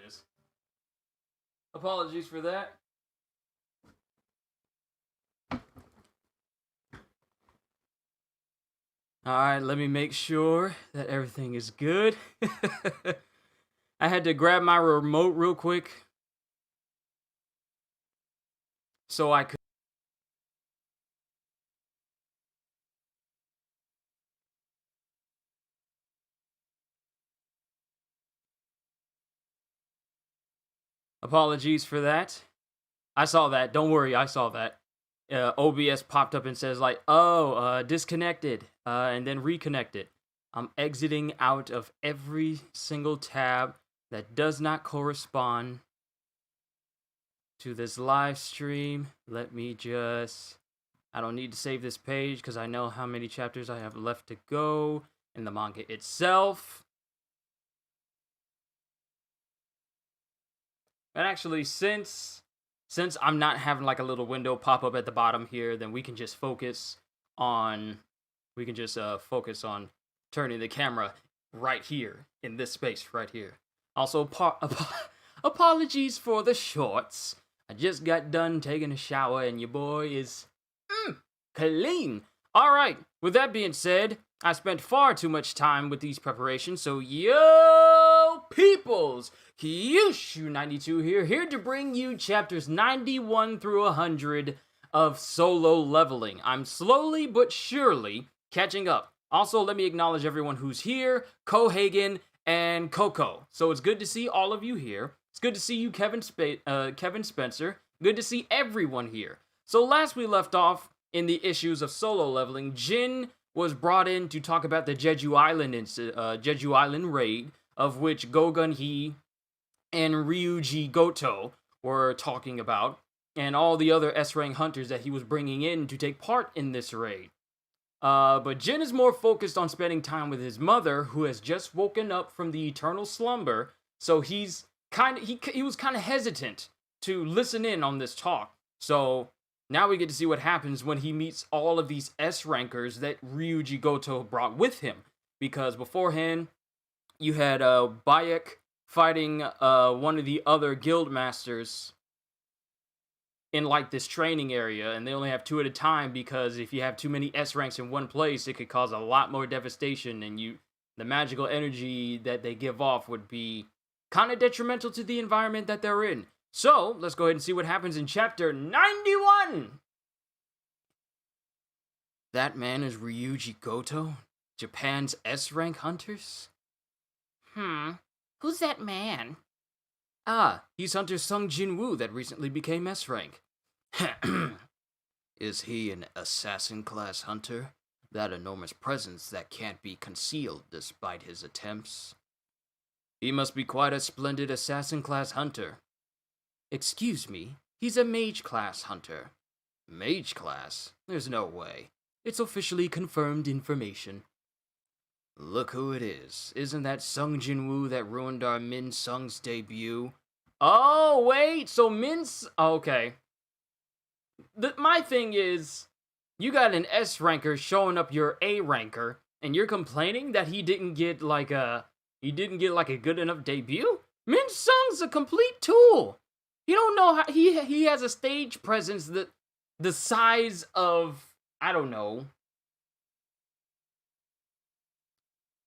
it is. Apologies for that. Alright, let me make sure that everything is good. I had to grab my remote real quick so I could. Apologies for that. I saw that. Don't worry, I saw that. OBS popped up and says like, "Oh, disconnected," and then reconnected. I'm exiting out of every single tab that does not correspond to this live stream. Let me just. I don't need to save this page because I know how many chapters I have left to go in the manga itself. And actually, since I'm not having like a little window pop up at the bottom here, then we can just focus on focus on turning the camera right here in this space right here. Also, apologies for the shorts. I just got done taking a shower and your boy is clean. All right. With that being said, I spent far too much time with these preparations, so yo peoples, Kyushu92 here to bring you chapters 91 through 100 of Solo Leveling. I'm slowly but surely catching up. Also, let me acknowledge everyone who's here, Kohagen and Coco. So it's good to see all of you here. It's good to see you, Kevin Spencer. Good to see everyone here. So last we left off in the issues of Solo Leveling, Jin was brought in to talk about the Jeju Island raid, of which Gogun Hee and Ryuji Goto were talking about, and all the other S-rank hunters that he was bringing in to take part in this raid. But Jin is more focused on spending time with his mother, who has just woken up from the eternal slumber, so he was kind of hesitant to listen in on this talk. So now we get to see what happens when he meets all of these S-rankers that Ryuji Goto brought with him. Because beforehand, you had Bayek fighting one of the other guild masters in like this training area, and they only have 2 at a time because if you have too many S ranks in one place, it could cause a lot more devastation, and the magical energy that they give off would be kind of detrimental to the environment that they're in. So, let's go ahead and see what happens in chapter 91! That man is Ryuji Goto? Japan's S-rank hunters? Who's that man? Ah, he's Hunter Sung Jin-woo that recently became S-rank. Is he an assassin-class hunter? That enormous presence that can't be concealed despite his attempts? He must be quite a splendid assassin-class hunter. Excuse me, he's a mage-class hunter. Mage-class? There's no way. It's officially confirmed information. Look who it is. Isn't that Sung Jin-woo that ruined our Min Sung's debut? Oh, wait, so okay. My thing is, you got an S ranker showing up your A ranker, and you're complaining that he didn't get like a good enough debut? Min Sung's a complete tool. You don't know how he has a stage presence that the size of, I don't know.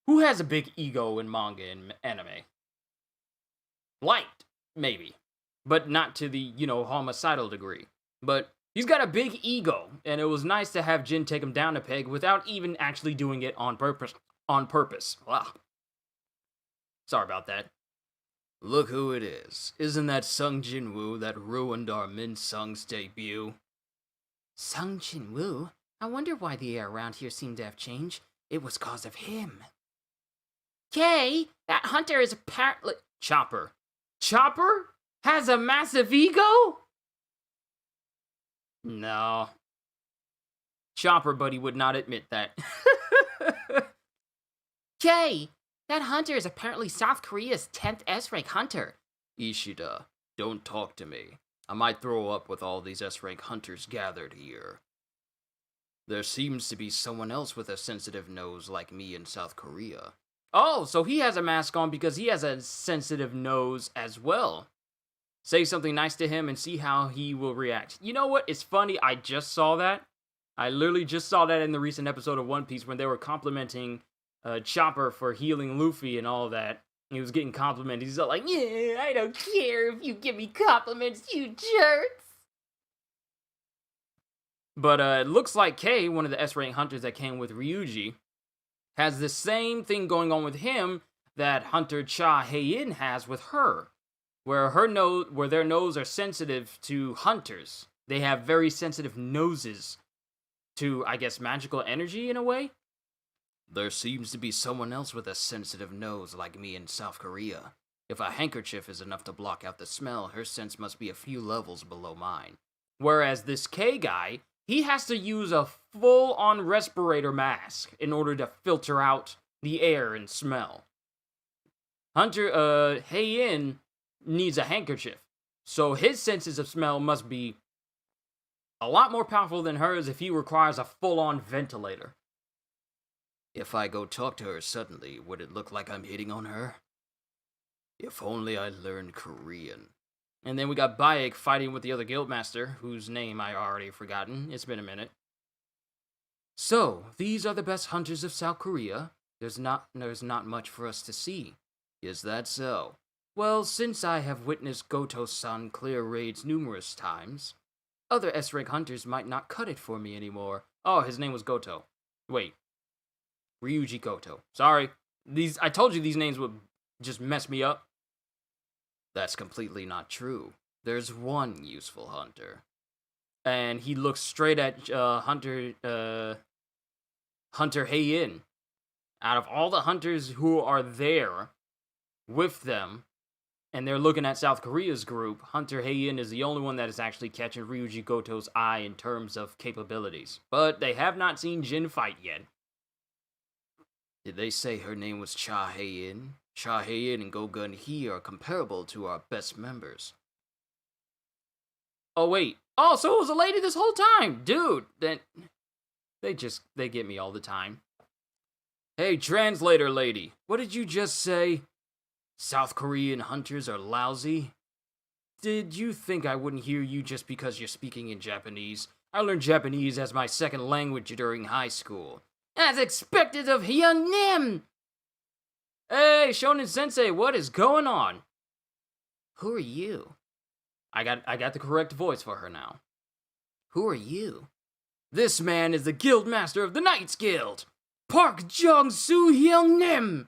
Who has a big ego in manga and anime? Light, maybe. But not to the, homicidal degree. But he's got a big ego, and it was nice to have Jin take him down a peg without even actually doing it on purpose. Wow. Sorry about that. Look who it is. Isn't that Sung Jin-woo that ruined our Min Sung's debut? Sung Jin-woo? I wonder why the air around here seemed to have changed. It was cause of him. Kay, that hunter is apparently... Chopper. Chopper? Has a massive ego? No. Chopper buddy would not admit that. Kay, that hunter is apparently South Korea's 10th S-rank hunter. Ishida, don't talk to me. I might throw up with all these S-rank hunters gathered here. There seems to be someone else with a sensitive nose like me in South Korea. Oh, so he has a mask on because he has a sensitive nose as well. Say something nice to him and see how he will react. You know what? It's funny. I just saw that. I literally just saw that in the recent episode of One Piece when they were complimenting Chopper for healing Luffy and all that. He was getting complimented. He's all like, "Yeah, I don't care if you give me compliments, you jerks." But it looks like Kay, one of the S-rank hunters that came with Ryuji, has the same thing going on with him that Hunter Cha Heiin has with her, where their nose are sensitive to hunters. They have very sensitive noses to, I guess, magical energy in a way. There seems to be someone else with a sensitive nose like me in South Korea. If a handkerchief is enough to block out the smell, her sense must be a few levels below mine. Whereas this K guy, he has to use a full-on respirator mask in order to filter out the air and smell. Hunter, Heiin needs a handkerchief, so his senses of smell must be a lot more powerful than hers if he requires a full-on ventilator. If I go talk to her suddenly, would it look like I'm hitting on her? If only I learned Korean. And then we got Bayek fighting with the other guildmaster, whose name I already forgotten. It's been a minute. So, these are the best hunters of South Korea. There's not much for us to see. Is that so? Well, since I have witnessed Goto-san clear raids numerous times, other S-rank hunters might not cut it for me anymore. Oh, his name was Goto. Wait. Ryuji Goto. Sorry. I told you these names would just mess me up. That's completely not true. There's one useful hunter. And he looks straight at Hunter Heiin. Out of all the hunters who are there with them, and they're looking at South Korea's group, Hunter Heiin is the only one that is actually catching Ryuji Goto's eye in terms of capabilities. But they have not seen Jin fight yet. Did they say her name was Cha Heiin? Cha Heiin and Go Gun Hee are comparable to our best members. Oh, wait. Oh, so it was a lady this whole time! Dude, then they get me all the time. Hey, translator lady, what did you just say? South Korean hunters are lousy? Did you think I wouldn't hear you just because you're speaking in Japanese? I learned Japanese as my second language during high school. As expected of Hyun Nim! Hey, Shonen Sensei, what is going on? Who are you? I got the correct voice for her now. Who are you? This man is the guild master of the Knights Guild! Park Jong-soo Hyun Nim!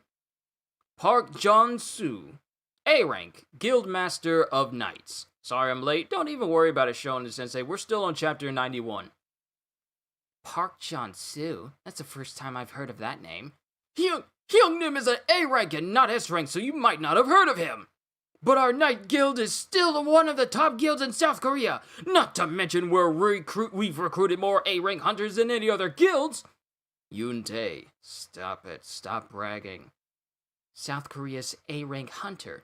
Park Jong-soo, A rank, guild master of Knights. Sorry I'm late, don't even worry about it, Shonen Sensei, we're still on chapter 91. Park Jong-soo? That's the first time I've heard of that name. Hyun Nim is an A rank and not S rank, so you might not have heard of him. But our Knight Guild is still one of the top guilds in South Korea. Not to mention we've recruited more A rank hunters than any other guilds. Yoon-tae, stop it. Stop bragging. South Korea's A rank hunter.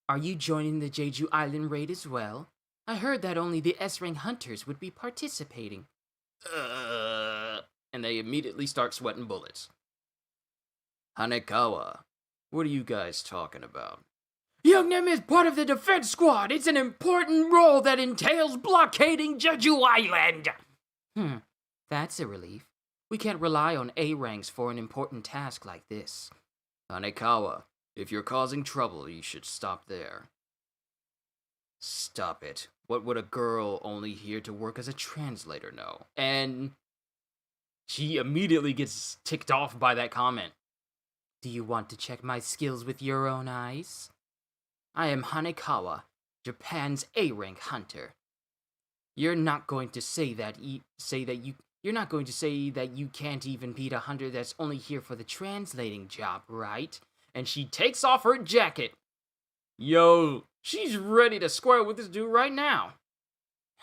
Are you joining the Jeju Island raid as well? I heard that only the S rank hunters would be participating. And they immediately start sweating bullets. Hanekawa, what are you guys talking about? Hyun Nim is part of the defense squad. It's an important role that entails blockading Jeju Island. That's a relief. We can't rely on A ranks for an important task like this. Hanekawa, if you're causing trouble, you should stop there. Stop it. What would a girl only here to work as a translator know? And she immediately gets ticked off by that comment. Do you want to check my skills with your own eyes? I am Hanekawa, Japan's A-rank hunter. You're not going to say that you can't even beat a hunter that's only here for the translating job, right? And she takes off her jacket. Yo, she's ready to square with this dude right now.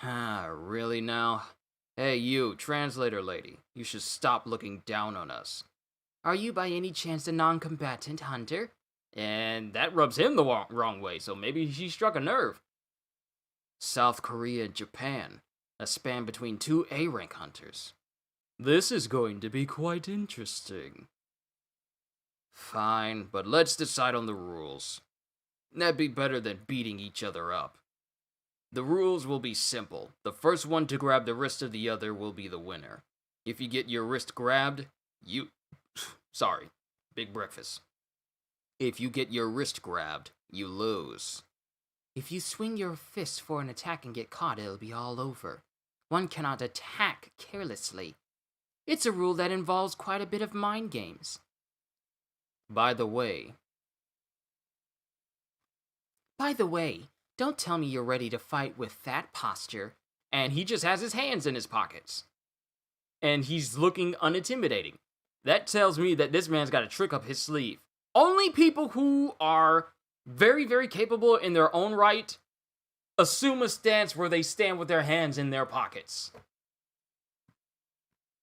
Really now? Hey you, translator lady, you should stop looking down on us. Are you by any chance a non-combatant hunter? And that rubs him the wrong way, so maybe she struck a nerve. South Korea and Japan, a span between two A-rank hunters. This is going to be quite interesting. Fine, but let's decide on the rules. That'd be better than beating each other up. The rules will be simple. The first one to grab the wrist of the other will be the winner. If you get your wrist grabbed, you... Sorry, big breakfast. If you get your wrist grabbed, you lose. If you swing your fist for an attack and get caught, it'll be all over. One cannot attack carelessly. It's a rule that involves quite a bit of mind games. By the way, don't tell me you're ready to fight with that posture. And he just has his hands in his pockets. And he's looking unintimidating. That tells me that this man's got a trick up his sleeve. Only people who are very, very capable in their own right assume a stance where they stand with their hands in their pockets.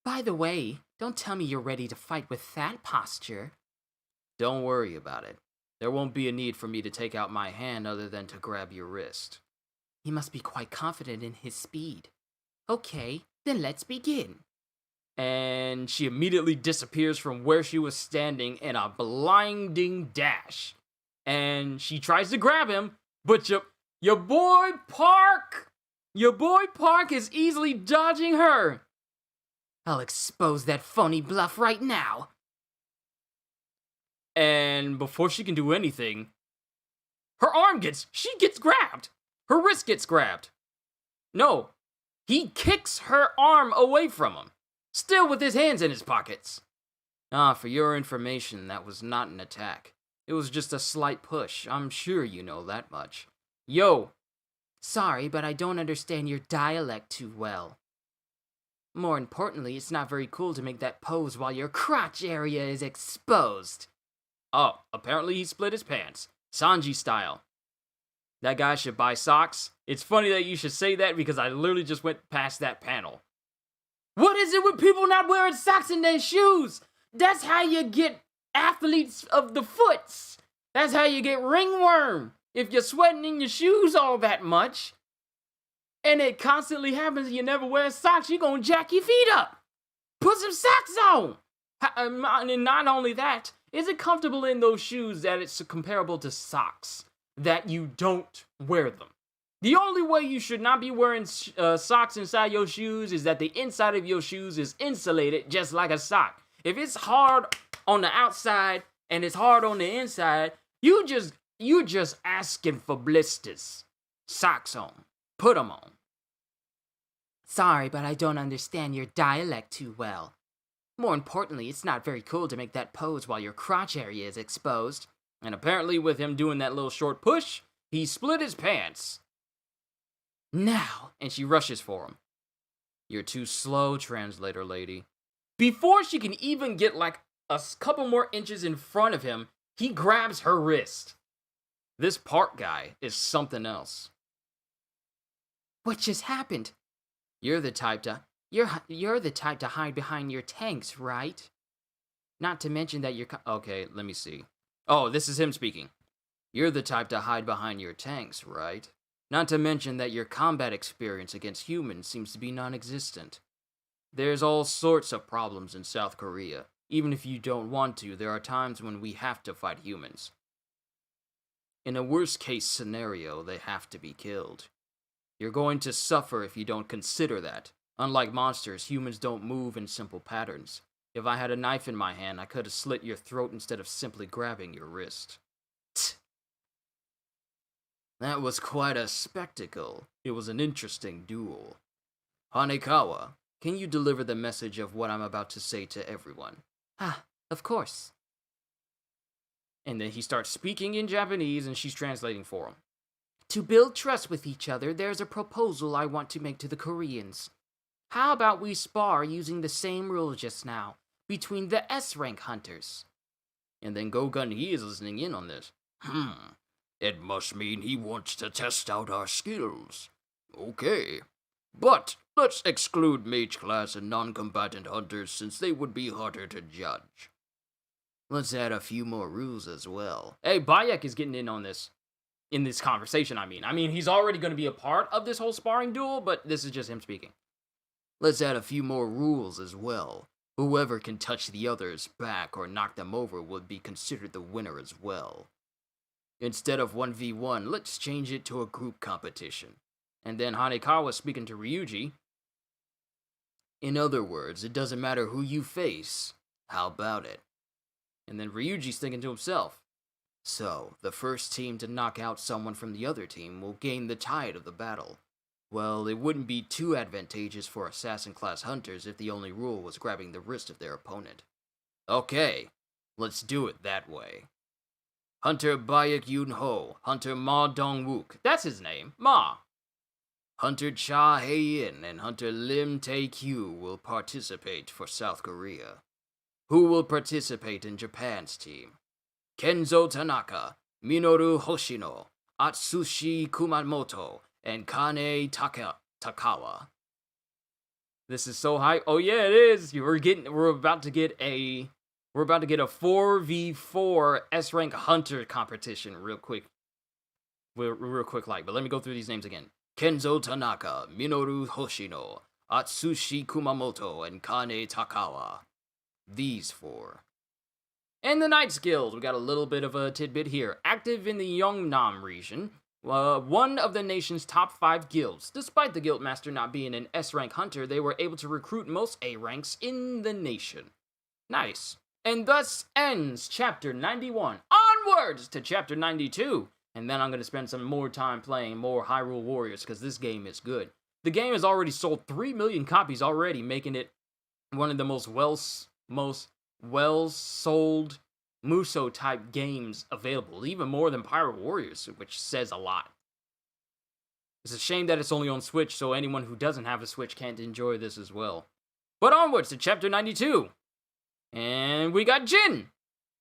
By the way, don't tell me you're ready to fight with that posture. Don't worry about it. There won't be a need for me to take out my hand other than to grab your wrist. He must be quite confident in his speed. Okay, then let's begin. And she immediately disappears from where she was standing in a blinding dash. And she tries to grab him, but your boy Park is easily dodging her. I'll expose that phony bluff right now. And before she can do anything, she gets grabbed. Her wrist gets grabbed. No, he kicks her arm away from him, still with his hands in his pockets. For your information, that was not an attack. It was just a slight push. I'm sure you know that much. Yo. Sorry, but I don't understand your dialect too well. More importantly, it's not very cool to make that pose while your crotch area is exposed. Oh, apparently he split his pants. Sanji style. That guy should buy socks. It's funny that you should say that because I literally just went past that panel. What is it with people not wearing socks in their shoes? That's how you get athletes of the foots. That's how you get ringworm. If you're sweating in your shoes all that much, and it constantly happens and you never wear socks, you're gonna jack your feet up. Put some socks on. And not only that, is it comfortable in those shoes that it's comparable to socks, that you don't wear them? The only way you should not be wearing socks inside your shoes is that the inside of your shoes is insulated just like a sock. If it's hard on the outside and it's hard on the inside, you're just asking for blisters. Socks on. Put them on. Sorry, but I don't understand your dialect too well. More importantly, it's not very cool to make that pose while your crotch area is exposed. And apparently with him doing that little short push, he split his pants. Now, and she rushes for him. You're too slow, translator lady. Before she can even get like a couple more inches in front of him, he grabs her wrist. This Park guy is something else. What just happened? You're the type to hide behind your tanks, right? Not to mention that you're... Okay, let me see. Oh, this is him speaking. You're the type to hide behind your tanks, right? Not to mention that your combat experience against humans seems to be non-existent. There's all sorts of problems in South Korea. Even if you don't want to, there are times when we have to fight humans. In a worst-case scenario, they have to be killed. You're going to suffer if you don't consider that. Unlike monsters, humans don't move in simple patterns. If I had a knife in my hand, I could have slit your throat instead of simply grabbing your wrist. Tch. That was quite a spectacle. It was an interesting duel. Hanekawa, can you deliver the message of what I'm about to say to everyone? Of course. And then he starts speaking in Japanese and she's translating for him. To build trust with each other, there's a proposal I want to make to the Koreans. How about we spar using the same rules just now, between the S-rank hunters? And then Gogun, he is listening in on this. It must mean he wants to test out our skills. Okay. But let's exclude mage class and non-combatant hunters since they would be harder to judge. Let's add a few more rules as well. Hey, Bayek is getting in on this. In this conversation, I mean, he's already going to be a part of this whole sparring duel, but this is just him speaking. Let's add a few more rules as well. Whoever can touch the others back or knock them over would be considered the winner as well. Instead of 1v1, let's change it to a group competition. And then Hanekawa speaking to Ryuji. In other words, it doesn't matter who you face. How about it? And then Ryuji's thinking to himself. So, the first team to knock out someone from the other team will gain the tide of the battle. Well, it wouldn't be too advantageous for assassin-class hunters if the only rule was grabbing the wrist of their opponent. Okay, let's do it that way. Hunter Bayek Yun-ho, Hunter Ma Dong-wook, that's his name, Ma. Hunter Cha Hae-in and Hunter Lim Tae-kyu will participate for South Korea. Who will participate in Japan's team? Kenzo Tanaka, Minoru Hoshino, Atsushi Kumamoto, and Kane Takawa. This is so high. Oh yeah, it is. We're about to get a 4v4 S rank hunter competition real quick. Real quick like, but let me go through these names again. Kenzo Tanaka, Minoru Hoshino, Atsushi Kumamoto, and Kane Takawa. These four. And the Knights Guild, we got a little bit of a tidbit here. Active in the Yeongnam region, one of the nation's top 5 guilds. Despite the guildmaster not being an S-rank hunter, they were able to recruit most A ranks in the nation. Nice. And thus ends Chapter 91. Onwards to Chapter 92. And then I'm going to spend some more time playing more Hyrule Warriors, because this game is good. The game has already sold 3 million copies already, making it one of the most well-sold Musou-type games available, even more than Pirate Warriors, which says a lot. It's a shame that it's only on Switch, so anyone who doesn't have a Switch can't enjoy this as well. But onwards to Chapter 92. And we got Jin!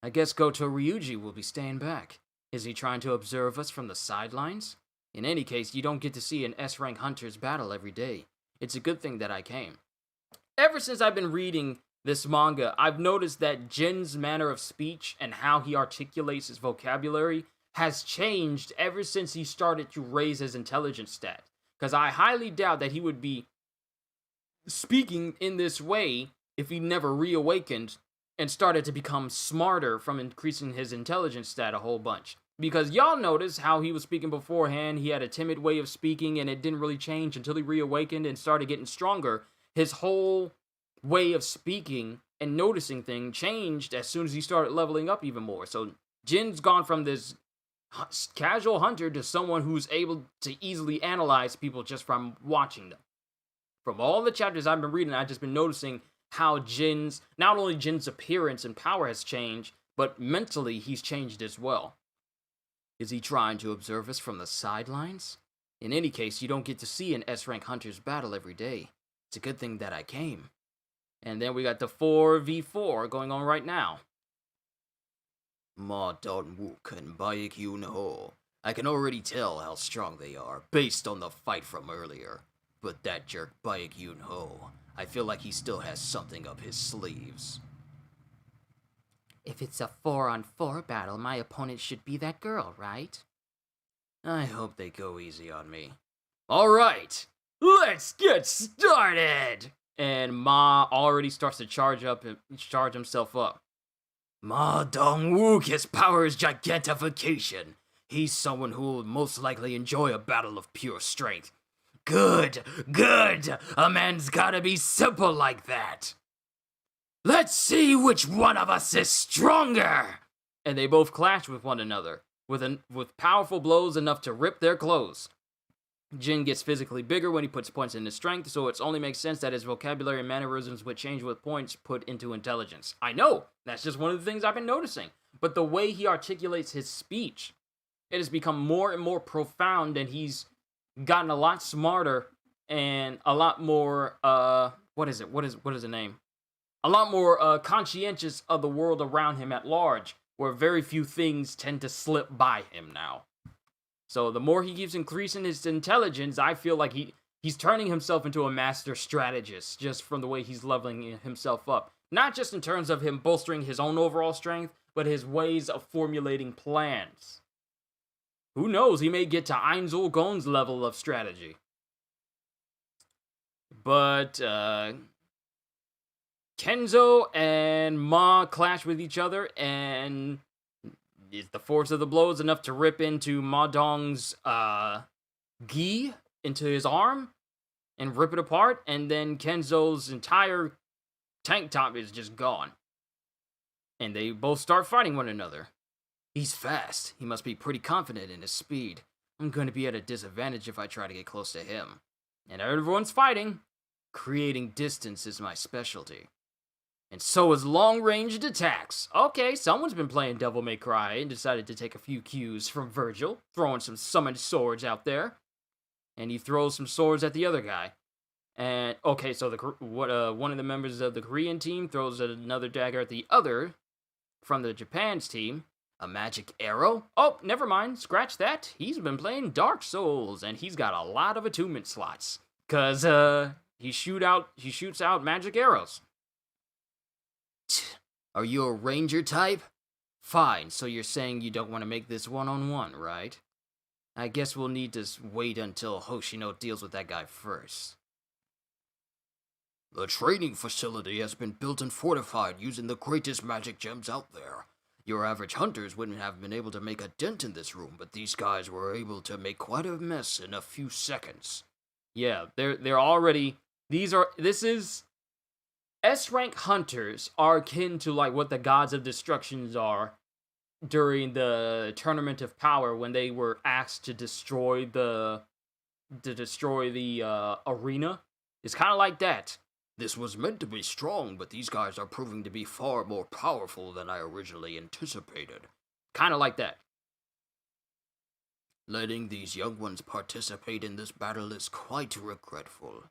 I guess Goto Ryuji will be staying back. Is he trying to observe us from the sidelines? In any case, you don't get to see an S-rank hunter's battle every day. It's a good thing that I came. Ever since I've been reading this manga, I've noticed that Jin's manner of speech and how he articulates his vocabulary has changed ever since he started to raise his intelligence stat. Because I highly doubt that he would be speaking in this way if he never reawakened and started to become smarter from increasing his intelligence stat a whole bunch. Because y'all notice how he was speaking beforehand, he had a timid way of speaking and it didn't really change until he reawakened and started getting stronger. His whole way of speaking and noticing things changed as soon as he started leveling up even more. So Jin's gone from this casual hunter to someone who's able to easily analyze people just from watching them. From all the chapters I've been reading, I've just been noticing how not only Jin's appearance and power has changed, but mentally he's changed as well. Is he trying to observe us from the sidelines? In any case, you don't get to see an S-rank hunter's battle every day. It's a good thing that I came. And then we got the 4v4 going on right now. Ma Dong-wook and Bayek Yun-ho. I can already tell how strong they are, based on the fight from earlier. But that jerk Bayek Yun-ho, I feel like he still has something up his sleeves. If it's a 4-on-4 battle, my opponent should be that girl, right? I hope they go easy on me. Alright, let's get started! And Ma already starts to charge himself up. Ma Dong-wook, his power is gigantification. He's someone who will most likely enjoy a battle of pure strength. Good, good! A man's gotta be simple like that! Let's see which one of us is stronger! And they both clash with one another, with powerful blows enough to rip their clothes. Jin gets physically bigger when he puts points into strength, so it only makes sense that his vocabulary and mannerisms would change with points put into intelligence. I know! That's just one of the things I've been noticing. But the way he articulates his speech, it has become more and more profound, and he's gotten a lot smarter and a lot more, what is the name? A lot more conscientious of the world around him at large, where very few things tend to slip by him now. So the more he keeps increasing his intelligence, I feel like he's turning himself into a master strategist just from the way he's leveling himself up. Not just in terms of him bolstering his own overall strength, but his ways of formulating plans. Who knows, he may get to Ainzul Gon's level of strategy. But, Kenzo and Ma clash with each other, and is the force of the blows enough to rip into Ma Dong's gi into his arm and rip it apart, and then Kenzo's entire tank top is just gone. And they both start fighting one another. He's fast. He must be pretty confident in his speed. I'm going to be at a disadvantage if I try to get close to him. And everyone's fighting. Creating distance is my specialty. And so is long-ranged attacks. Okay, someone's been playing Devil May Cry and decided to take a few cues from Virgil, throwing some summoned swords out there. And he throws some swords at the other guy. And, okay, so one of the members of the Korean team throws another dagger at the other from the Japan's team. A magic arrow? Oh, never mind. Scratch that. He's been playing Dark Souls, and he's got a lot of attunement slots. Because, he shoots out magic arrows. Are you a ranger type? Fine, so you're saying you don't want to make this one-on-one, right? I guess we'll need to wait until Hoshino deals with that guy first. The training facility has been built and fortified using the greatest magic gems out there. Your average hunters wouldn't have been able to make a dent in this room, but these guys were able to make quite a mess in a few seconds. Yeah, they're already... This is... S-rank hunters are akin to like what the Gods of Destructions are during the Tournament of Power when they were asked to destroy the arena. It's kind of like that. This was meant to be strong, but these guys are proving to be far more powerful than I originally anticipated. Kind of like that. Letting these young ones participate in this battle is quite regretful.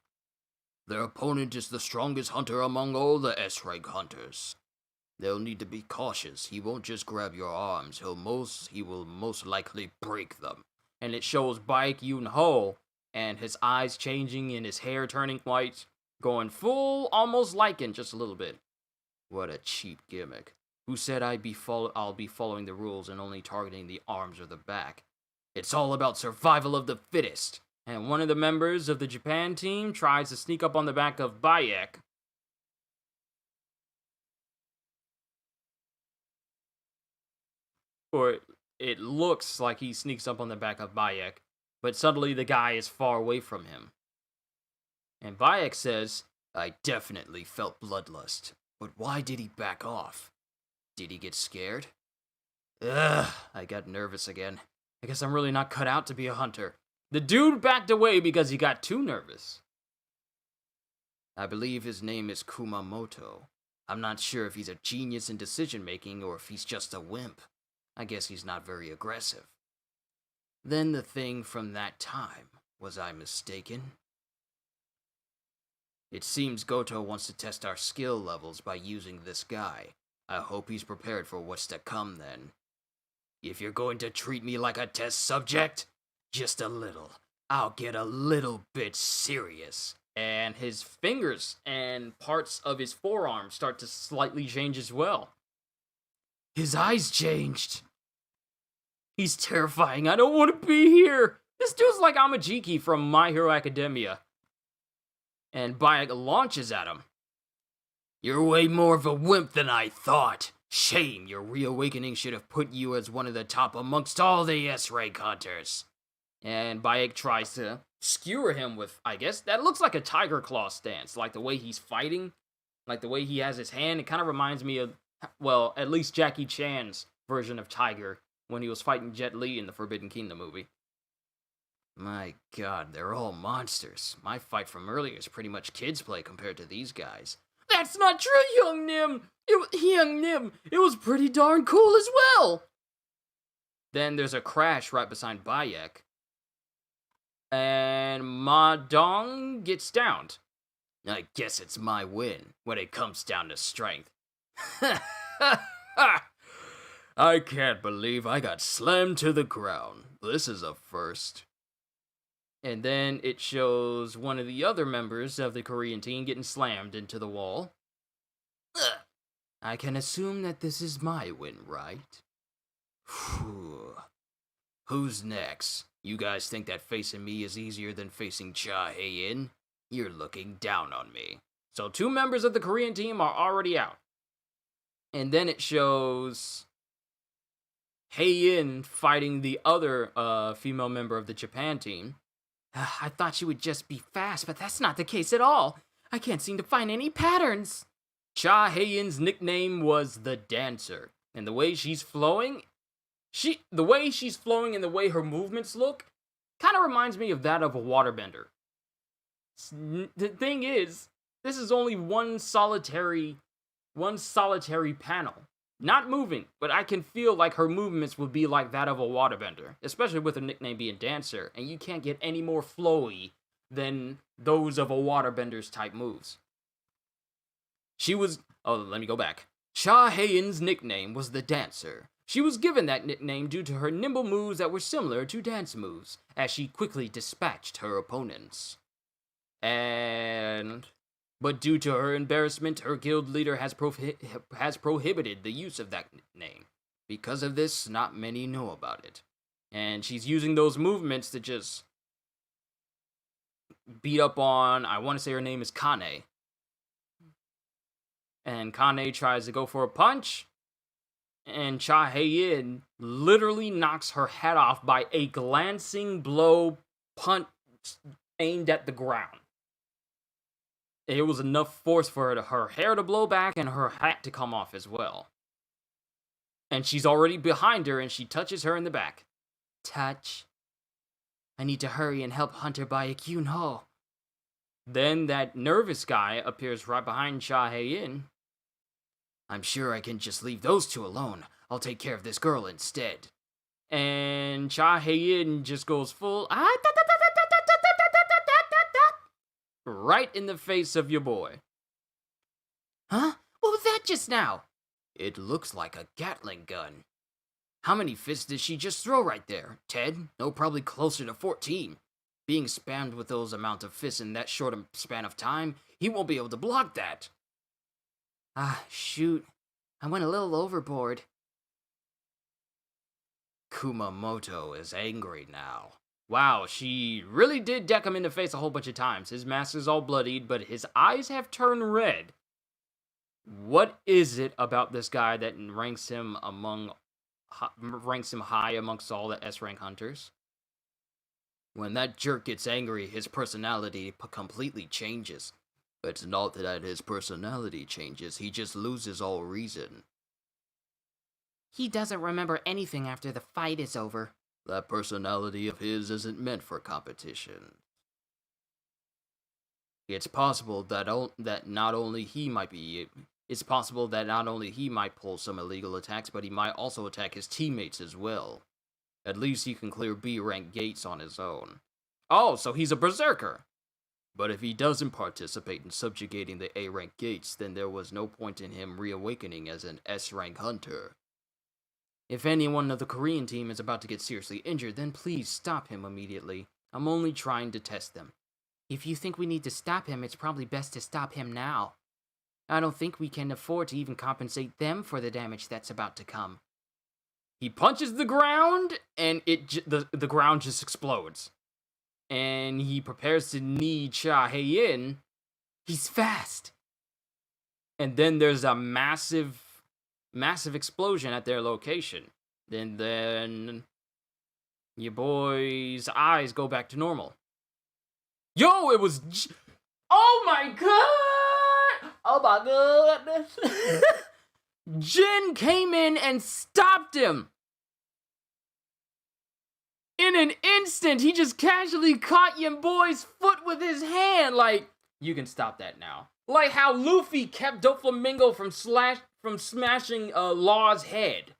Their opponent is the strongest hunter among all the S-rank hunters. They'll need to be cautious. He won't just grab your arms. He will most likely break them. And it shows Baek Yoon-ho and his eyes changing and his hair turning white, going full almost Lycan just a little bit. What a cheap gimmick. Who said I'll be following the rules and only targeting the arms or the back? It's all about survival of the fittest. And one of the members of the Japan team tries to sneak up on the back of Baek. Or it looks like he sneaks up on the back of Baek, but suddenly the guy is far away from him. And Baek says, I definitely felt bloodlust, but why did he back off? Did he get scared? Ugh, I got nervous again. I guess I'm really not cut out to be a hunter. The dude backed away because he got too nervous. I believe his name is Kumamoto. I'm not sure if he's a genius in decision-making or if he's just a wimp. I guess he's not very aggressive. Then the thing from that time, was I mistaken? It seems Goto wants to test our skill levels by using this guy. I hope he's prepared for what's to come then. If you're going to treat me like a test subject, just a little. I'll get a little bit serious. And his fingers and parts of his forearm start to slightly change as well. His eyes changed. He's terrifying. I don't want to be here. This dude's like Amajiki from My Hero Academia. And Baek launches at him. You're way more of a wimp than I thought. Shame, your reawakening should have put you as one of the top amongst all the S-rank hunters. And Baek tries to skewer him with, I guess, that looks like a tiger claw stance. Like the way he's fighting, like the way he has his hand. It kind of reminds me of, well, at least Jackie Chan's version of Tiger when he was fighting Jet Li in the Forbidden Kingdom movie. My god, they're all monsters. My fight from earlier is pretty much kid's play compared to these guys. That's not true, Young Nim! It was pretty darn cool as well! Then there's a crash right beside Baek. And Ma Dong gets downed. I guess it's my win when it comes down to strength. I can't believe I got slammed to the ground. This is a first. And then it shows one of the other members of the Korean team getting slammed into the wall. I can assume that this is my win, right? Whew. Who's next? You guys think that facing me is easier than facing Cha Hae-in? You're looking down on me. So 2 members of the Korean team are already out. And then it shows Hei-in fighting the other female member of the Japan team. I thought she would just be fast, but that's not the case at all. I can't seem to find any patterns. Cha Hei-in's nickname was the Dancer, and the way she's flowing, and the way her movements look, kind of reminds me of that of a waterbender. The thing is, this is only one solitary panel. Not moving, but I can feel like her movements would be like that of a waterbender, especially with her nickname being Dancer, and you can't get any more flowy than those of a waterbender's type moves. Let me go back. Cha Hei-in's nickname was the Dancer. She was given that nickname due to her nimble moves that were similar to dance moves, as she quickly dispatched her opponents. But due to her embarrassment, her guild leader has prohibited the use of that name. Because of this, not many know about it. And she's using those movements to just beat up on, I want to say her name is Kane. And Kane tries to go for a punch, and Cha Hei-in literally knocks her head off by a glancing blow punch aimed at the ground. It was enough force for her hair to blow back and her hat to come off as well. And she's already behind her, and she touches her in the back. Touch. I need to hurry and help Hunter buy a Kyun-ho. Then that nervous guy appears right behind Cha Hei-in. I'm sure I can just leave those 2 alone. I'll take care of this girl instead. And Cha Hei-in just goes full right in the face of your boy. Huh? What was that just now? It looks like a Gatling gun. How many fists did she just throw right there, Ted? No, probably closer to 14. Being spammed with those amount of fists in that short span of time, he won't be able to block that. Shoot. I went a little overboard. Kumamoto is angry now. Wow, she really did deck him in the face a whole bunch of times. His mask is all bloodied, but his eyes have turned red. What is it about this guy that ranks him high amongst all the S-rank hunters? When that jerk gets angry, his personality completely changes. It's not that his personality changes, he just loses all reason. He doesn't remember anything after the fight is over. That personality of his isn't meant for competition. It's possible that not only he might pull some illegal attacks, but he might also attack his teammates as well. At least he can clear B-rank gates on his own. Oh, so he's a berserker! But if he doesn't participate in subjugating the A-rank gates, then there was no point in him reawakening as an S-rank hunter. If anyone of the Korean team is about to get seriously injured, then please stop him immediately. I'm only trying to test them. If you think we need to stop him, it's probably best to stop him now. I don't think we can afford to even compensate them for the damage that's about to come. He punches the ground, and the ground just explodes. And he prepares to knee Cha Hei-in. He's fast. And then there's a massive explosion at their location. And then your boy's eyes go back to normal. Yo, it was... Oh my god! Oh my goodness! Jin came in and stopped him! In an instant, he just casually caught your boy's foot with his hand. Like, you can stop that now. Like how Luffy kept Doflamingo from smashing Law's head.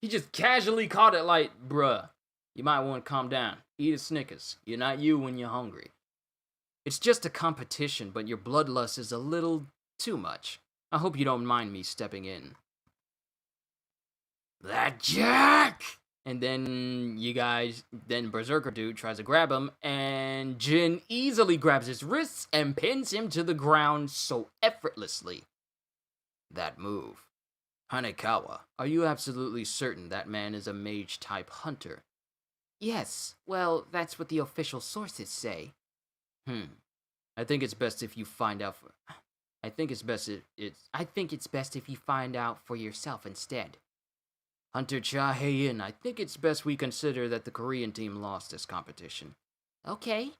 He just casually caught it like, bruh, you might want to calm down. Eat a Snickers. You're not you when you're hungry. It's just a competition, but your bloodlust is a little too much. I hope you don't mind me stepping in. That jerk! And then Berserker Dude tries to grab him, and Jin easily grabs his wrists and pins him to the ground so effortlessly. That move. Hanekawa, are you absolutely certain that man is a mage-type hunter? Yes, well, that's what the official sources say. I think it's best if you find out for I think it's best I think it's best if you find out for yourself instead. Hunter Cha Hae-in, I think it's best we consider that the Korean team lost this competition. Okay.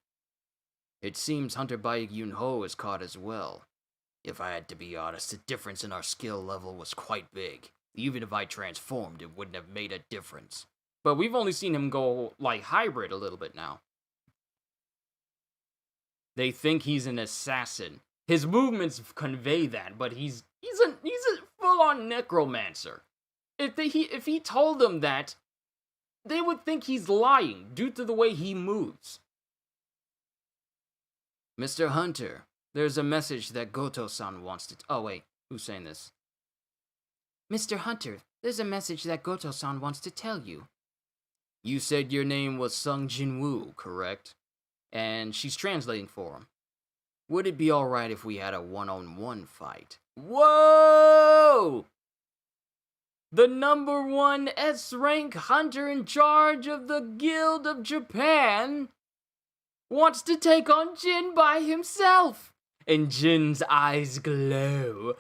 It seems Hunter Baek Yoon-ho is caught as well. If I had to be honest, the difference in our skill level was quite big. Even if I transformed, it wouldn't have made a difference. But we've only seen him go, like, hybrid a little bit now. They think he's an assassin. His movements convey that, but he's a full-on necromancer. If he told them that, they would think he's lying due to the way he moves. Mr. Hunter, there's a message that Goto-san wants to... Oh, wait. Who's saying this? Mr. Hunter, there's a message that Goto-san wants to tell you. You said your name was Sung Jin-woo, correct? And she's translating for him. Would it be alright if we had a one-on-one fight? Whoa! The #1 S-rank hunter in charge of the Guild of Japan wants to take on Jin by himself. And Jin's eyes glow.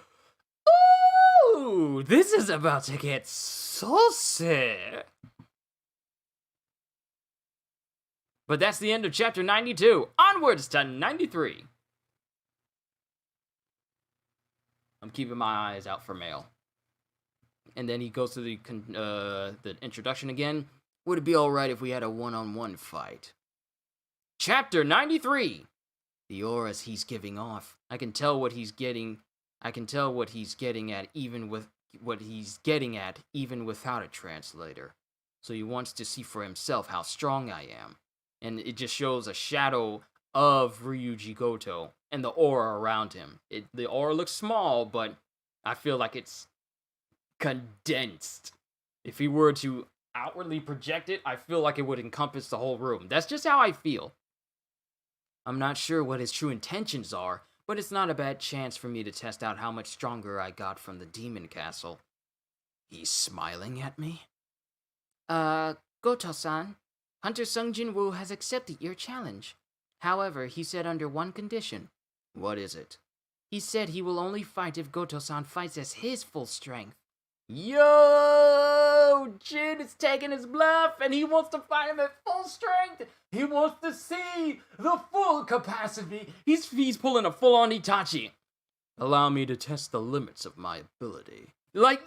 Ooh, this is about to get saucy. But that's the end of chapter 92. Onwards to 93. I'm keeping my eyes out for mail. And then he goes to the introduction again. Would it be alright if we had a one-on-one fight? Chapter 93. The auras he's giving off. I can tell what he's getting at even without a translator. So he wants to see for himself how strong I am. And it just shows a shadow of Ryuji Goto and the aura around him. The aura looks small, but I feel like it's condensed. If he were to outwardly project it, I feel like it would encompass the whole room. That's just how I feel. I'm not sure what his true intentions are, but it's not a bad chance for me to test out how much stronger I got from the Demon Castle. He's smiling at me? Goto-san, Hunter Sung Jin-woo has accepted your challenge. However, he said under one condition. What is it? He said he will only fight if Goto-san fights at his full strength. Yo! Jin is taking his bluff and he wants to fight him at full strength. He wants to see the full capacity. He's pulling a full-on Itachi. Allow me to test the limits of my ability. Like,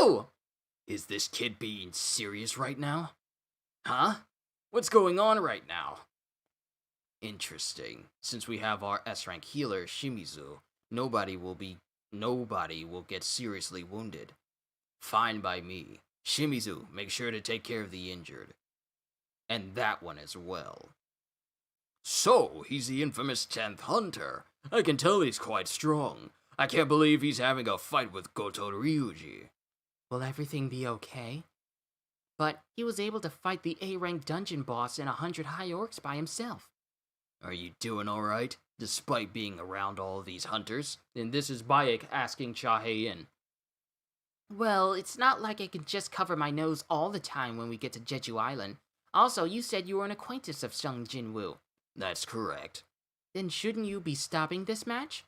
ooh! Is this kid being serious right now? Huh? What's going on right now? Interesting. Since we have our S-rank healer, Shimizu, nobody will get seriously wounded. Fine by me. Shimizu, make sure to take care of the injured. And that one as well. So, he's the infamous 10th Hunter. I can tell he's quite strong. I can't believe he's having a fight with Goto Ryuji. Will everything be okay? But he was able to fight the A-rank dungeon boss and 100 high orcs by himself. Are you doing alright, despite being around all of these hunters? And this is Bayek asking Cha Hae-in. Well, it's not like I can just cover my nose all the time when we get to Jeju Island. Also, you said you were an acquaintance of Sung Jin-woo. That's correct. Then shouldn't you be stopping this match?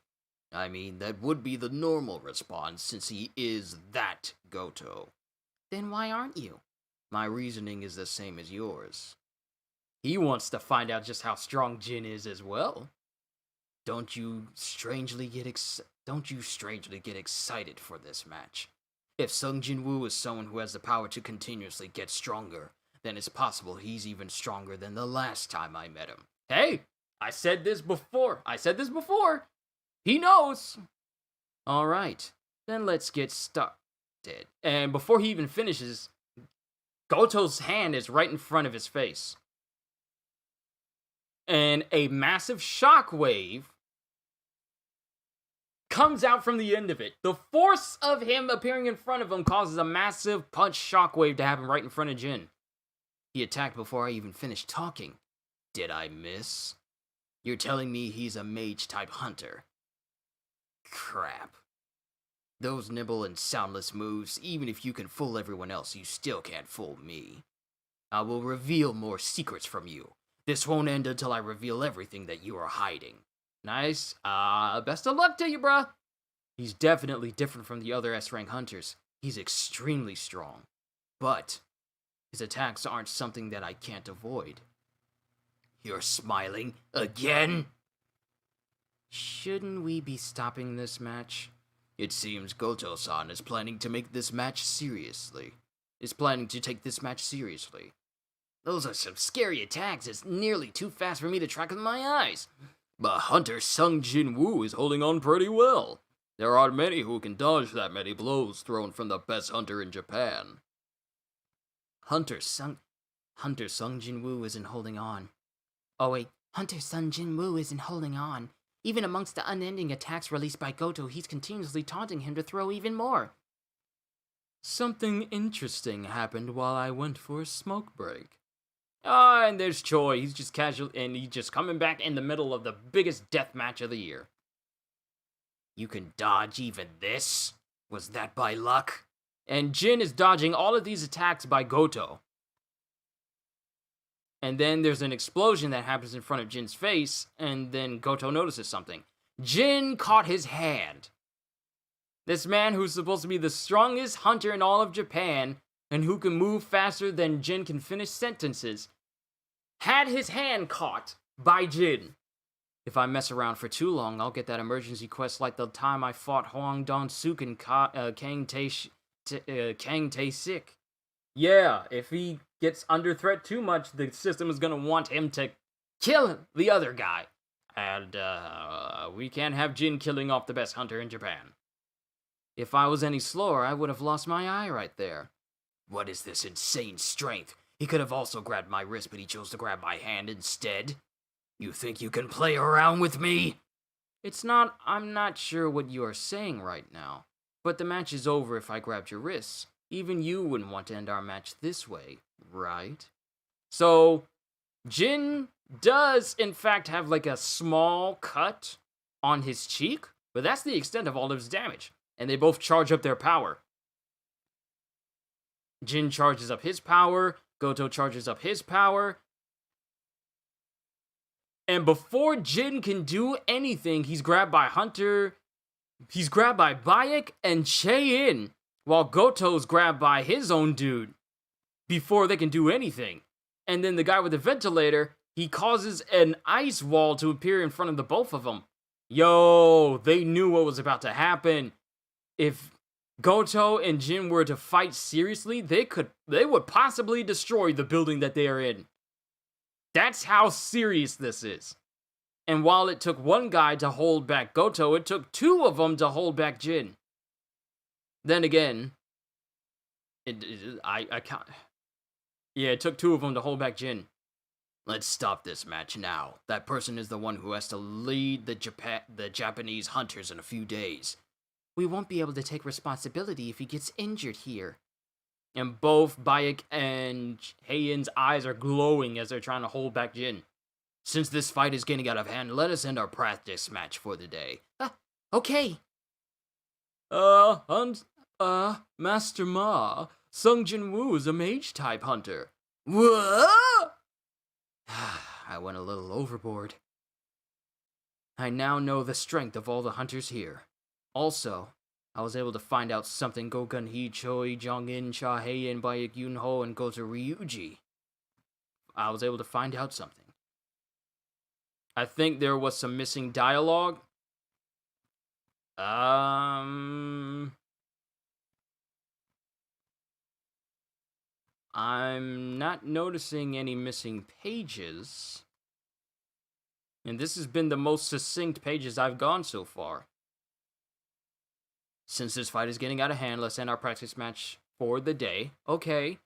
I mean, that would be the normal response since he is that Goto. Then why aren't you? My reasoning is the same as yours. He wants to find out just how strong Jin is as well. Don't you strangely get excited for this match? If Sung Jin-woo is someone who has the power to continuously get stronger, then it's possible he's even stronger than the last time I met him. Hey, I said this before. He knows. All right, then let's get started. And before he even finishes, Goto's hand is right in front of his face. And a massive shockwave comes out from the end of it. The force of him appearing in front of him causes a massive punch shockwave to happen right in front of Jin. He attacked before I even finished talking. Did I miss? You're telling me he's a mage-type hunter. Crap. Those nimble and soundless moves, even if you can fool everyone else, you still can't fool me. I will reveal more secrets from you. This won't end until I reveal everything that you are hiding. Nice. Best of luck to you, bruh. He's definitely different from the other S-rank hunters. He's extremely strong. But his attacks aren't something that I can't avoid. You're smiling again? Shouldn't we be stopping this match? It seems Goto-san is planning to make this match seriously. Take this match seriously. Those are some scary attacks. It's nearly too fast for me to track with my eyes. But Hunter Sung Jin Woo is holding on pretty well. There aren't many who can dodge that many blows thrown from the best hunter in Japan. Hunter Sung Jin Woo isn't holding on. Oh wait, Hunter Sung Jin Woo isn't holding on. Even amongst the unending attacks released by Goto, he's continuously taunting him to throw even more. Something interesting happened while I went for a smoke break. And there's Choi. He's just casual, and he's just coming back in the middle of the biggest death match of the year. You can dodge even this? Was that by luck? And Jin is dodging all of these attacks by Goto. And then there's an explosion that happens in front of Jin's face, and then Goto notices something. Jin caught his hand. This man who's supposed to be the strongest hunter in all of Japan, and who can move faster than Jin can finish sentences, had his hand caught by Jin. If I mess around for too long, I'll get that emergency quest like the time I fought Hwang Dong-suk and Kang Tae-sik. Yeah, if he gets under threat too much, the system is going to want him to kill the other guy. And we can't have Jin killing off the best hunter in Japan. If I was any slower, I would have lost my eye right there. What is this insane strength? He could have also grabbed my wrist, but he chose to grab my hand instead. You think you can play around with me? I'm not sure what you are saying right now. But the match is over if I grabbed your wrists. Even you wouldn't want to end our match this way, right? So, Jin does, in fact, have like a small cut on his cheek, but that's the extent of all of his damage. And they both charge up their power. Jin charges up his power, Goto charges up his power. And before Jin can do anything, he's grabbed by Hunter, he's grabbed by Bayek and Chey-in, while Goto's grabbed by his own dude before they can do anything. And then the guy with the ventilator, he causes an ice wall to appear in front of the both of them. Yo, they knew what was about to happen. If Goto and Jin were to fight seriously, they would possibly destroy the building that they are in. That's how serious this is. And while it took one guy to hold back Goto, it took two of them to hold back Jin. Then again, it took two of them to hold back Jin. Let's stop this match now. That person is the one who has to lead the Japanese hunters in a few days. We won't be able to take responsibility if he gets injured here. And both Bayek and Heien's eyes are glowing as they're trying to hold back Jin. Since this fight is getting out of hand, let us end our practice match for the day. Okay. Master Ma, Sung Jin Woo is a mage-type hunter. What? I went a little overboard. I now know the strength of all the hunters here. Also, I was able to find out something Go Gun-hee, Choi Jong-in, Cha Hae-in, Bayek Yun-ho, and Goto Ryuji. I was able to find out something. I think there was some missing dialogue. I'm not noticing any missing pages. And this has been the most succinct pages I've gone so far. Since this fight is getting out of hand, let's end our practice match for the day. Okay.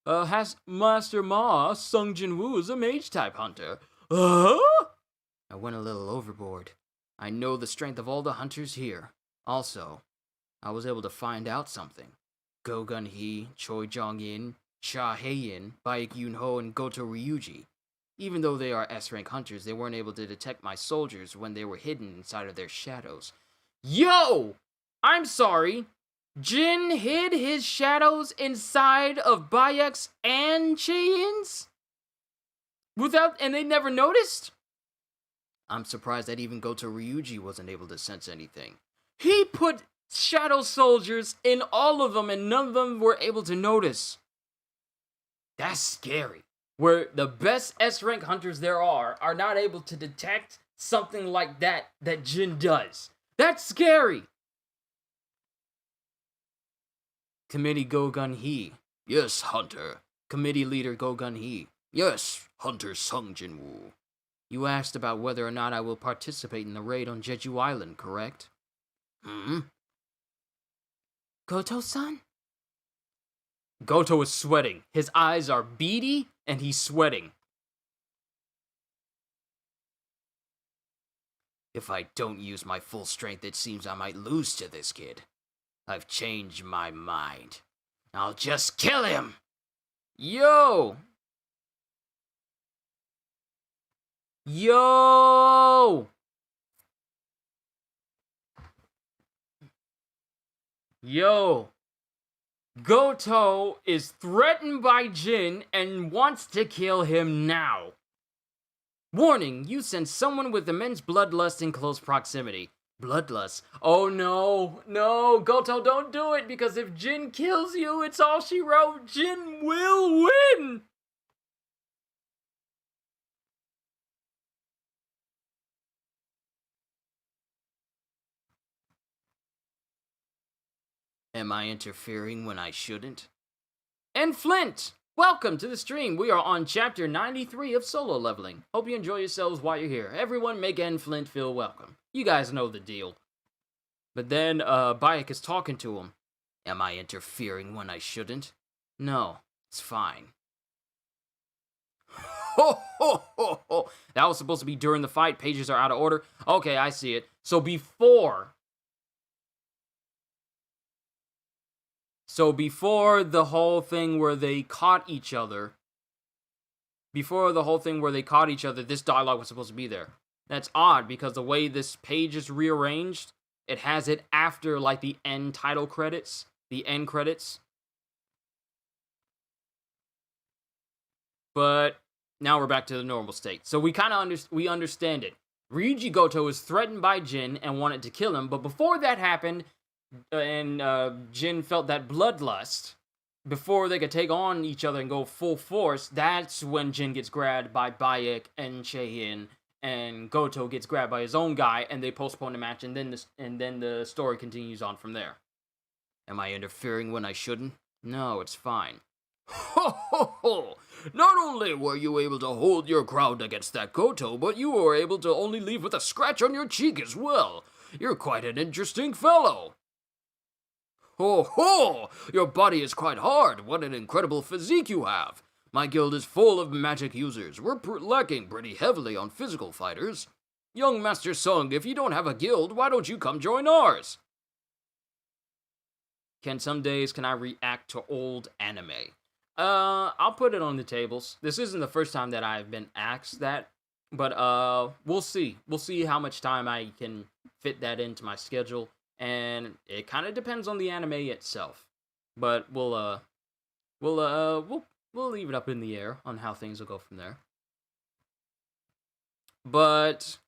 Has Master Ma, Sung Jin Woo is a mage-type hunter. I went a little overboard. I know the strength of all the hunters here. Also, I was able to find out something. Go Gun-hee, Choi Jong-in, Cha Hae-in, Bayek Yun-ho, and Goto Ryuji. Even though they are S-rank hunters, they weren't able to detect my soldiers when they were hidden inside of their shadows. Yo! I'm sorry. Jin hid his shadows inside of Bayek's and Cheyin's? And they never noticed? I'm surprised that even Goto Ryuji wasn't able to sense anything. He put shadow soldiers in all of them and none of them were able to notice. That's scary. Where the best S-rank hunters there are not able to detect something like that Jin does. That's scary. Committee Go-Gun Hee. Yes, Hunter. Committee Leader Go-Gun Hee. Yes, Hunter Sung Jin-woo. You asked about whether or not I will participate in the raid on Jeju Island, correct? Goto-san? Goto is sweating. His eyes are beady, and he's sweating. If I don't use my full strength, it seems I might lose to this kid. I've changed my mind. I'll just kill him! Yo! Yo! Yo! Goto is threatened by Jin and wants to kill him now. Warning, you sense someone with immense bloodlust in close proximity. Bloodlust. Oh no, no, Goto, don't do it, because if Jin kills you, it's all she wrote. Jin will win! Am I interfering when I shouldn't? And Flint! Welcome to the stream. We are on chapter 93 of Solo Leveling. Hope you enjoy yourselves while you're here. Everyone make N Flint feel welcome. You guys know the deal. But then, Bayek is talking to him. Am I interfering when I shouldn't? No, it's fine. Ho, ho, ho, ho. That was supposed to be during the fight. Pages are out of order. Okay, I see it. So before the whole thing where they caught each other, this dialogue was supposed to be there. That's odd, because the way this page is rearranged, it has it after, like, the end title credits, the end credits. But now we're back to the normal state. So we kind of understand it. Ryuji Goto is threatened by Jin and wanted to kill him, but before that happened, and Jin felt that bloodlust, before they could take on each other and go full force, that's when Jin gets grabbed by Bayek and Cheihin, and Goto gets grabbed by his own guy, and they postpone the match, and then the story continues on from there. Am I interfering when I shouldn't? No, it's fine. Ho ho ho! Not only were you able to hold your ground against that Goto, but you were able to only leave with a scratch on your cheek as well. You're quite an interesting fellow. Ho ho! Your body is quite hard. What an incredible physique you have. My guild is full of magic users. We're lacking pretty heavily on physical fighters. Young Master Sung, if you don't have a guild, why don't you come join ours? Some days can I react to old anime? I'll put it on the tables. This isn't the first time that I've been asked that, but we'll see. We'll see how much time I can fit that into my schedule. And it kind of depends on the anime itself, but we'll leave it up in the air on how things will go from there. But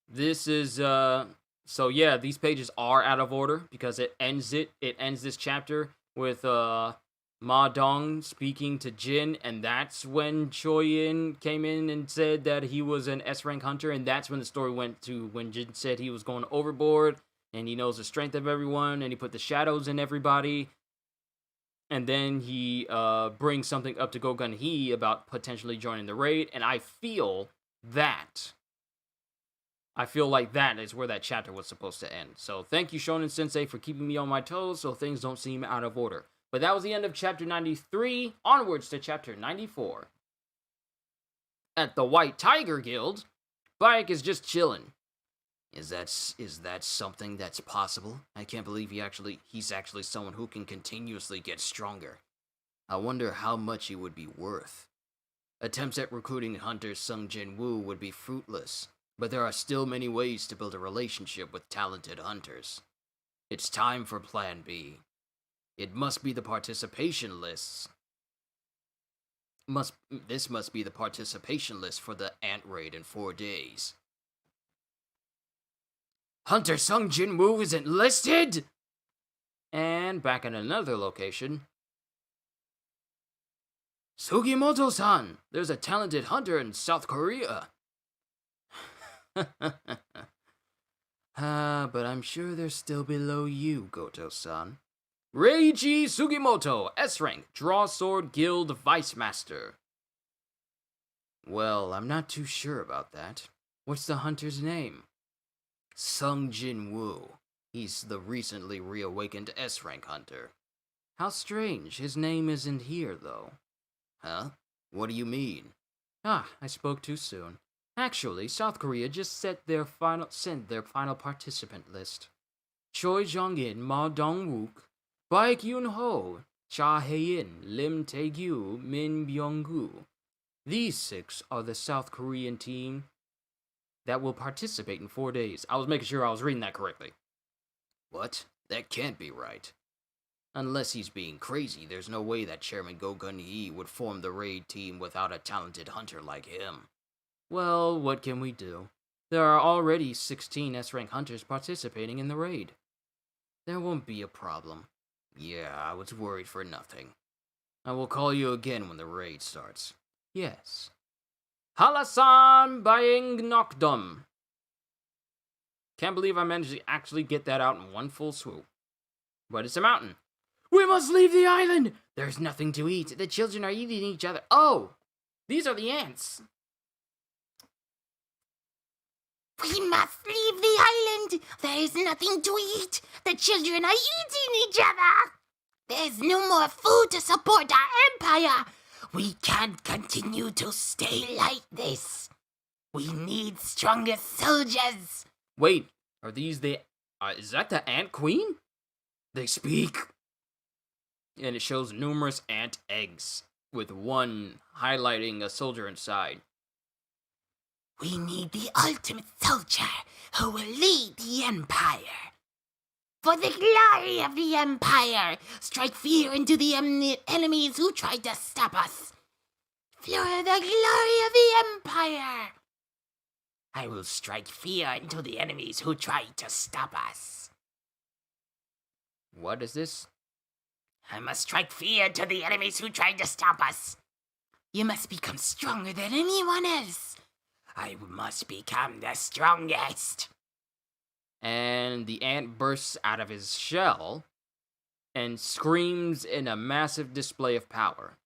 this is so yeah, these pages are out of order because it ends this chapter with Ma Dong speaking to Jin, and that's when Choi-in came in and said that he was an S-rank hunter, and that's when the story went to when Jin said he was going overboard. And he knows the strength of everyone, and he put the shadows in everybody. And then he brings something up to Go-Gun Hee about potentially joining the raid, and I feel like that is where that chapter was supposed to end. So thank you, Shonen Sensei, for keeping me on my toes so things don't seem out of order. But that was the end of chapter 93, onwards to chapter 94. At the White Tiger Guild, Bayek is just chilling. Is that something that's possible? I can't believe he's actually someone who can continuously get stronger. I wonder how much he would be worth. Attempts at recruiting hunter Sung Jin-woo would be fruitless, but there are still many ways to build a relationship with talented hunters. It's time for Plan B. It must be the participation lists. This must be the participation list for the Ant Raid in 4 days. Hunter Sung Jin-woo is enlisted? And back in another location. Sugimoto-san, there's a talented hunter in South Korea. But I'm sure they're still below you, Goto-san. Reiji Sugimoto, S-Rank, Draw Sword Guild Vice Master. Well, I'm not too sure about that. What's the hunter's name? Sung Jin-woo. He's the recently reawakened S-Rank hunter. How strange, his name isn't here, though. Huh? What do you mean? I spoke too soon. Actually, South Korea just sent their final participant list. Choi Jong-in, Ma Dong-wook, Baek Yoon-ho, Cha Hae-in, Lim Tae-gyu, Min Byung-gu. These 6 are the South Korean team that will participate in 4 days. I was making sure I was reading that correctly. What? That can't be right. Unless he's being crazy, there's no way that Chairman Go Gun-hee would form the raid team without a talented hunter like him. Well, what can we do? There are already 16 S-Rank hunters participating in the raid. There won't be a problem. Yeah, I was worried for nothing. I will call you again when the raid starts. Yes. Halasan Baeng Nokdum. Can't believe I managed to actually get that out in one full swoop. But it's a mountain. We must leave the island! There's nothing to eat. The children are eating each other. Oh! These are the ants. We must leave the island. There is nothing to eat. The children are eating each other. There's no more food to support our empire. We can't continue to stay like this. We need stronger soldiers. Wait, are these the... is that the Ant Queen? They speak. And it shows numerous ant eggs, with one highlighting a soldier inside. We need the ultimate soldier who will lead the empire. For the glory of the empire, strike fear into the enemies who tried to stop us. For the glory of the empire. I will strike fear into the enemies who tried to stop us. What is this? I must strike fear to the enemies who tried to stop us. You must become stronger than anyone else. I must become the strongest. And the ant bursts out of his shell and screams in a massive display of power.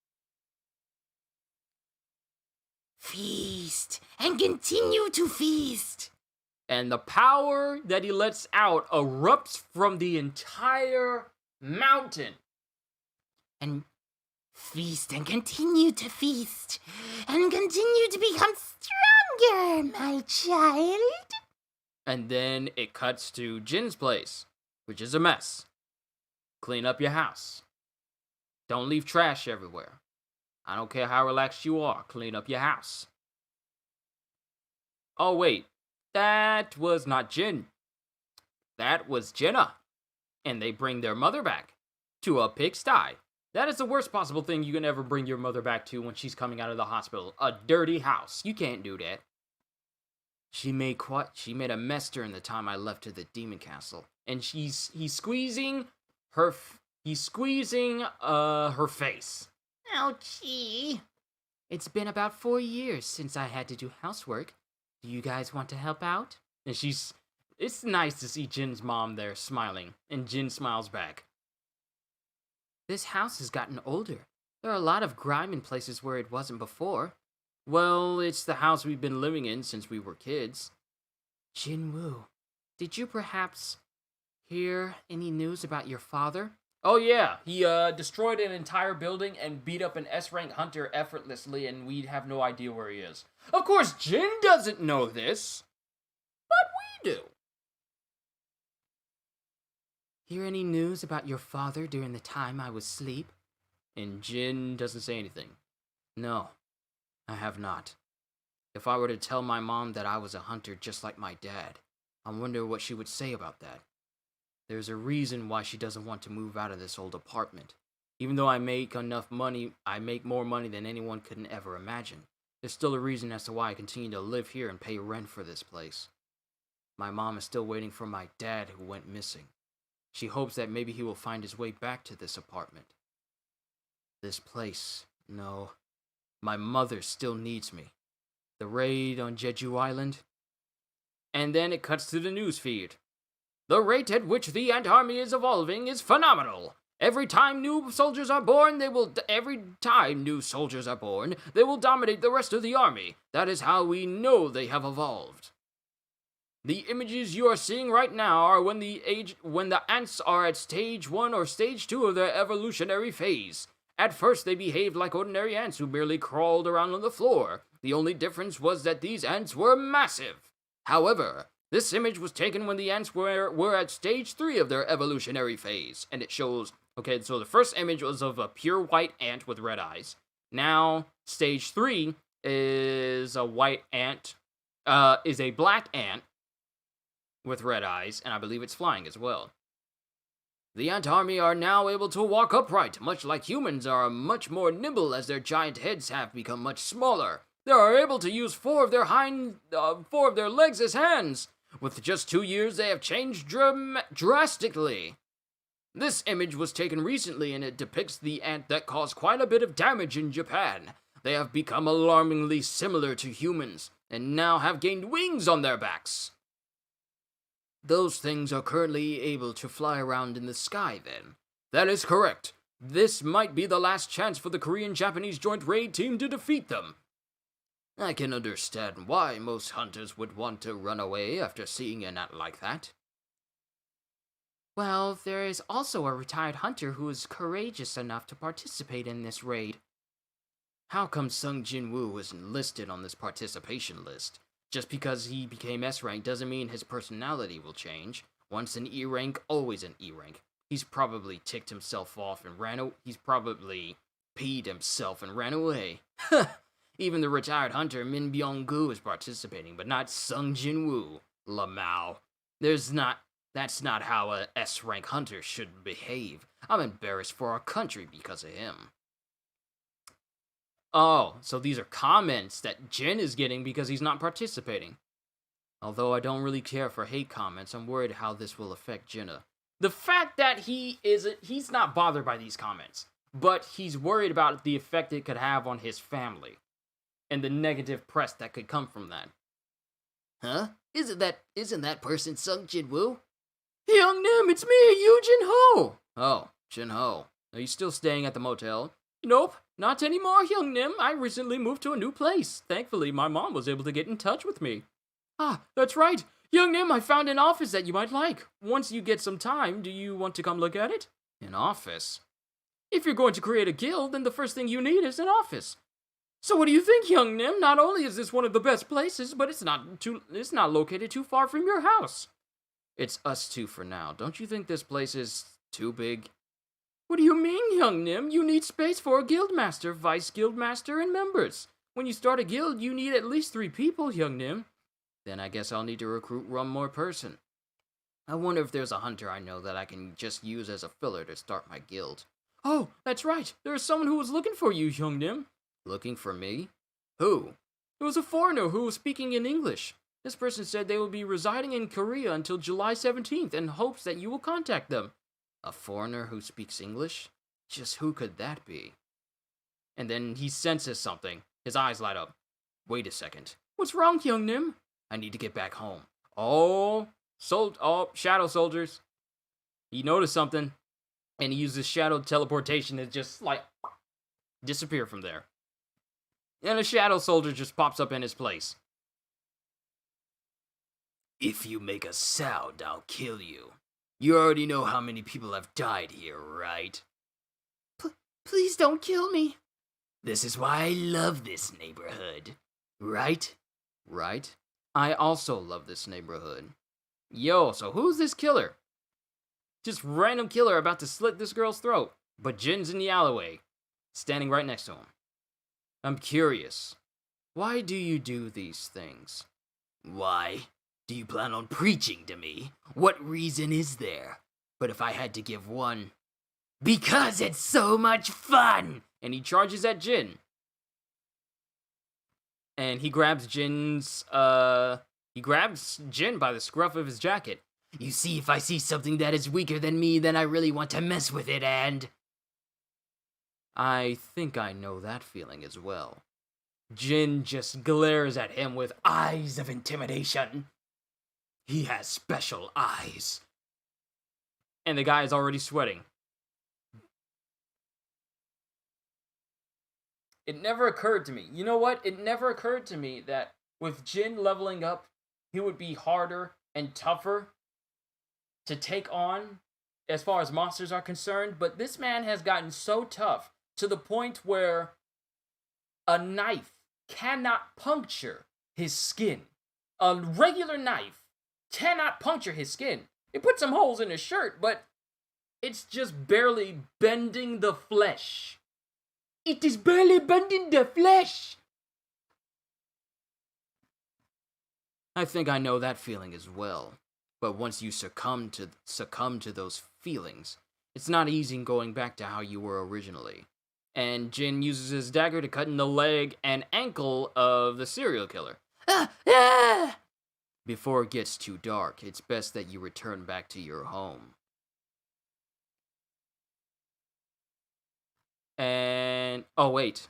Feast and continue to feast. And the power that he lets out erupts from the entire mountain. And feast and continue to feast. And continue to become stronger, my child. And then it cuts to Jin's place, which is a mess. Clean up your house. Don't leave trash everywhere. I don't care how relaxed you are, clean up your house. Oh wait, that was not Jin. That was Jenna. And they bring their mother back to a pigsty. That is the worst possible thing you can ever bring your mother back to when she's coming out of the hospital. A dirty house. You can't do that. She made a mess during the time I left to the demon castle. And he's squeezing her face. Ouchie. It's been about 4 years since I had to do housework. Do you guys want to help out? And it's nice to see Jin's mom there smiling. And Jin smiles back. This house has gotten older. There are a lot of grime in places where it wasn't before. Well, it's the house we've been living in since we were kids. Jin-woo, did you perhaps hear any news about your father? Oh yeah, he destroyed an entire building and beat up an S-rank hunter effortlessly, and we'd have no idea where he is. Of course, Jin doesn't know this, but we do. Hear any news about your father during the time I was asleep? And Jin doesn't say anything. No, I have not. If I were to tell my mom that I was a hunter just like my dad, I wonder what she would say about that. There's a reason why she doesn't want to move out of this old apartment. Even though I make enough money, I make more money than anyone could ever imagine. There's still a reason as to why I continue to live here and pay rent for this place. My mom is still waiting for my dad who went missing. She hopes that maybe he will find his way back to this apartment. This place, no. My mother still needs me. The raid on Jeju Island. And then it cuts to the news feed. The rate at which the Ant Army is evolving is phenomenal. Every time new soldiers are born, they will dominate the rest of the army. That is how we know they have evolved. The images you are seeing right now are when the ants are at stage 1 or stage 2 of their evolutionary phase. At first, they behaved like ordinary ants who merely crawled around on the floor. The only difference was that these ants were massive. However, this image was taken when the ants were at stage 3 of their evolutionary phase, and it shows, okay, so the first image was of a pure white ant with red eyes. Now, stage 3 is a black ant with red eyes, and I believe it's flying as well. The ant army are now able to walk upright, much like humans are much more nimble as their giant heads have become much smaller. They are able to use 4 of their legs as hands. With just 2 years, they have changed drastically. This image was taken recently, and it depicts the ant that caused quite a bit of damage in Japan. They have become alarmingly similar to humans, and now have gained wings on their backs. Those things are currently able to fly around in the sky, then. That is correct. This might be the last chance for the Korean-Japanese joint raid team to defeat them. I can understand why most hunters would want to run away after seeing an ant like that. Well, there is also a retired hunter who is courageous enough to participate in this raid. How come Sung Jin-woo isn't listed on this participation list? Just because he became S-rank doesn't mean his personality will change. Once an E-rank, always an E-rank. He's probably ticked himself off and he's probably peed himself and ran away. Even the retired hunter Min Byung-gu is participating, but not Sung Jin-woo. Lamau. That's not how a S-rank hunter should behave. I'm embarrassed for our country because of him. Oh, so these are comments that Jin is getting because he's not participating. Although I don't really care for hate comments, I'm worried how this will affect Jinna. The fact that he's not bothered by these comments, but he's worried about the effect it could have on his family. And the negative press that could come from that. Huh? Isn't that person Sung Jin-woo? Young Nim, it's me, Yu Jin-ho! Oh, Jin-ho. Are you still staying at the motel? Nope, not anymore, Young Nim. I recently moved to a new place. Thankfully, my mom was able to get in touch with me. Ah, that's right. Young Nim, I found an office that you might like. Once you get some time, do you want to come look at it? An office? If you're going to create a guild, then the first thing you need is an office. So what do you think, Young Nim? Not only is this one of the best places, but it's not located too far from your house. It's us two for now. Don't you think this place is too big? What do you mean, Young Nim? You need space for a guildmaster, vice guildmaster, and members. When you start a guild, you need at least 3 people, Young Nim. Then I guess I'll need to recruit one more person. I wonder if there's a hunter I know that I can just use as a filler to start my guild. Oh, that's right. There is someone who was looking for you, Young Nim. Looking for me? Who? It was a foreigner who was speaking in English. This person said they will be residing in Korea until July 17th and hopes that you will contact them. A foreigner who speaks English? Just who could that be? And then he senses something. His eyes light up. Wait a second. What's wrong, Young Nim? I need to get back home. Oh, shadow soldiers. He noticed something, and he uses shadow teleportation to just, disappear from there. And a shadow soldier just pops up in his place. If you make a sound, I'll kill you. You already know how many people have died here, right? Please don't kill me. This is why I love this neighborhood. Right? Right? I also love this neighborhood. Yo, so who's this killer? Just random killer about to slit this girl's throat. But Jin's in the alleyway, standing right next to him. I'm curious. Why do you do these things? Why? Do you plan on preaching to me? What reason is there? But if I had to give one... Because it's so much fun! And he charges at Jin. And he grabs Jin's, He grabs Jin by the scruff of his jacket. You see, if I see something that is weaker than me, then I really want to mess with it, and... I think I know that feeling as well. Jin just glares at him with eyes of intimidation. He has special eyes. And the guy is already sweating. It never occurred to me. You know what? It never occurred to me that with Jin leveling up, he would be harder and tougher to take on as far as monsters are concerned. But this man has gotten so tough to the point where a knife cannot puncture his skin. A regular knife cannot puncture his skin. It puts some holes in his shirt, but it's just barely bending the flesh. It is barely bending the flesh. I think I know that feeling as well. But once you succumb to those feelings, it's not easy going back to how you were originally. And Jin uses his dagger to cut in the leg and ankle of the serial killer. Before it gets too dark, it's best that you return back to your home. And, oh wait.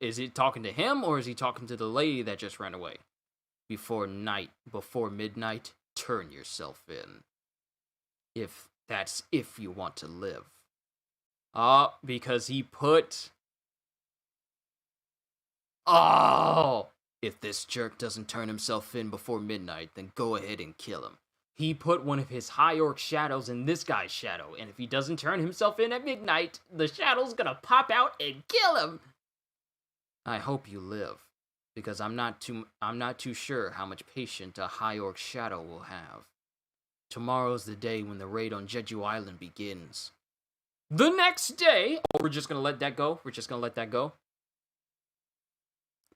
Is he talking to him or is he talking to the lady that just ran away? Before midnight, turn yourself in. If you want to live. Because he put... If this jerk doesn't turn himself in before midnight, then go ahead and kill him. He put one of his high orc shadows in this guy's shadow, and if he doesn't turn himself in at midnight, the shadow's gonna pop out and kill him. I hope you live, because I'm not too sure how much patience a high orc shadow will have. Tomorrow's the day when the raid on Jeju Island begins. The next day, we're just gonna let that go.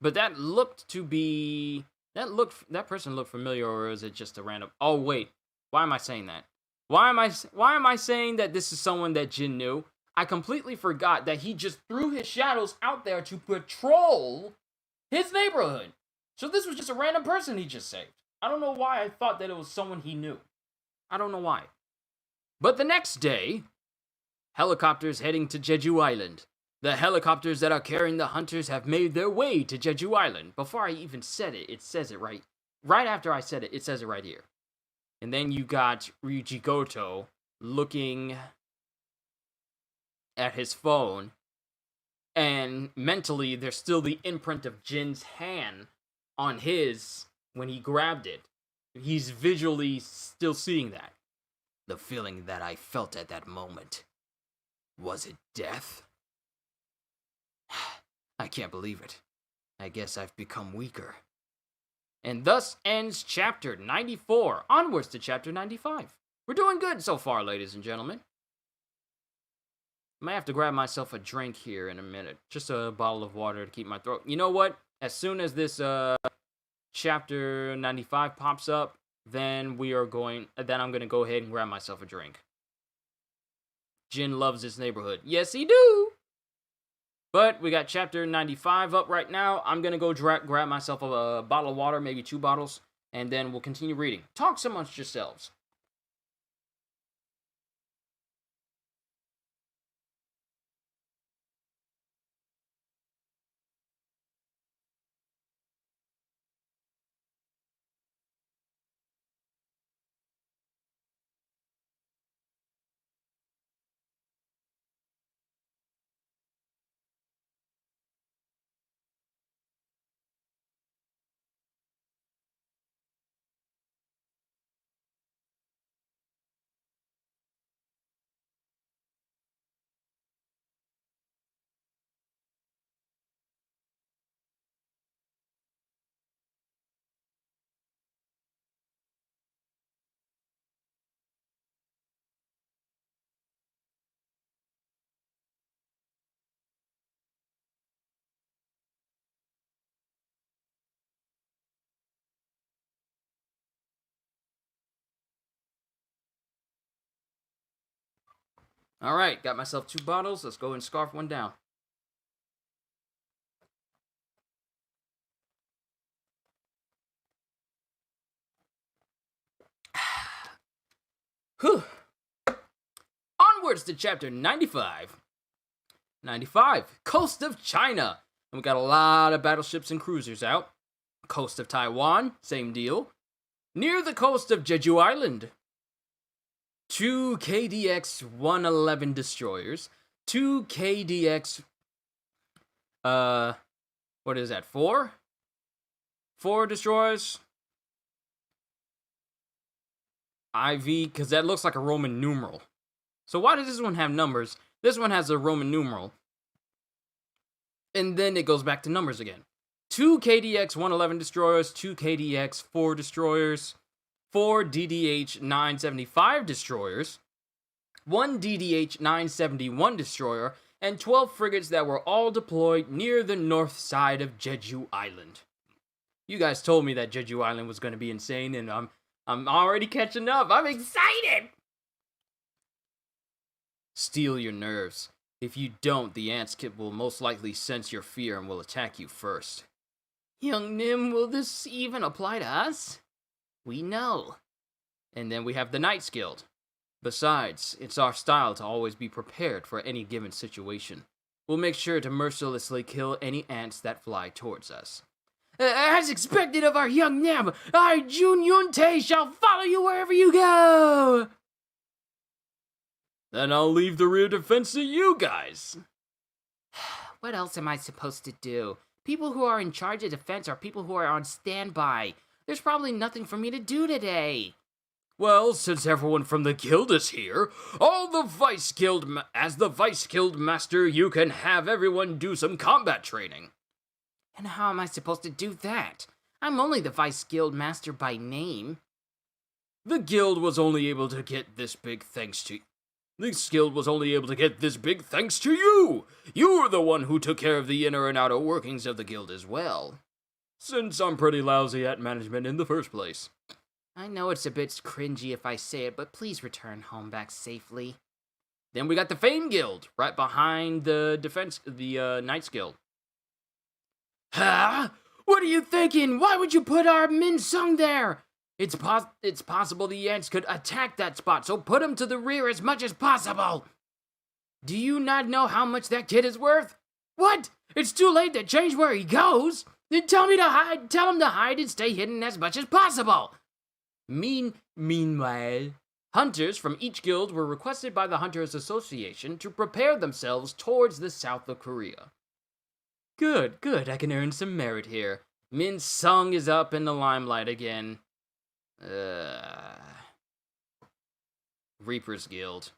But that looked to be... That person looked familiar, or is it just a random... Oh, wait. Why am I saying that? Why am I saying that this is someone that Jin knew? I completely forgot that he just threw his shadows out there to patrol his neighborhood. So this was just a random person he just saved. I don't know why I thought that it was someone he knew. I don't know why. But the next day, helicopters heading to Jeju Island. The helicopters that are carrying the hunters have made their way to Jeju Island. Before I even said it, it says it right. Right after I said it, it says it right here. And then you got Ryuji Goto looking at his phone. And mentally, there's still the imprint of Jin's hand on his when he grabbed it. He's visually still seeing that. The feeling that I felt at that moment. Was it death? I can't believe it. I guess I've become weaker. And thus ends chapter 94. Onwards to chapter 95. We're doing good so far, ladies and gentlemen. I might have to grab myself a drink here in a minute. Just a bottle of water to keep my throat. You know what? As soon as this chapter 95 pops up, then I'm going to go ahead and grab myself a drink. Jin loves this neighborhood. Yes, he do. But we got chapter 95 up right now. I'm going to go grab myself a bottle of water, maybe 2 bottles, and then we'll continue reading. Talk amongst yourselves. All right, got myself 2 bottles. Let's go and scarf one down. Whew. Onwards to chapter 95. 95, Coast of China. And we got a lot of battleships and cruisers out. Coast of Taiwan, same deal. Near the coast of Jeju Island, 2 KDX 111 destroyers, 2 KDX, what is that, 4? 4 destroyers? IV, because that looks like a Roman numeral. So why does this one have numbers? This one has a Roman numeral. And then it goes back to numbers again. 2 KDX 111 destroyers, 2 KDX 4 destroyers, 4 DDH 975 destroyers, 1 DDH 971 destroyer, and 12 frigates that were all deployed near the north side of Jeju Island. You guys told me that Jeju Island was going to be insane, and I'm already catching up. I'm excited! Steel your nerves. If you don't, the ants kit will most likely sense your fear and will attack you first. Young Nim, will this even apply to us? We know. And then we have the Knights Guild. Besides, it's our style to always be prepared for any given situation. We'll make sure to mercilessly kill any ants that fly towards us. As expected of our young Nim, I, Jun Yun Tae, shall follow you wherever you go! Then I'll leave the rear defense to you guys. What else am I supposed to do? People who are in charge of defense are people who are on standby. There's probably nothing for me to do today. Well, since everyone from the guild is here, as the vice guild master, you can have everyone do some combat training. And how am I supposed to do that? I'm only the vice guild master by name. The guild was only able to get this big thanks to you! You're the one who took care of the inner and outer workings of the guild as well. Since I'm pretty lousy at management in the first place. I know it's a bit cringy if I say it, but please return home back safely. Then we got the Fame Guild, right behind the Knights Guild. Huh? What are you thinking? Why would you put our Min Sung there? It's possible the ants could attack that spot, so put them to the rear as much as possible. Do you not know how much that kid is worth? What? It's too late to change where he goes. Then tell him to hide and stay hidden as much as possible. Meanwhile, hunters from each guild were requested by the Hunters Association to prepare themselves towards the south of Korea. Good, I can earn some merit here. Min Sung is up in the limelight again. Reaper's Guild.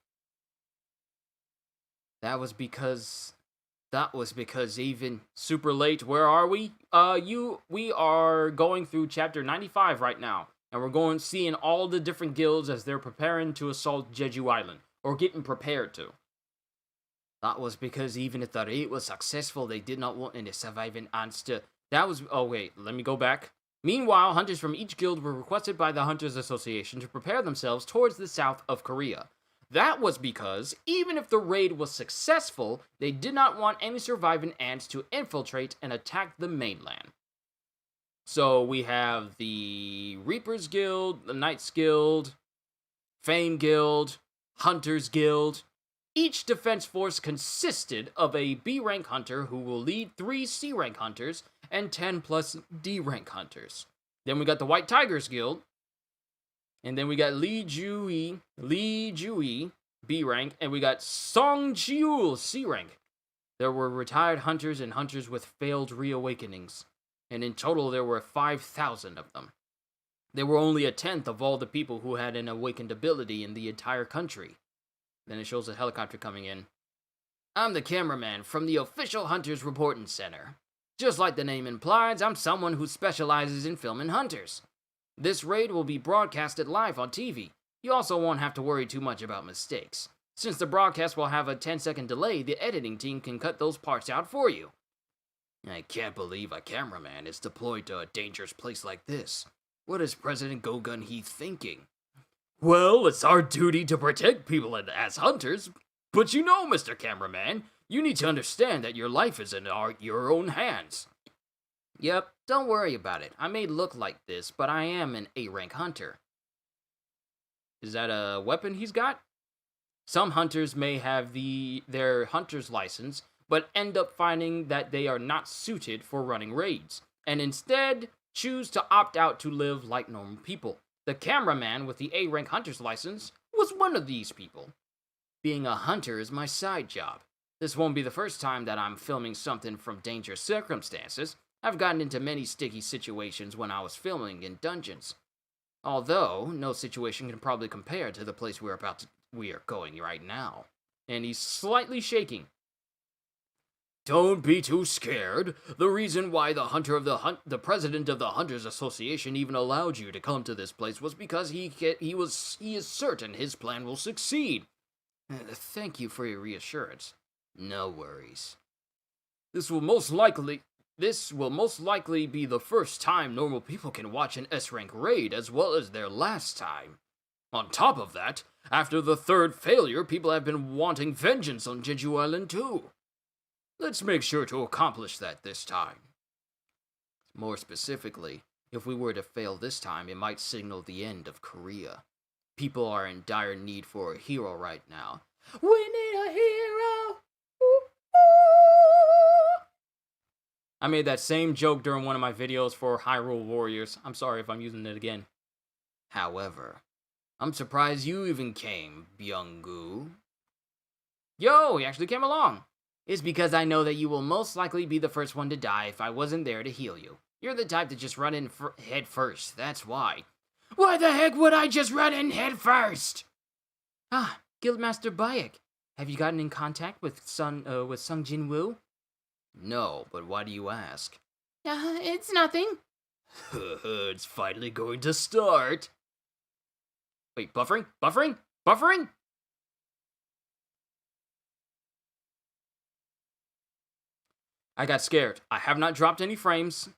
That was because even super late. Where are we? We are going through chapter 95 right now, and we're seeing all the different guilds as they're preparing to assault Jeju Island, or getting prepared to. That was because even if the raid was successful, they did not want any surviving ants to. Oh wait, let me go back. Meanwhile, hunters from each guild were requested by the Hunters Association to prepare themselves towards the south of Korea. That was because, even if the raid was successful, they did not want any surviving ants to infiltrate and attack the mainland. So we have the Reapers Guild, the Knights Guild, Fame Guild, Hunters Guild. Each defense force consisted of a B-rank hunter who will lead 3 C-rank hunters and 10 plus D-rank hunters. Then we got the White Tigers Guild. And then we got Lee Jui, B-rank. And we got Song Chiul, C-rank. There were retired hunters and hunters with failed reawakenings. And in total, there were 5,000 of them. They were only a tenth of all the people who had an awakened ability in the entire country. Then it shows a helicopter coming in. I'm the cameraman from the official Hunters Reporting Center. Just like the name implies, I'm someone who specializes in filming hunters. This raid will be broadcasted live on TV. You also won't have to worry too much about mistakes. Since the broadcast will have a 10-second delay, the editing team can cut those parts out for you. I can't believe a cameraman is deployed to a dangerous place like this. What is President Go-Gun He thinking? Well, it's our duty to protect people as hunters, but you know, Mr. Cameraman, you need to understand that your life is in your own hands. Yep, don't worry about it. I may look like this, but I am an A-rank hunter. Is that a weapon he's got? Some hunters may have their hunter's license, but end up finding that they are not suited for running raids, and instead choose to opt out to live like normal people. The cameraman with the A-rank hunter's license was one of these people. Being a hunter is my side job. This won't be the first time that I'm filming something from dangerous circumstances. I've gotten into many sticky situations when I was filming in dungeons. Although, no situation can probably compare to the place we are going right now. And he's slightly shaking. Don't be too scared. The reason why the president of the Hunters Association even allowed you to come to this place was because he is certain his plan will succeed. Thank you for your reassurance. No worries. This will most likely be the first time normal people can watch an S-rank raid as well as their last time. On top of that, after the third failure, people have been wanting vengeance on Jeju Island too. Let's make sure to accomplish that this time. More specifically, if we were to fail this time, it might signal the end of Korea. People are in dire need for a hero right now. We need a hero! I made that same joke during one of my videos for Hyrule Warriors. I'm sorry if I'm using it again. However, I'm surprised you even came, Byung-gu. Yo, he actually came along. It's because I know that you will most likely be the first one to die if I wasn't there to heal you. You're the type to just run in head first, that's why. Why the heck would I just run in head first? Ah, Guildmaster Bayek. Have you gotten in contact with Sung Jin-woo? No, but why do you ask? It's nothing. It's finally going to start. Wait, buffering? Buffering? Buffering? I got scared. I have not dropped any frames.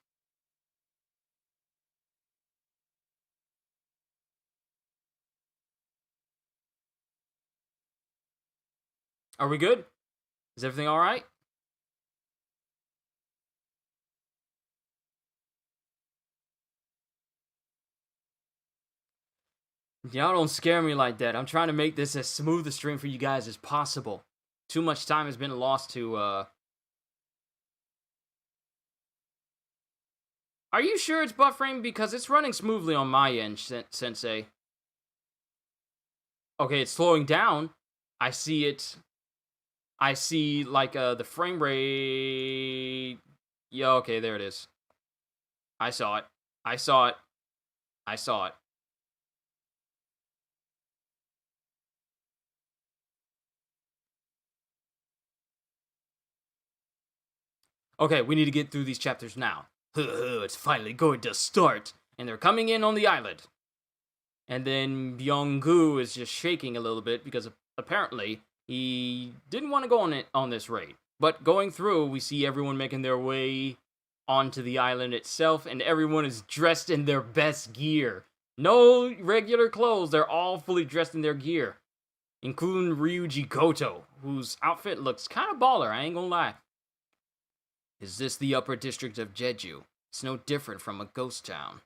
Are we good? Is everything all right? Y'all don't scare me like that. I'm trying to make this as smooth a stream for you guys as possible. Too much time has been lost to, Are you sure it's buffering? Because it's running smoothly on my end, Sensei. Okay, it's slowing down. I see it. I see, like, the frame rate. Yeah, okay, there it is. I saw it. I saw it. I saw it. Okay, we need to get through these chapters now. It's finally going to start. And they're coming in on the island. And then Byung-gu is just shaking a little bit because apparently he didn't want to go on this raid. But going through, we see everyone making their way onto the island itself, and everyone is dressed in their best gear. No regular clothes, they're all fully dressed in their gear. Including Ryuji Goto, whose outfit looks kind of baller, I ain't gonna lie. Is this the upper district of Jeju? It's no different from a ghost town.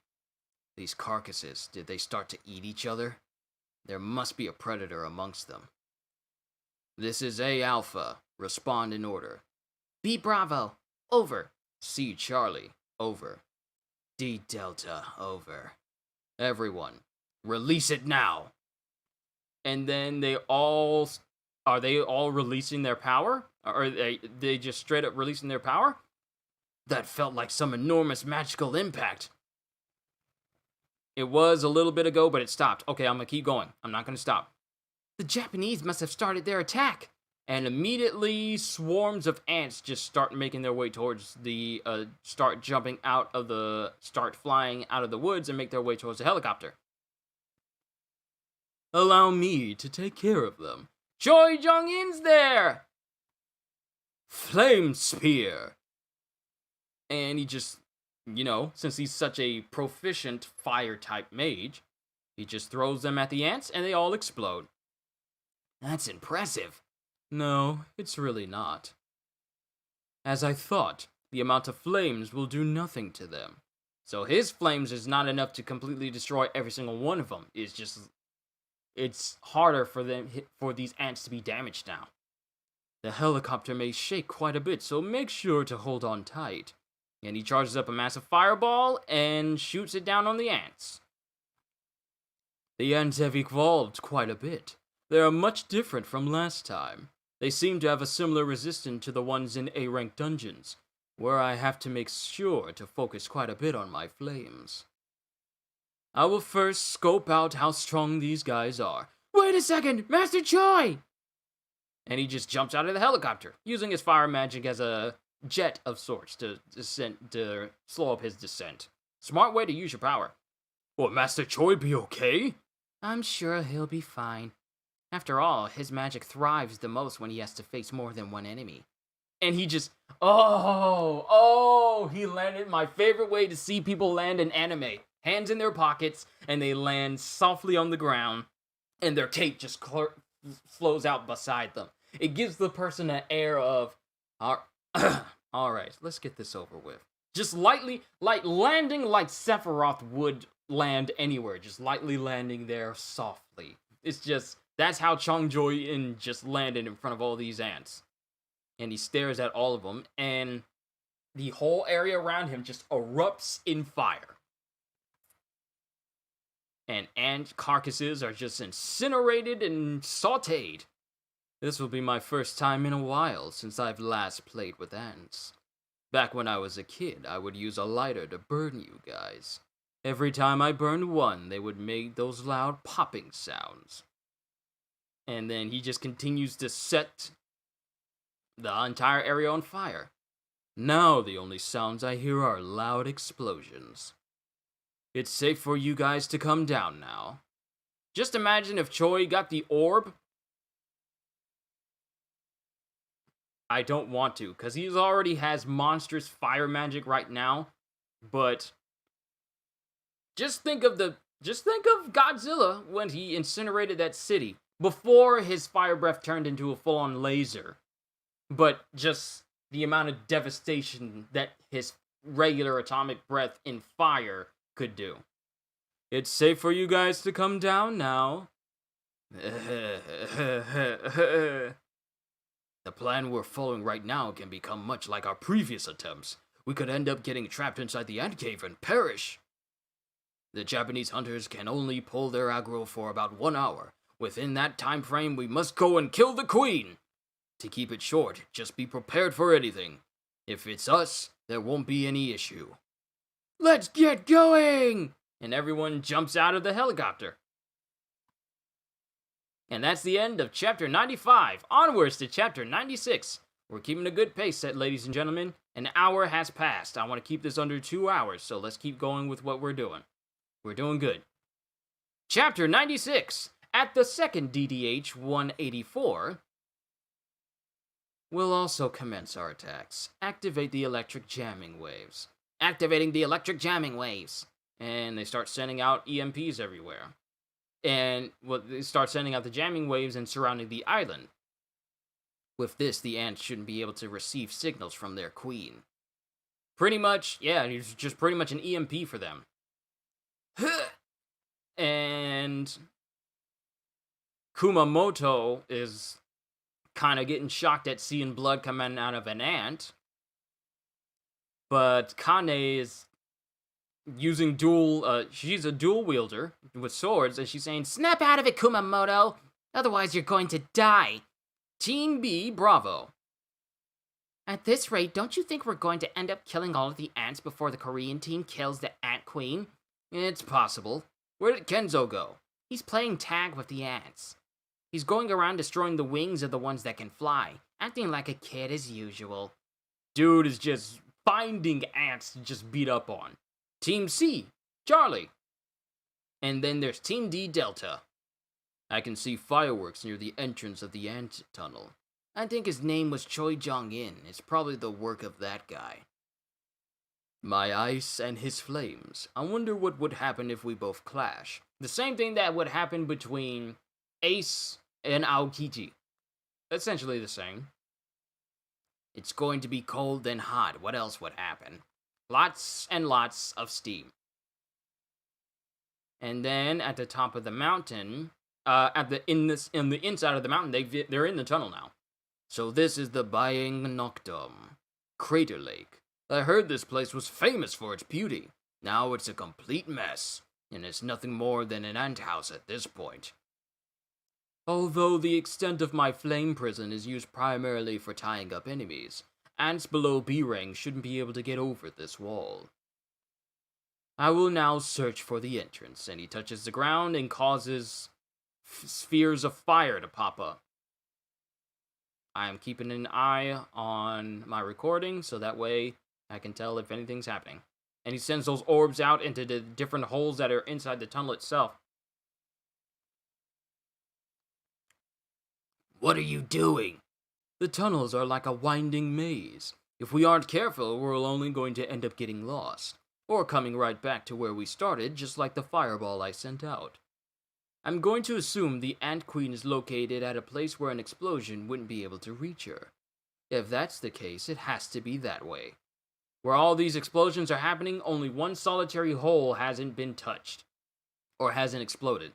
These carcasses, did they start to eat each other? There must be a predator amongst them. This is A Alpha. Respond in order. B Bravo. Over. C Charlie. Over. D Delta. Over. Everyone, release it now. And then are they all releasing their power? Or are they just straight up releasing their power? That felt like some enormous magical impact. It was a little bit ago, but it stopped. Okay, I'm gonna keep going. I'm not gonna stop. The Japanese must have started their attack. And immediately, swarms of ants just start making their way towards the, start flying out of the woods and make their way towards the helicopter. Allow me to take care of them. Choi Jong-in's there! Flame Spear! And he just, since he's such a proficient fire-type mage, he just throws them at the ants and they all explode. That's impressive. No, it's really not. As I thought, the amount of flames will do nothing to them. So his flames is not enough to completely destroy every single one of them. It's just it's harder for these ants to be damaged now. The helicopter may shake quite a bit, so make sure to hold on tight. And he charges up a massive fireball and shoots it down on the ants. The ants have evolved quite a bit. They are much different from last time. They seem to have a similar resistance to the ones in A-rank dungeons, where I have to make sure to focus quite a bit on my flames. I will first scope out how strong these guys are. Wait a second, Master Choi! And he just jumps out of the helicopter, using his fire magic as a jet of sorts to slow up his descent. Smart way to use your power. Will Master Choi be okay? I'm sure he'll be fine. After all, his magic thrives the most when he has to face more than one enemy. And he just, he landed my favorite way to see people land in anime. Hands in their pockets, and they land softly on the ground, and their cape just flows out beside them. It gives the person an air of, alright, let's get this over with. Just lightly, like landing like Sephiroth would land anywhere, just lightly landing there softly. It's just, that's how Chongjoy-in just landed in front of all these ants. And he stares at all of them, and the whole area around him just erupts in fire. And ant carcasses are just incinerated and sauteed. This will be my first time in a while since I've last played with ants. Back when I was a kid, I would use a lighter to burn you guys. Every time I burned one, they would make those loud popping sounds. And then he just continues to set the entire area on fire. Now the only sounds I hear are loud explosions. It's safe for you guys to come down now. Just imagine if Choi got the orb. I don't want to, because he already has monstrous fire magic right now. But just think of Godzilla when he incinerated that city. Before his fire breath turned into a full-on laser. But just the amount of devastation that his regular atomic breath in fire could do. It's safe for you guys to come down now. The plan we're following right now can become much like our previous attempts. We could end up getting trapped inside the ant cave and perish. The Japanese hunters can only pull their aggro for about 1 hour. Within that time frame, we must go and kill the queen. To keep it short, just be prepared for anything. If it's us, there won't be any issue. Let's get going! And everyone jumps out of the helicopter. And that's the end of Chapter 95. Onwards to Chapter 96. We're keeping a good pace, ladies and gentlemen. An hour has passed. I want to keep this under 2 hours, so let's keep going with what we're doing. We're doing good. Chapter 96. At the second DDH 184, we'll also commence our attacks. Activate the electric jamming waves. Activating the electric jamming waves. And they start sending out EMPs everywhere. And they start sending out the jamming waves and surrounding the island. With this, the ants shouldn't be able to receive signals from their queen. Pretty much, yeah, it's just pretty much an EMP for them. And Kumamoto is kind of getting shocked at seeing blood coming out of an ant. But Kane is using she's a dual wielder with swords, and she's saying, "Snap out of it, Kumamoto! Otherwise you're going to die. Team B, bravo." At this rate, don't you think we're going to end up killing all of the ants before the Korean team kills the Ant Queen? It's possible. Where did Kenzo go? He's playing tag with the ants. He's going around destroying the wings of the ones that can fly, acting like a kid as usual. Dude is just finding ants to just beat up on. Team C, Charlie. And then there's Team D, Delta. I can see fireworks near the entrance of the ant tunnel. I think his name was Choi Jong-in. It's probably the work of that guy. My ice and his flames. I wonder what would happen if we both clash. The same thing that would happen between Ace and Aokiji. Essentially the same. It's going to be cold and hot. What else would happen? Lots and lots of steam. And then at the top of the mountain, in the inside of the mountain. They're in the tunnel now. So this is the Bayang Noctum Crater Lake. I heard this place was famous for its beauty. Now it's a complete mess, and it's nothing more than an ant house at this point. Although the extent of my flame prison is used primarily for tying up enemies, ants below B rank shouldn't be able to get over this wall. I will now search for the entrance, and he touches the ground and causes spheres of fire to pop up. I am keeping an eye on my recording, so that way I can tell if anything's happening. And he sends those orbs out into the different holes that are inside the tunnel itself. What are you doing? The tunnels are like a winding maze. If we aren't careful, we're only going to end up getting lost, or coming right back to where we started, just like the fireball I sent out. I'm going to assume the Ant Queen is located at a place where an explosion wouldn't be able to reach her. If that's the case, it has to be that way. Where all these explosions are happening, only one solitary hole hasn't been touched, or hasn't exploded.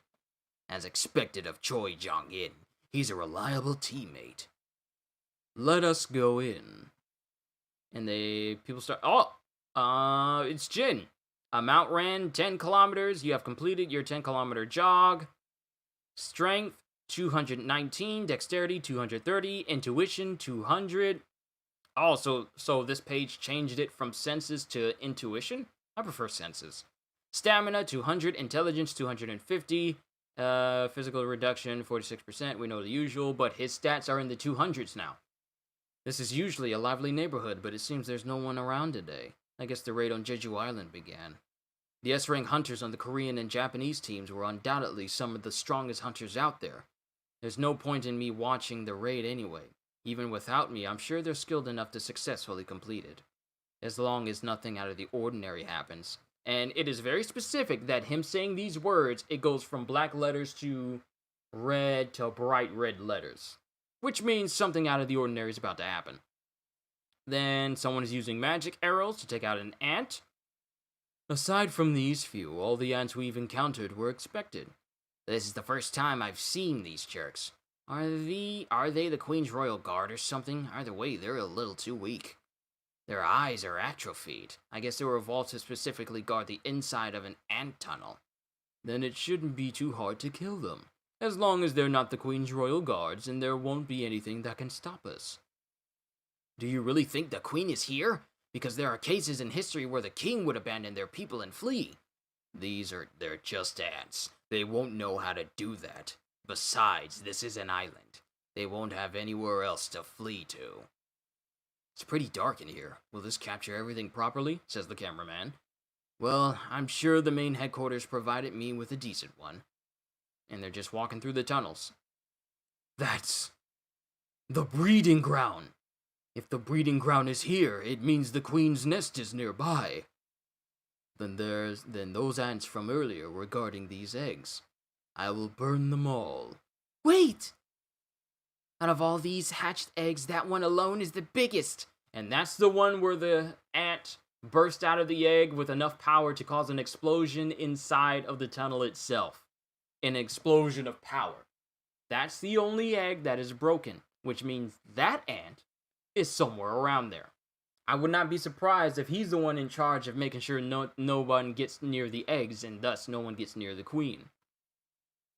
As expected of Choi Jong-in, he's a reliable teammate. Let us go in. And people start, it's Jin. Mount ran 10 kilometers. You have completed your 10-kilometer jog. Strength, 219. Dexterity, 230. Intuition, 200. Oh, so this page changed it from senses to intuition? I prefer senses. Stamina, 200. Intelligence, 250. Physical reduction, 46%. We know the usual, but his stats are in the 200s now. This is usually a lively neighborhood, but it seems there's no one around today. I guess the raid on Jeju Island began. The S-rank hunters on the Korean and Japanese teams were undoubtedly some of the strongest hunters out there. There's no point in me watching the raid anyway. Even without me, I'm sure they're skilled enough to successfully complete it. As long as nothing out of the ordinary happens. And it is very specific that him saying these words, it goes from black letters to red to bright red letters. Which means something out of the ordinary is about to happen. Then someone is using magic arrows to take out an ant. Aside from these few, all the ants we've encountered were expected. This is the first time I've seen these jerks. Are they the Queen's Royal Guard or something? Either way, they're a little too weak. Their eyes are atrophied. I guess they were evolved to specifically guard the inside of an ant tunnel. Then it shouldn't be too hard to kill them. As long as they're not the Queen's Royal Guards, and there won't be anything that can stop us. Do you really think the Queen is here? Because there are cases in history where the king would abandon their people and flee. They're just ants. They won't know how to do that. Besides, this is an island. They won't have anywhere else to flee to. It's pretty dark in here. Will this capture everything properly? Says the cameraman. Well, I'm sure the main headquarters provided me with a decent one. And they're just walking through the tunnels. That's the breeding ground. If the breeding ground is here, it means the queen's nest is nearby. Then those ants from earlier were guarding these eggs. I will burn them all. Wait! Out of all these hatched eggs, that one alone is the biggest. And that's the one where the ant burst out of the egg with enough power to cause an explosion inside of the tunnel itself. An explosion of power. That's the only egg that is broken, which means that ant is somewhere around there. I would not be surprised if he's the one in charge of making sure no one gets near the eggs, and thus no one gets near the queen.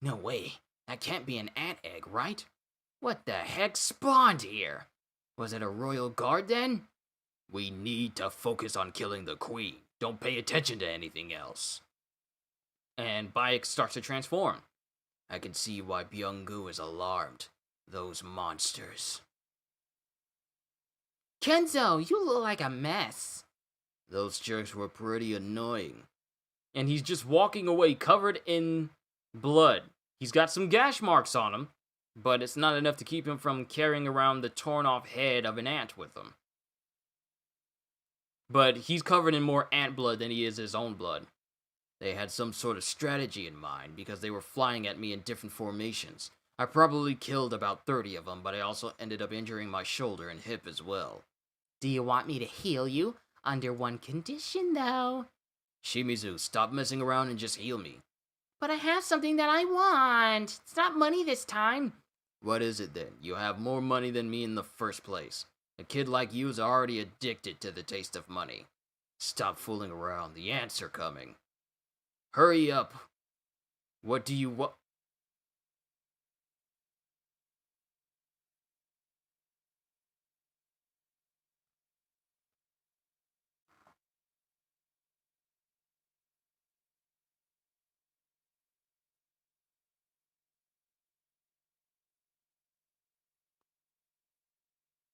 No way. That can't be an ant egg, right? What the heck spawned here? Was it a royal guard then? We need to focus on killing the queen. Don't pay attention to anything else. And Bayek starts to transform. I can see why Byung-gu is alarmed. Those monsters. Kenzo, you look like a mess. Those jerks were pretty annoying. And he's just walking away covered in blood. He's got some gash marks on him, but it's not enough to keep him from carrying around the torn off head of an ant with him. But he's covered in more ant blood than he is his own blood. They had some sort of strategy in mind because they were flying at me in different formations. I probably killed about 30 of them, but I also ended up injuring my shoulder and hip as well. Do you want me to heal you? Under one condition, though. Shimizu, stop messing around and just heal me. But I have something that I want. It's not money this time. What is it then? You have more money than me in the first place. A kid like you is already addicted to the taste of money. Stop fooling around. The ants are coming. Hurry up. What do you want?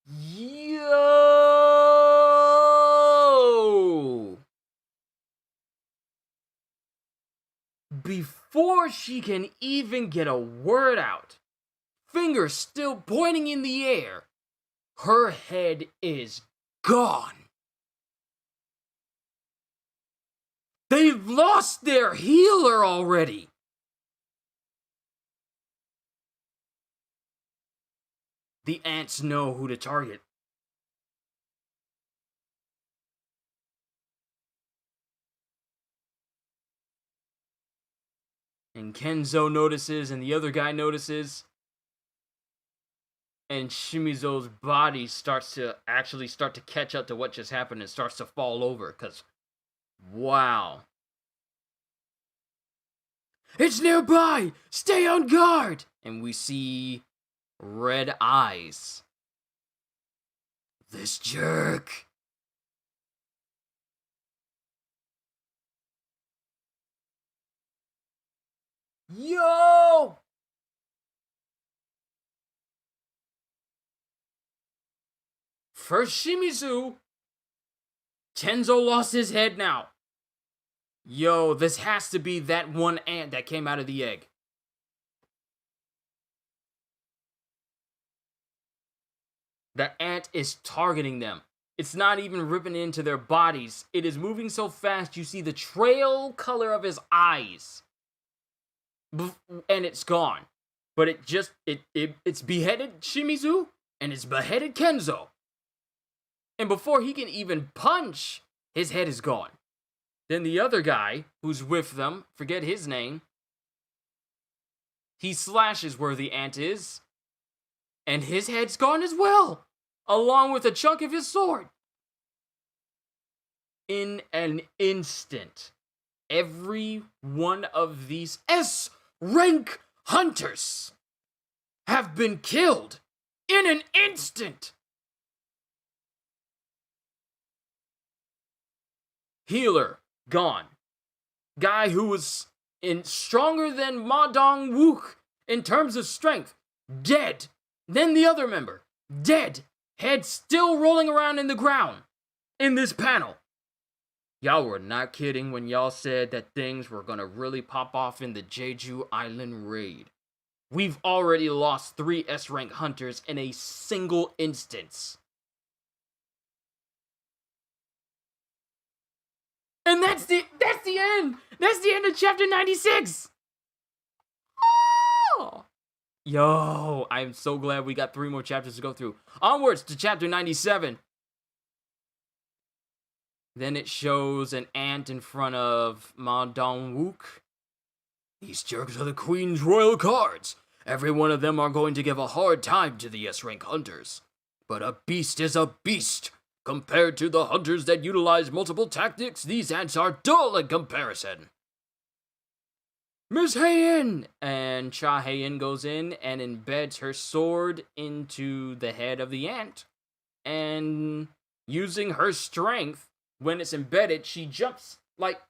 Yo! Before she can even get a word out, fingers still pointing in the air, her head is gone. They've lost their healer already. The ants know who to target. And Kenzo notices, and the other guy notices. And Shimizu's body starts to catch up to what just happened and starts to fall over. Because, wow. It's nearby! Stay on guard! And we see red eyes. This jerk. Yo! First Shimizu. Tenzo lost his head now. Yo, this has to be that one ant that came out of the egg. The ant is targeting them. It's not even ripping into their bodies. It is moving so fast you see the trail color of his eyes. And it's gone. But it's beheaded Shimizu and it's beheaded Kenzo. And before he can even punch, his head is gone. Then the other guy who's with them, forget his name, he slashes where the ant is, and his head's gone as well, along with a chunk of his sword. In an instant, every one of these S-rank hunters have been killed in an instant. Healer, gone. Guy who was stronger than Ma Dong-wook in terms of strength, dead. Then the other member, dead. Head still rolling around in the ground in this panel. Y'all were not kidding when y'all said that things were gonna really pop off in the Jeju Island raid. We've already lost 3 S-rank hunters in a single instance. And that's the end. That's the end of chapter 96. Oh! Yo, I'm so glad we got 3 more chapters to go through. Onwards to chapter 97. Then it shows an ant in front of Ma Dong-wook. These jerks are the Queen's royal cards. Every one of them are going to give a hard time to the S-rank hunters. But a beast is a beast. Compared to the hunters that utilize multiple tactics, these ants are dull in comparison. Miss Heian! And Cha Heian goes in and embeds her sword into the head of the ant. And using her strength, when it's embedded, she jumps like...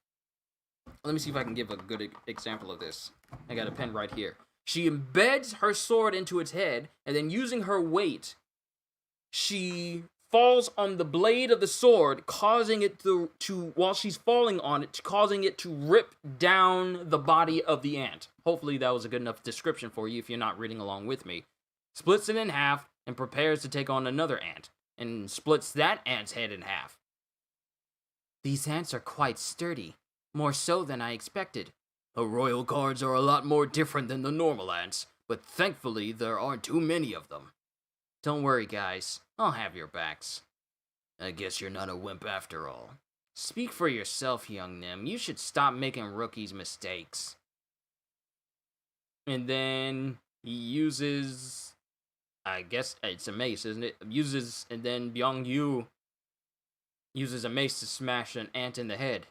Let me see if I can give a good example of this. I got a pen right here. She embeds her sword into its head, and then using her weight, she falls on the blade of the sword, causing it to while she's falling on it, causing it to rip down the body of the ant. Hopefully that was a good enough description for you if you're not reading along with me. Splits it in half and prepares to take on another ant, and splits that ant's head in half. These ants are quite sturdy, more so than I expected. The royal guards are a lot more different than the normal ants, but thankfully there aren't too many of them. Don't worry, guys. I'll have your backs. I guess you're not a wimp after all. Speak for yourself, young Nim. You should stop making rookies' mistakes. And then he uses, I guess it's a mace, isn't it? And then Byung Yu uses a mace to smash an ant in the head.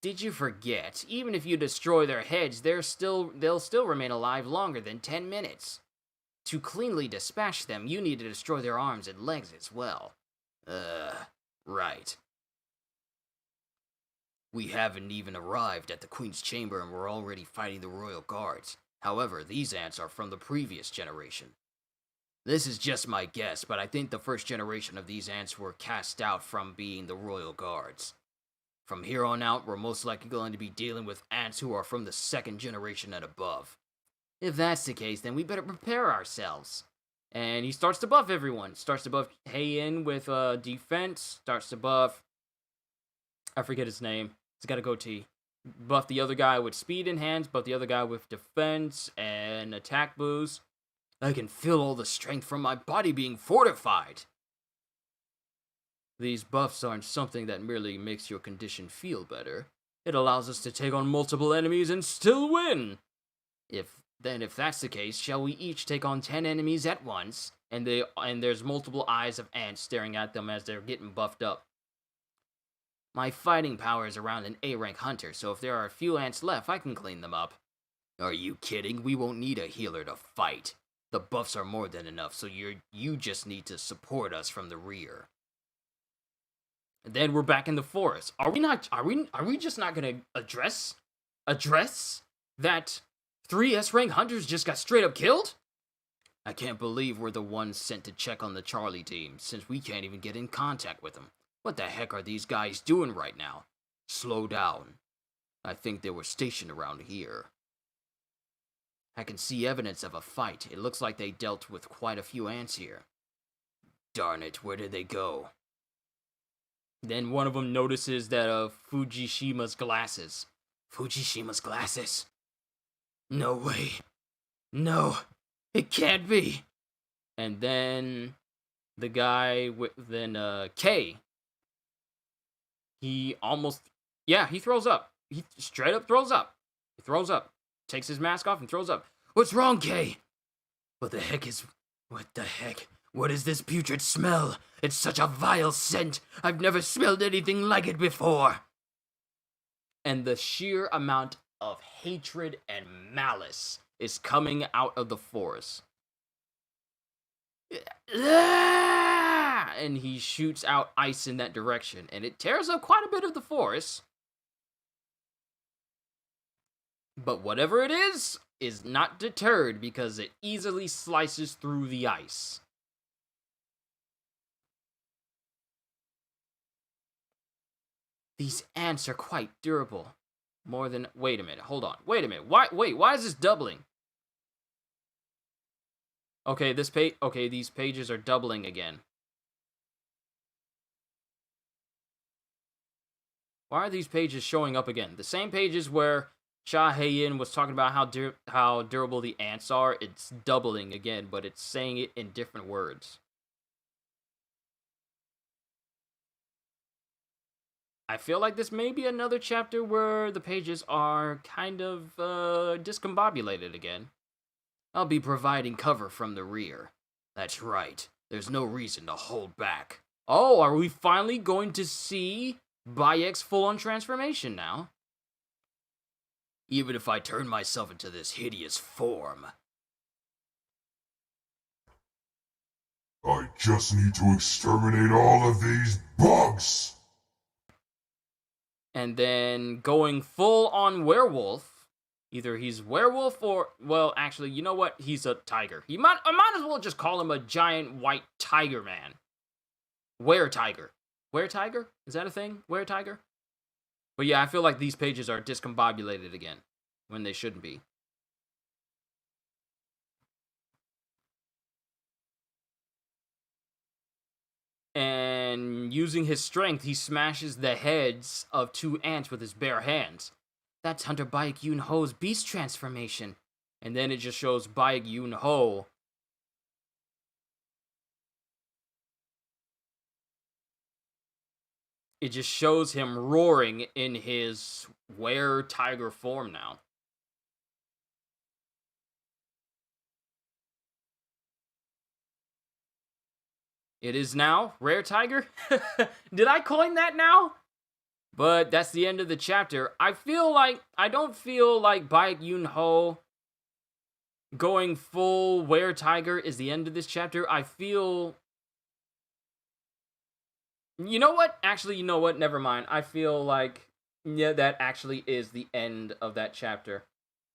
Did you forget? Even if you destroy their heads, they'll still remain alive longer than 10 minutes. To cleanly dispatch them, you need to destroy their arms and legs as well. Right. We haven't even arrived at the Queen's Chamber and we're already fighting the Royal Guards. However, these ants are from the previous generation. This is just my guess, but I think the first generation of these ants were cast out from being the Royal Guards. From here on out, we're most likely going to be dealing with ants who are from the second generation and above. If that's the case, then we better prepare ourselves. And he starts to buff everyone. Starts to buff Heian with defense. Starts to buff, I forget his name. He's got a goatee. Buff the other guy with speed enhanced. Buff the other guy with defense and attack boost. I can feel all the strength from my body being fortified. These buffs aren't something that merely makes your condition feel better. It allows us to take on multiple enemies and still win. If that's the case, shall we each take on 10 enemies at once? And there's multiple eyes of ants staring at them as they're getting buffed up. My fighting power is around an A-rank hunter, so if there are a few ants left, I can clean them up. Are you kidding? We won't need a healer to fight. The buffs are more than enough, so you just need to support us from the rear. And then we're back in the forest. Are we just not gonna address that 3 S-rank hunters just got straight up killed? I can't believe we're the ones sent to check on the Charlie team, since we can't even get in contact with them. What the heck are these guys doing right now? Slow down. I think they were stationed around here. I can see evidence of a fight. It looks like they dealt with quite a few ants here. Darn it, where did they go? Then one of them notices that Fujishima's glasses. Fujishima's glasses? No way. No, it can't be. And then the guy K, he throws up. He straight up throws up. He throws up. Takes his mask off and throws up. What's wrong, K? What the heck? What is this putrid smell? It's such a vile scent. I've never smelled anything like it before. And the sheer amount of hatred and malice is coming out of the forest. And he shoots out ice in that direction, and it tears up quite a bit of the forest. But whatever it is not deterred because it easily slices through the ice. These ants are quite durable. Wait a minute, hold on. Wait a minute. Why is this doubling? Okay, these pages are doubling again. Why are these pages showing up again? The same pages where Cha Heian was talking about how durable the ants are, it's doubling again, but it's saying it in different words. I feel like this may be another chapter where the pages are kind of discombobulated again. I'll be providing cover from the rear. That's right. There's no reason to hold back. Oh, are we finally going to see Bayek's full-on transformation now? Even if I turn myself into this hideous form. I just need to exterminate all of these bugs! And then going full-on werewolf. Either he's werewolf or, well, actually, you know what? He's a tiger. I might as well just call him a giant white tiger man. Were-tiger. Were-tiger? Is that a thing? Were-tiger? But yeah, I feel like these pages are discombobulated again, when they shouldn't be. And using his strength, he smashes the heads of 2 ants with his bare hands. That's Hunter Bayek Yoon-ho's beast transformation. And then it just shows Bayek Yoon-ho. It just shows him roaring in his were-tiger form now. It is now Rare Tiger. Did I coin that now? But that's the end of the chapter. I don't feel like Baek Yoon Ho going full Were Tiger is the end of this chapter. I feel... You know what? Actually, you know what? Never mind. I feel like, yeah, that actually is the end of that chapter.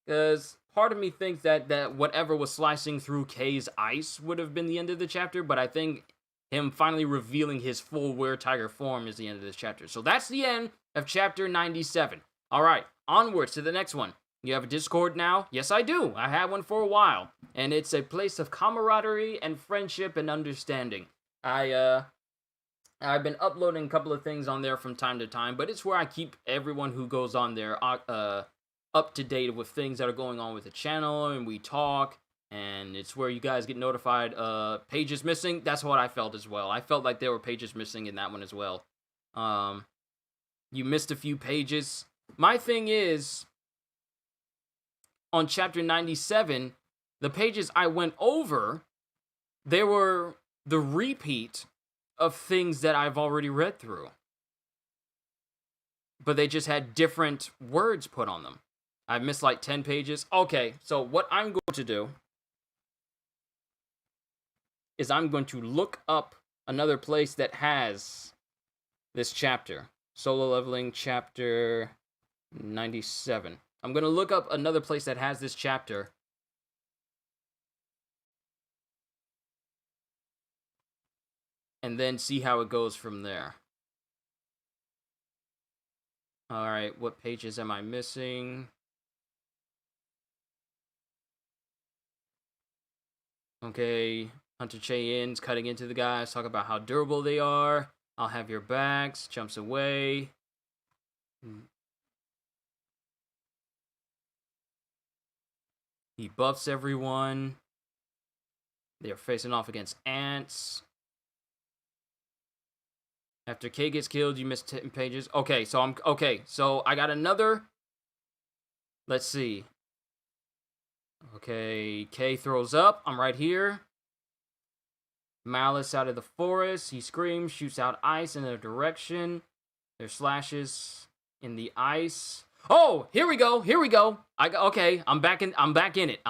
Because part of me thinks that whatever was slicing through K's ice would have been the end of the chapter, but I think him finally revealing his full Were Tiger form is the end of this chapter. So that's the end of chapter 97. Alright, onwards to the next one. You have a Discord now? Yes, I do. I had one for a while. And it's a place of camaraderie and friendship and understanding. I've been uploading a couple of things on there from time to time, but it's where I keep everyone who goes on there up to date with things that are going on with the channel, and we talk, and it's where you guys get notified pages missing. That's what I felt as well. I felt like there were pages missing in that one as well. You missed a few pages. My thing is, on chapter 97, the pages I went over, they were the repeat of things that I've already read through. But they just had different words put on them. I missed like 10 pages. Okay, so what I'm going to do is I'm going to look up another place that has this chapter. Solo Leveling chapter 97. I'm going to look up another place that has this chapter. And then see how it goes from there. Alright, what pages am I missing? Okay, Hunter Che-in's cutting into the guys, talk about how durable they are. I'll have your backs, jumps away. He buffs everyone. They're facing off against ants. After K gets killed, you miss 10 pages. Okay, so I got another. Let's see. Okay, K throws up. I'm right here. Malice out of the forest. He screams, shoots out ice in their direction. There's slashes in the ice. Oh, here we go. Okay, I'm back in it.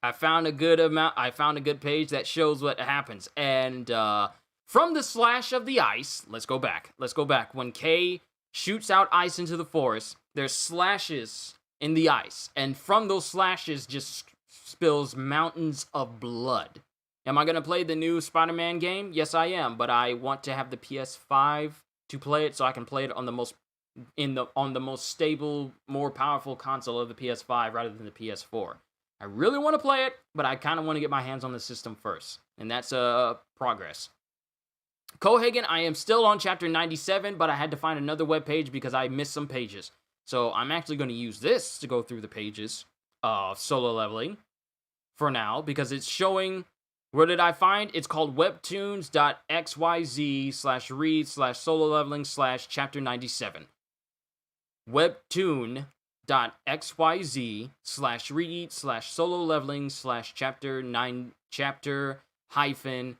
I found a good page that shows what happens. And from the slash of the ice, let's go back. When K shoots out ice into the forest, there's slashes in the ice. And from those slashes just spills mountains of blood. Am I going to play the new Spider-Man game? Yes, I am. But I want to have the PS5 to play it so I can play it on the most stable, more powerful console of the PS5 rather than the PS4. I really want to play it, but I kind of want to get my hands on the system first. And that's progress. Cohagen, I am still on chapter 97, but I had to find another webpage because I missed some pages. So I'm actually going to use this to go through the pages of Solo Leveling for now, because it's showing... Where did I find? It's called webtoons.xyz/read/solo-leveling/chapter 97. webtoon.xyz/read/solo-leveling/chapter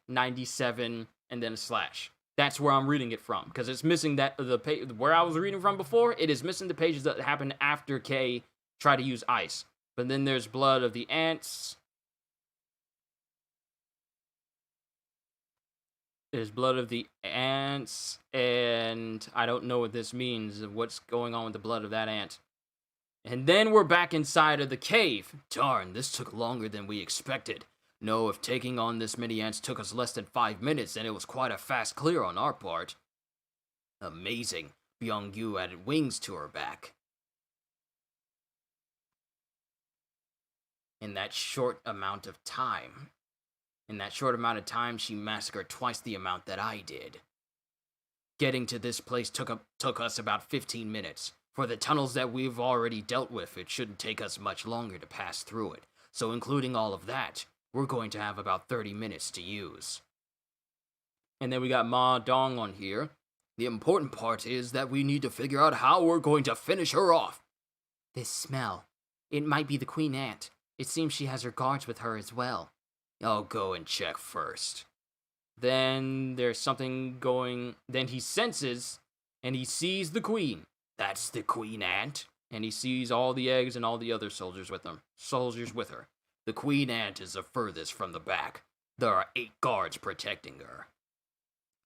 97 and then a slash. That's where I'm reading it from, because it's missing where I was reading from before. It is missing the pages that happened after K tried to use ice. But then there's blood of the ants. There's blood of the ants, and I don't know what this means, what's going on with the blood of that ant. And then we're back inside of the cave. Darn, this took longer than we expected. No, if taking on this many ants took us less than 5 minutes, then it was quite a fast clear on our part. Amazing. Byung-yu added wings to her back. In that short amount of time, she massacred twice the amount that I did. Getting to this place took us about 15 minutes. For the tunnels that we've already dealt with, it shouldn't take us much longer to pass through it. So including all of that, we're going to have about 30 minutes to use. And then we got Ma Dong on here. The important part is that we need to figure out how we're going to finish her off. This smell. It might be the Queen Ant. It seems she has her guards with her as well. I'll go and check first. Then there's something going. Then he senses and he sees the queen. That's the queen ant. And he sees all the eggs and all the other soldiers with them. Soldiers with her. The queen ant is the furthest from the back. There are 8 guards protecting her.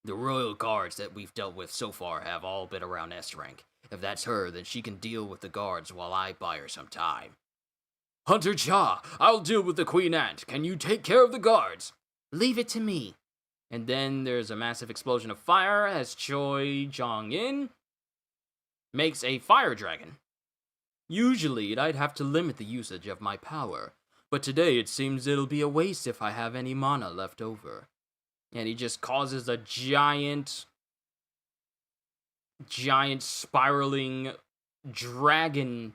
The royal guards that we've dealt with so far have all been around S rank. If that's her, then she can deal with the guards while I buy her some time. Hunter Cha, I'll deal with the queen ant. Can you take care of the guards? Leave it to me. And then there's a massive explosion of fire as Choi Jong-in makes a fire dragon. Usually, I'd have to limit the usage of my power, but today it seems it'll be a waste if I have any mana left over. And he just causes a giant spiraling dragon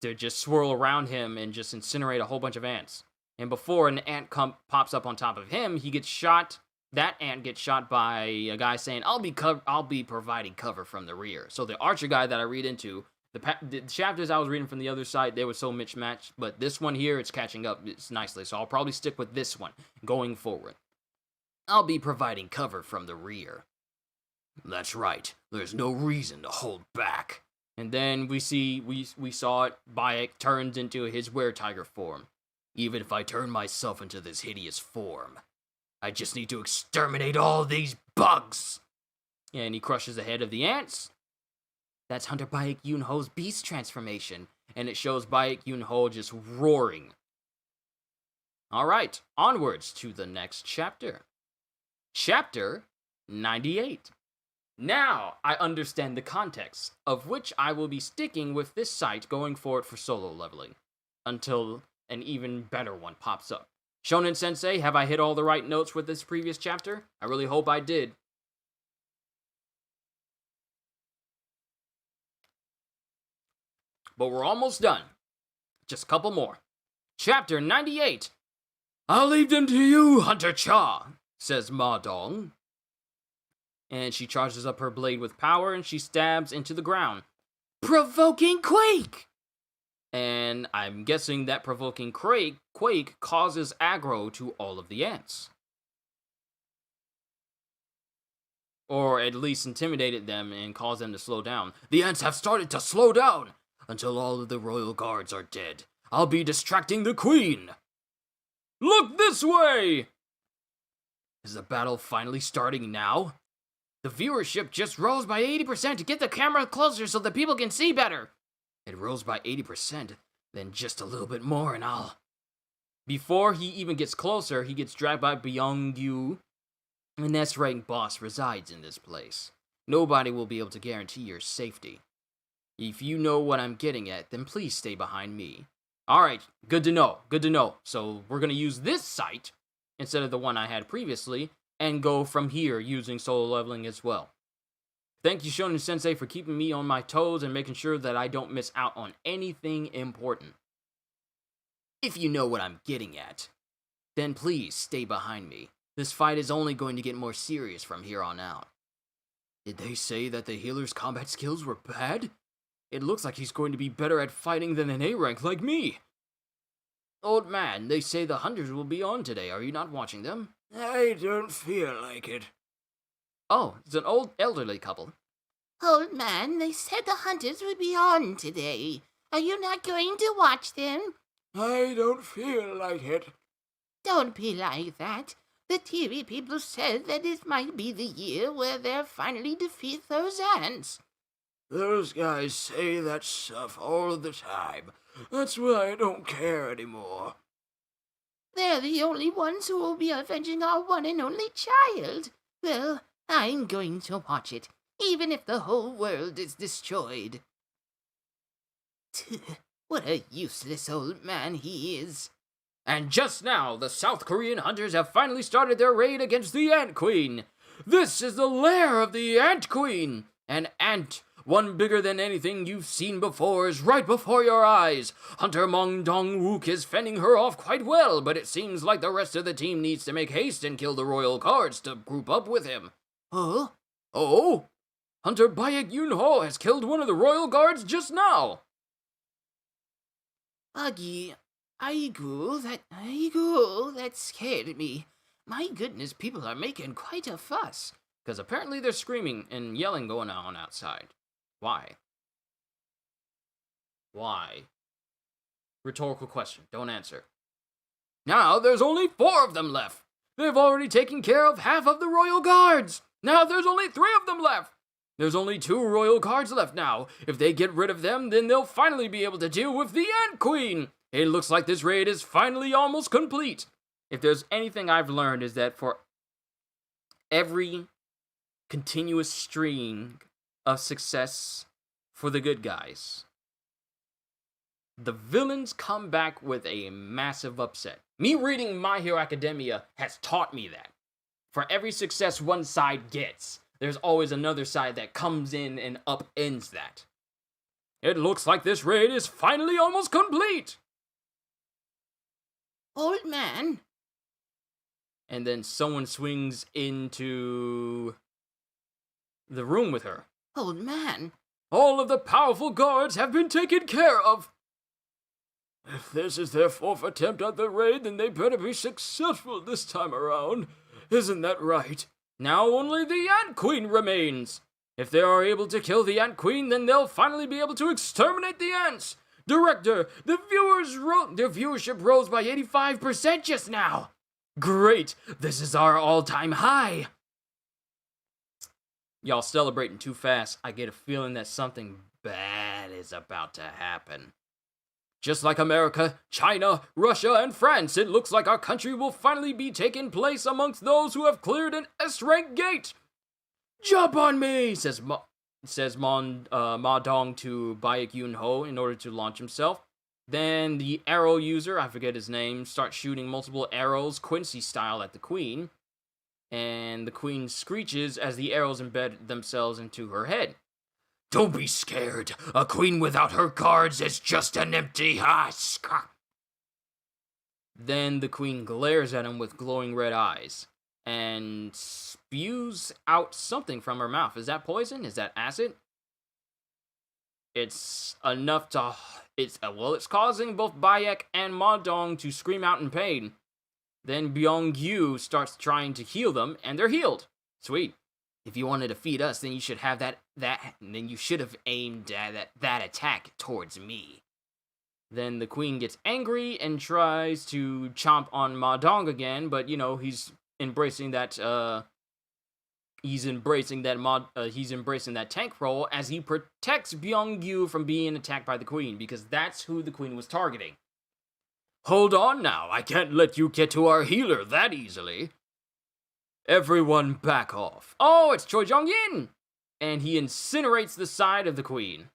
to just swirl around him and just incinerate a whole bunch of ants. And before an ant pops up on top of him, he gets shot. That ant gets shot by a guy saying, I'll be providing cover from the rear. So the archer guy that I read into, the chapters I was reading from the other side, they were so mismatched. But this one here, it's catching up nicely. So I'll probably stick with this one going forward. I'll be providing cover from the rear. That's right. There's no reason to hold back. And then we saw it. Bayek turns into his were-tiger form. Even if I turn myself into this hideous form, I just need to exterminate all these bugs. And he crushes the head of the ants. That's Hunter Bayek Yoon-ho's beast transformation. And it shows Bayek Yoon-ho just roaring. Alright, onwards to the next chapter. Chapter 98. Now I understand the context, of which I will be sticking with this site going forward for solo leveling. Until an even better one pops up. Shonen Sensei, have I hit all the right notes with this previous chapter? I really hope I did. But we're almost done. Just a couple more. Chapter 98. I'll leave them to you, Hunter Cha, says Ma Dong. And she charges up her blade with power and she stabs into the ground. Provoking Quake! And I'm guessing that provoking quake causes aggro to all of the ants. Or at least intimidated them and caused them to slow down. The ants have started to slow down until all of the royal guards are dead. I'll be distracting the queen. Look this way! Is the battle finally starting now? The viewership just rose by 80% to get the camera closer so that people can see better. It rose by 80%, then just a little bit more and I'll... Before he even gets closer, he gets dragged by Byung-gyu. An S-rank boss resides in this place. Nobody will be able to guarantee your safety. If you know what I'm getting at, then please stay behind me. Alright, good to know, good to know. So we're gonna use this site, instead of the one I had previously, and go from here using solo leveling as well. Thank you, Shonen Sensei, for keeping me on my toes and making sure that I don't miss out on anything important. If you know what I'm getting at, then please stay behind me. This fight is only going to get more serious from here on out. Did they say that the healer's combat skills were bad? It looks like he's going to be better at fighting than an A-rank like me. Old man, they say the hunters will be on today. Are you not watching them? I don't feel like it. Oh, it's an old elderly couple. Old man, they said the hunters would be on today. Are you not going to watch them? I don't feel like it. Don't be like that. The TV people said that it might be the year where they'll finally defeat those ants. Those guys say that stuff all the time. That's why I don't care anymore. They're the only ones who will be avenging our one and only child. Well, I'm going to watch it, even if the whole world is destroyed. What a useless old man he is. And just now, the South Korean hunters have finally started their raid against the Ant Queen. This is the lair of the Ant Queen. An ant, one bigger than anything you've seen before, is right before your eyes. Hunter Mong Dong-wook is fending her off quite well, but it seems like the rest of the team needs to make haste and kill the royal guards to group up with him. Huh? Oh? Hunter Bayek Yoon-ho has killed one of the royal guards just now. Buggy, That scared me. My goodness, people are making quite a fuss. Because apparently there's screaming and yelling going on outside. Why? Why? Rhetorical question. Don't answer. Now there's only 4 of them left. They've already taken care of half of the royal guards. Now there's only 3 of them left. There's only 2 royal guards left now. If they get rid of them, then they'll finally be able to deal with the Ant Queen. It looks like this raid is finally almost complete. If there's anything I've learned is that for every continuous string of success for the good guys, the villains come back with a massive upset. Me reading My Hero Academia has taught me that. For every success one side gets, there's always another side that comes in and upends that. It looks like this raid is finally almost complete. Old man. And then someone swings into the room with her. Old man. All of the powerful guards have been taken care of. If this is their 4th attempt at the raid, then they better be successful this time around. Isn't that right? Now only the Ant Queen remains. If they are able to kill the Ant Queen, then they'll finally be able to exterminate the ants. Director, the viewership rose by 85% just now. Great, this is our all-time high. Y'all celebrating too fast. I get a feeling that something bad is about to happen. Just like America, China, Russia, and France, it looks like our country will finally be taking place amongst those who have cleared an S-rank gate. Jump on me, says Ma Dong to Baek Yun-ho in order to launch himself. Then the arrow user, I forget his name, starts shooting multiple arrows, Quincy style, at the queen. And the queen screeches as the arrows embed themselves into her head. Don't be scared. A queen without her guards is just an empty husk. Then the queen glares at him with glowing red eyes and spews out something from her mouth. Is that poison? Is that acid? It's enough to... It's causing both Bayek and Ma Dong to scream out in pain. Then Byung-gyu starts trying to heal them, and they're healed. Sweet. If you wanted to feed us, then you should have then you should have aimed at that attack towards me. Then the queen gets angry and tries to chomp on Ma Dong again, but he's embracing that tank role as he protects Byung-gyu from being attacked by the queen, because that's who the queen was targeting. Hold on now, I can't let you get to our healer that easily. Everyone back off. Oh, it's Choi Jong-in! And he incinerates the side of the queen.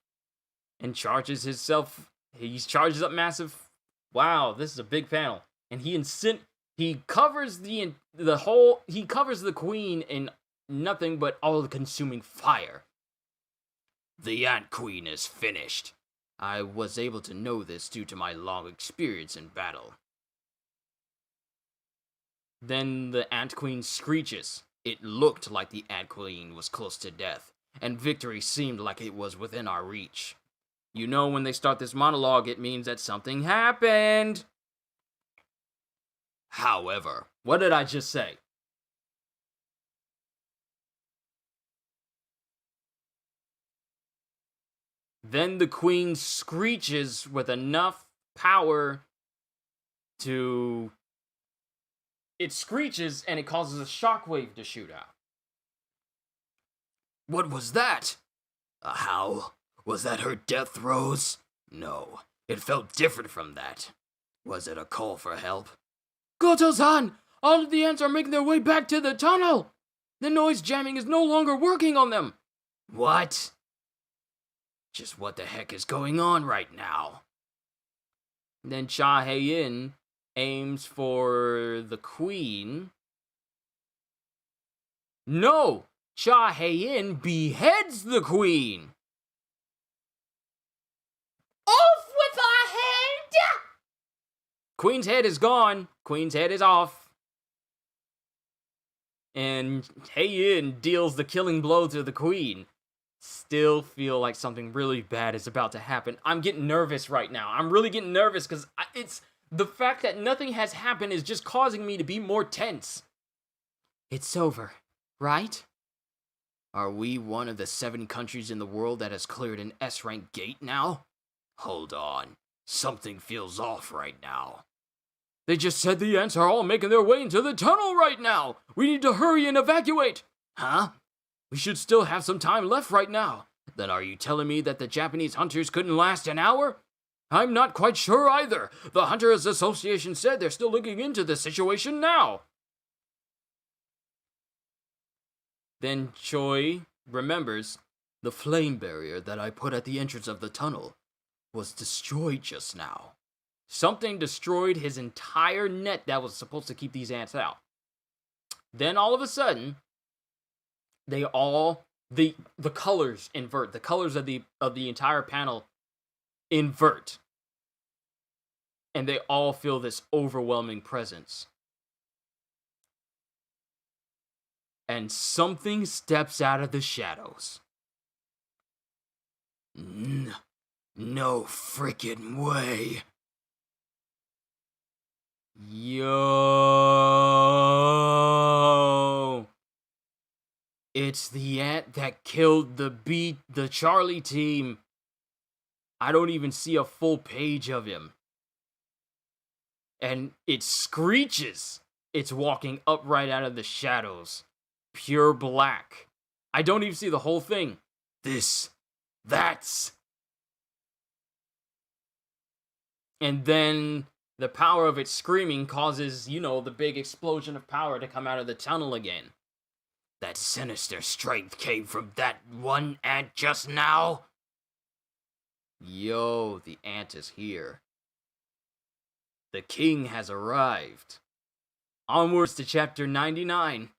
And charges himself. He charges up massive. Wow, this is a big panel. And he covers he covers the queen in nothing but all-consuming fire. The Ant Queen is finished. I was able to know this due to my long experience in battle. Then the Ant Queen screeches. It looked like the Ant Queen was close to death, and victory seemed like it was within our reach. When they start this monologue, it means that something happened. However, what did I just say? Then the queen screeches with enough power to... It screeches and it causes a shockwave to shoot out. What was that? A howl? Was that her death throes? No, it felt different from that. Was it a call for help? Goto-san! All of the ants are making their way back to the tunnel! The noise jamming is no longer working on them! What? Just what the heck is going on right now? Then Cha Hae-in aims for the queen. No! Cha Hae-in beheads the queen! Off with our head! Queen's head is gone. Queen's head is off. And Hae-in deals the killing blow to the queen. Still feel like something really bad is about to happen. I'm getting nervous right now. I'm really getting nervous because The fact that nothing has happened is just causing me to be more tense. It's over, right? Are we one of the 7 countries in the world that has cleared an S-rank gate now? Hold on. Something feels off right now. They just said the ants are all making their way into the tunnel right now. We need to hurry and evacuate. Huh? We should still have some time left right now. Then are you telling me that the Japanese hunters couldn't last an hour? I'm not quite sure either. The Hunters Association said they're still looking into the situation now. Then Choi remembers the flame barrier that I put at the entrance of the tunnel was destroyed just now. Something destroyed his entire net that was supposed to keep these ants out. Then all of a sudden, the colors invert. The colors of the entire panel invert. And they all feel this overwhelming presence. And something steps out of the shadows. No freaking way. Yo! It's the ant that killed the Charlie team. I don't even see a full page of him. And it screeches. It's walking upright out of the shadows. Pure black. I don't even see the whole thing. That's. And then the power of its screaming causes, the big explosion of power to come out of the tunnel again. That sinister strength came from that one ant just now? Yo, the ant is here. The king has arrived. Onwards to chapter 99.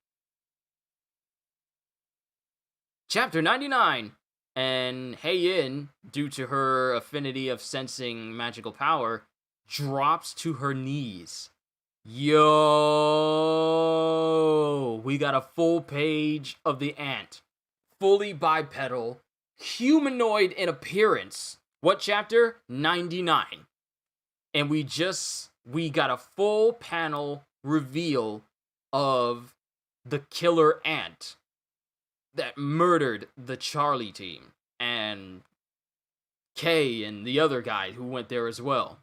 Chapter 99! And Hei-In, due to her affinity of sensing magical power, drops to her knees. Yo! We got a full page of the ant. Fully bipedal, humanoid in appearance. What chapter? 99. And we got a full panel reveal of the killer ant that murdered the Charlie team and Kay and the other guy who went there as well.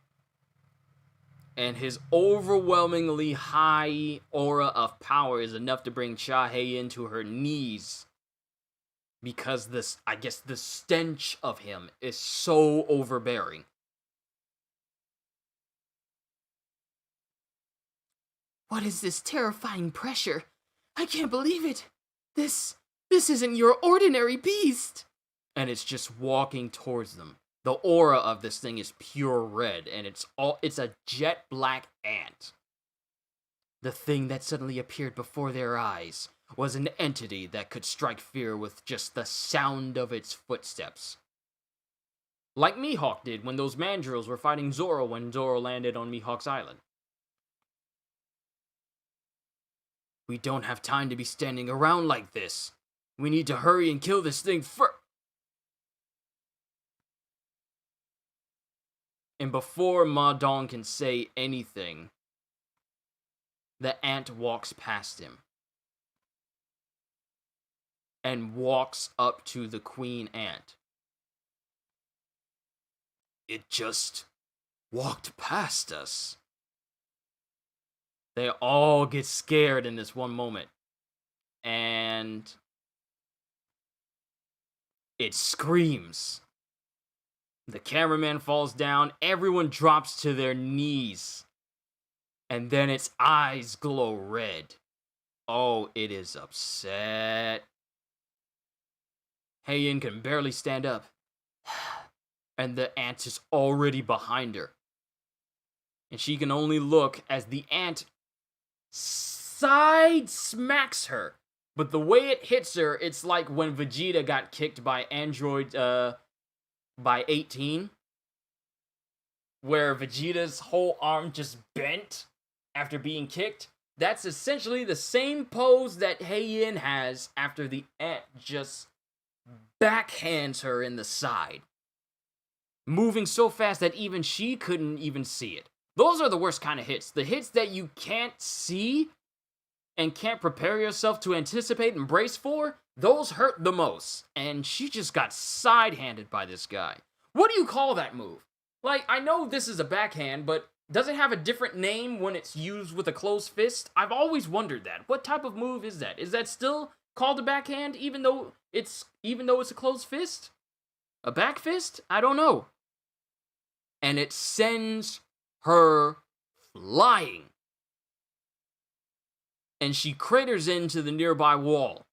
And his overwhelmingly high aura of power is enough to bring Cha Hei-In to her knees. Because the stench of him is so overbearing. What is this terrifying pressure? I can't believe it. This isn't your ordinary beast. And it's just walking towards them. The aura of this thing is pure red, and it's a jet black ant. The thing that suddenly appeared before their eyes was an entity that could strike fear with just the sound of its footsteps. Like Mihawk did when those mandrills were fighting Zoro when Zoro landed on Mihawk's island. We don't have time to be standing around like this. We need to hurry and kill this thing first. And before Ma Dong can say anything, the ant walks past him. And walks up to the queen ant. It just walked past us. They all get scared in this one moment. And it screams. The cameraman falls down. Everyone drops to their knees. And then its eyes glow red. Oh, it is upset. Hei-In can barely stand up. And the ant is already behind her. And she can only look as the ant side smacks her. But the way it hits her, it's like when Vegeta got kicked by Android, by 18. Where Vegeta's whole arm just bent after being kicked. That's essentially the same pose that Hei-In has after the ant just backhands her in the side. Moving so fast that even she couldn't even see it. Those are the worst kind of hits. The hits that you can't see and can't prepare yourself to anticipate and brace for, those hurt the most. And she just got side-handed by this guy. What do you call that move? Like, I know this is a backhand, but does it have a different name when it's used with a closed fist? I've always wondered that. What type of move is that? Is that still called a backhand even though it's a closed fist? A back fist? I don't know. And it sends her flying. And she craters into the nearby wall.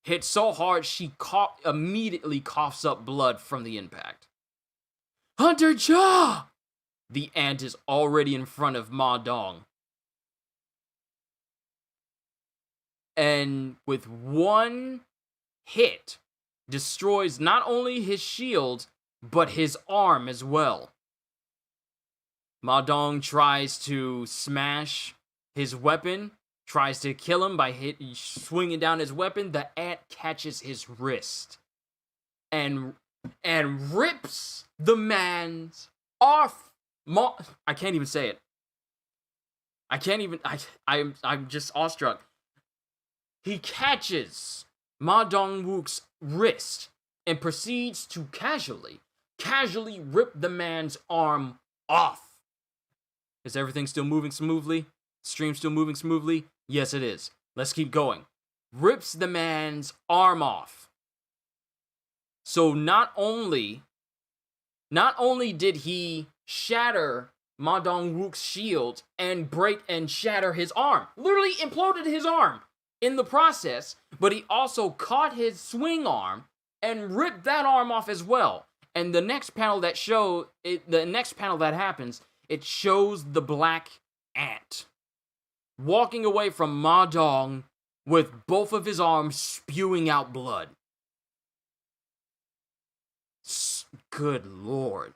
Hit so hard she immediately coughs up blood from the impact. Hunter Jaw! The ant is already in front of Ma Dong. And with one hit, destroys not only his shield, but his arm as well. Ma Dong tries to smash his weapon, tries to kill him by swinging down his weapon. The ant catches his wrist and rips the man's off. I can't even say it. I'm just awestruck. He catches Ma Dong-wook's wrist and proceeds to casually rip the man's arm off. Is everything still moving smoothly? Stream still moving smoothly? Yes, it is. Let's keep going. Rips the man's arm off. So not only did he shatter Ma Dong-wook's shield and break and shatter his arm, literally imploded his arm in the process, but he also caught his swing arm and ripped that arm off as well. And the next panel that happens, it shows the black ant walking away from Ma Dong with both of his arms spewing out blood. Good lord.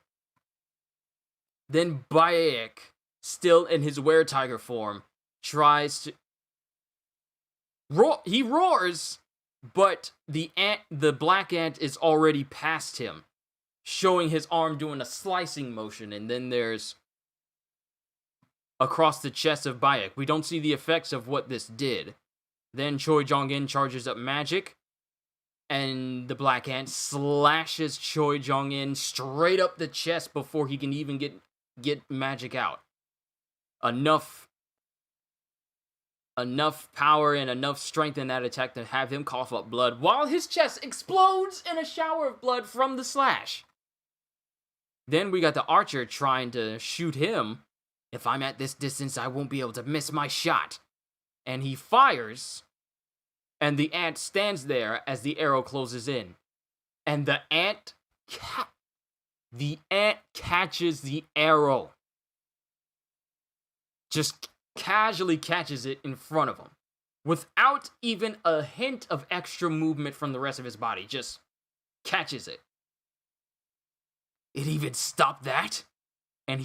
Then Bayek, still in his were-tiger form, tries to he roars, but the black ant is already past him, showing his arm doing a slicing motion, and then there's across the chest of Bayek. We don't see the effects of what this did. Then Choi Jong-in charges up magic, and the black ant slashes Choi Jong-in straight up the chest before he can even get magic out. Enough power and enough strength in that attack to have him cough up blood while his chest explodes in a shower of blood from the slash. Then we got the archer trying to shoot him. If I'm at this distance, I won't be able to miss my shot. And he fires, and the ant stands there as the arrow closes in. And the ant catches the arrow. Just casually catches it in front of him. Without even a hint of extra movement from the rest of his body. Just catches it. It even stopped that. And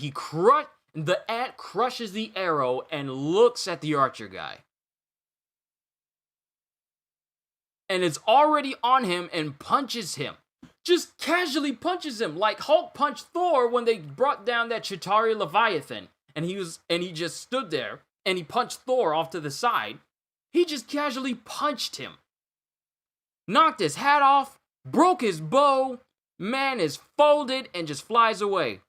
the ant crushes the arrow and looks at the archer guy. And is already on him and punches him. Just casually punches him like Hulk punched Thor when they brought down that Chitauri Leviathan. And he just stood there and he punched Thor off to the side. He just casually punched him. Knocked his hat off, broke his bow, man is folded and just flies away.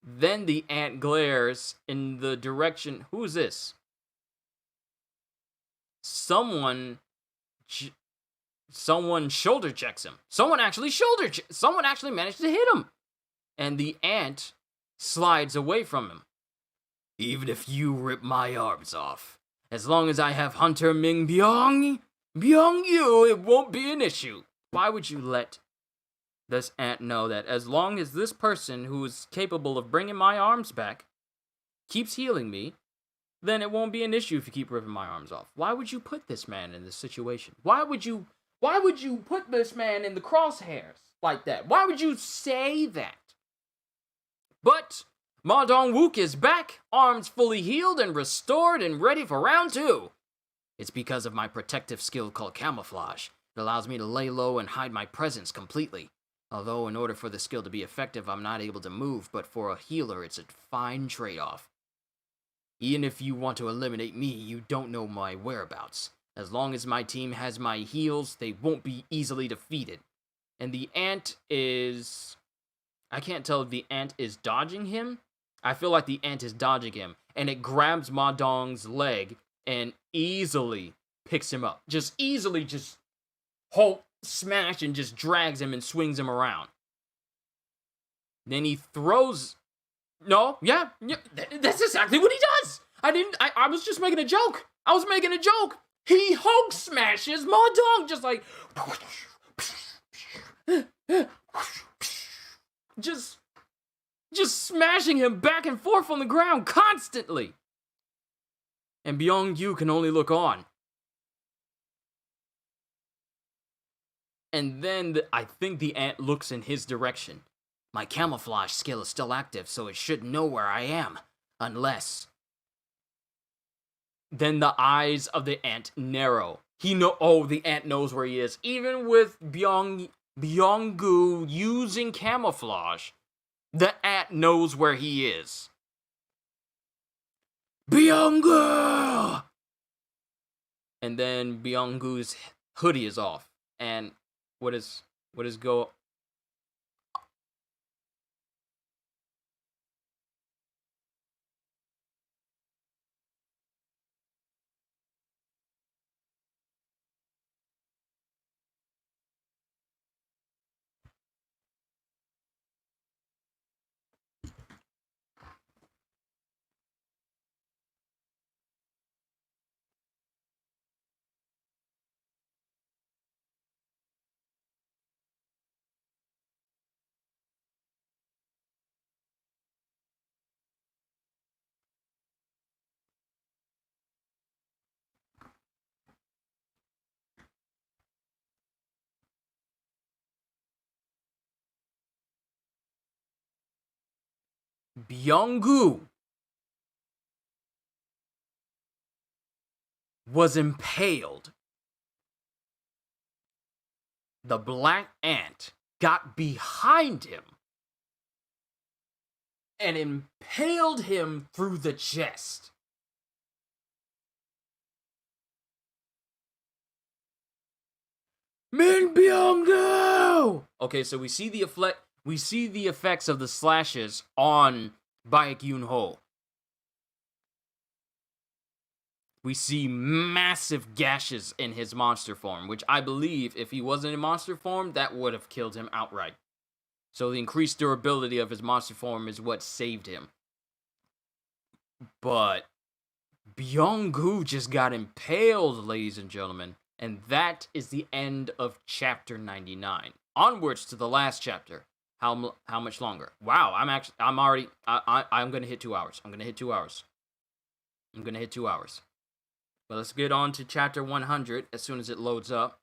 Then the ant glares in the direction. Who's this? Someone shoulder checks him. Someone actually managed to hit him. And the ant slides away from him. Even if you rip my arms off, as long as I have Hunter Ming Byung you, it won't be an issue. Why would you let this ant know that as long as this person who is capable of bringing my arms back keeps healing me, then it won't be an issue if you keep ripping my arms off? Why would you put this man in this situation? Why would you put this man in the crosshairs like that? Why would you say that? But Ma Dong-wook is back, arms fully healed and restored and ready for round 2. It's because of my protective skill called camouflage. It allows me to lay low and hide my presence completely. Although in order for the skill to be effective, I'm not able to move, but for a healer, it's a fine trade-off. Even if you want to eliminate me, you don't know my whereabouts. As long as my team has my heals, they won't be easily defeated. And the ant is... I can't tell if the ant is dodging him. I feel like the ant is dodging him. And it grabs Ma Dong's leg and easily picks him up. Just easily just smash and just drags him and swings him around. Then he throws... No, yeah, that's exactly what he does. I was just making a joke. I was making a joke. He Hulk smashes Ma Dong just like... Just smashing him back and forth on the ground constantly. And Byung-yu can only look on. And then I think the ant looks in his direction. My camouflage skill is still active, so it should know where I am. Unless... Then the eyes of the ant narrow. The ant knows where he is. Even with Byung-gu using camouflage, the ant knows where he is. Byung-gu! And then Byung-gu's hoodie is off. And what is go... Byung-gu was impaled. The black ant got behind him and impaled him through the chest. Min Byung-gu! Okay, so we see the effects of the slashes on Baek Yoon-ho. We see massive gashes in his monster form, which I believe if he wasn't in monster form, that would have killed him outright. So the increased durability of his monster form is what saved him. But Byung-gu just got impaled, ladies and gentlemen. And that is the end of chapter 99. Onwards to the last chapter. How much longer? Wow, I'm gonna hit 2 hours. I'm gonna hit 2 hours. But let's get on to chapter 100 as soon as it loads up.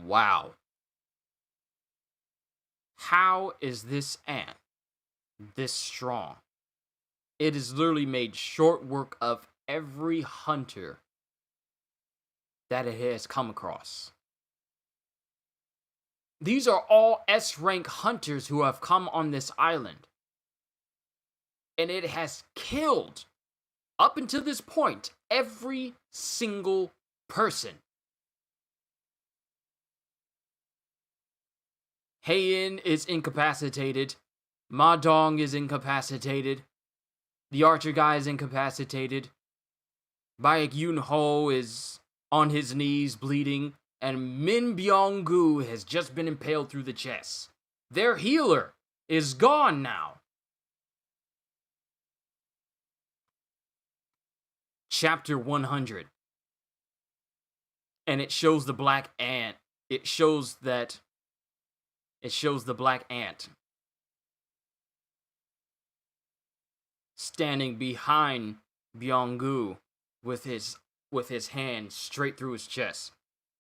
Wow. How is this ant this strong? It has literally made short work of every hunter that it has come across. These are all S-rank hunters who have come on this island. And it has killed, up until this point, every single person. Heian is incapacitated. Ma Dong is incapacitated. The archer guy is incapacitated. Baek Yoon-ho is on his knees bleeding. And Min Byung-gu has just been impaled through the chest. Their healer is gone now. Chapter 100. And it shows the black ant. It shows the black ant standing behind Byung-gu with his hand straight through his chest.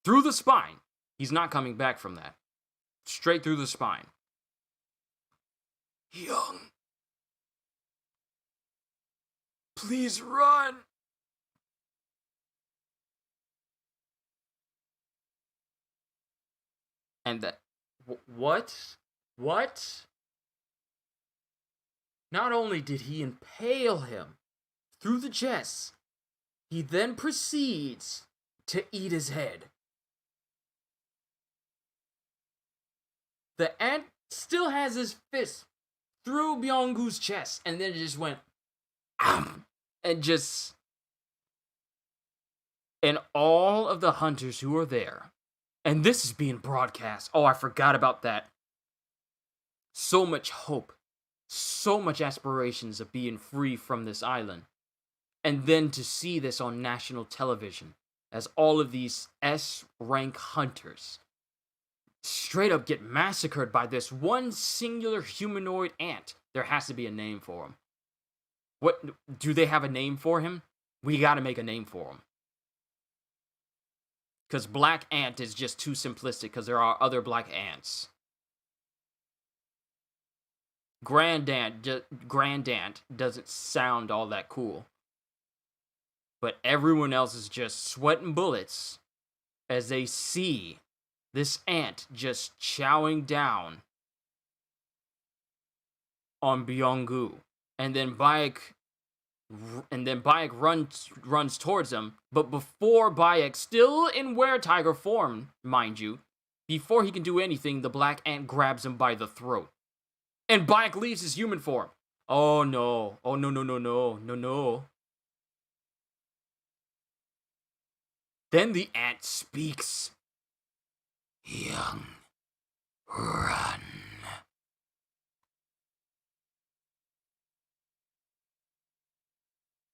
Through the spine. He's not coming back from that. Straight through the spine. Young. Please run. And that... What? What? Not only did he impale him through the chest, he then proceeds to eat his head. The ant still has his fist through Byung-gu's chest, and then it just went... and just... And all of the hunters who are there, and this is being broadcast. Oh, I forgot about that. So much hope, so much aspirations of being free from this island. And then to see this on national television as all of these S-rank hunters straight up get massacred by this one singular humanoid ant. There has to be a name for him. What, do they have a name for him? We gotta make a name for him. Because Black Ant is just too simplistic, because there are other black ants. Grand Ant doesn't sound all that cool. But everyone else is just sweating bullets as they see this ant just chowing down on Byung-gu. And then Bayek runs towards him, but before Bayek, still in were-tiger form, mind you, before he can do anything, the black ant grabs him by the throat. And Bayek leaves his human form. Oh no. Oh no. Then the ant speaks. Young, run.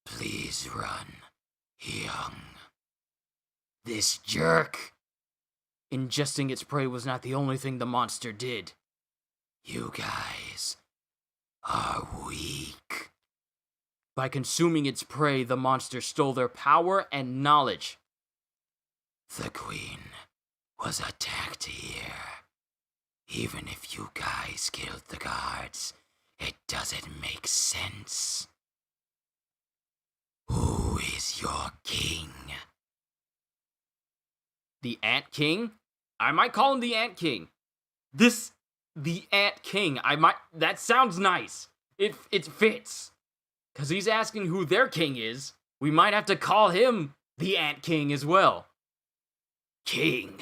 Please run, Young. This jerk. Ingesting its prey was not the only thing the monster did. You guys are weak. By consuming its prey, the monster stole their power and knowledge. The queen was attacked here. Even if you guys killed the guards, it doesn't make sense. Who is your king? The Ant King? I might call him the Ant King. The Ant King. That sounds nice. It fits. Because he's asking who their king is. We might have to call him the Ant King as well. King.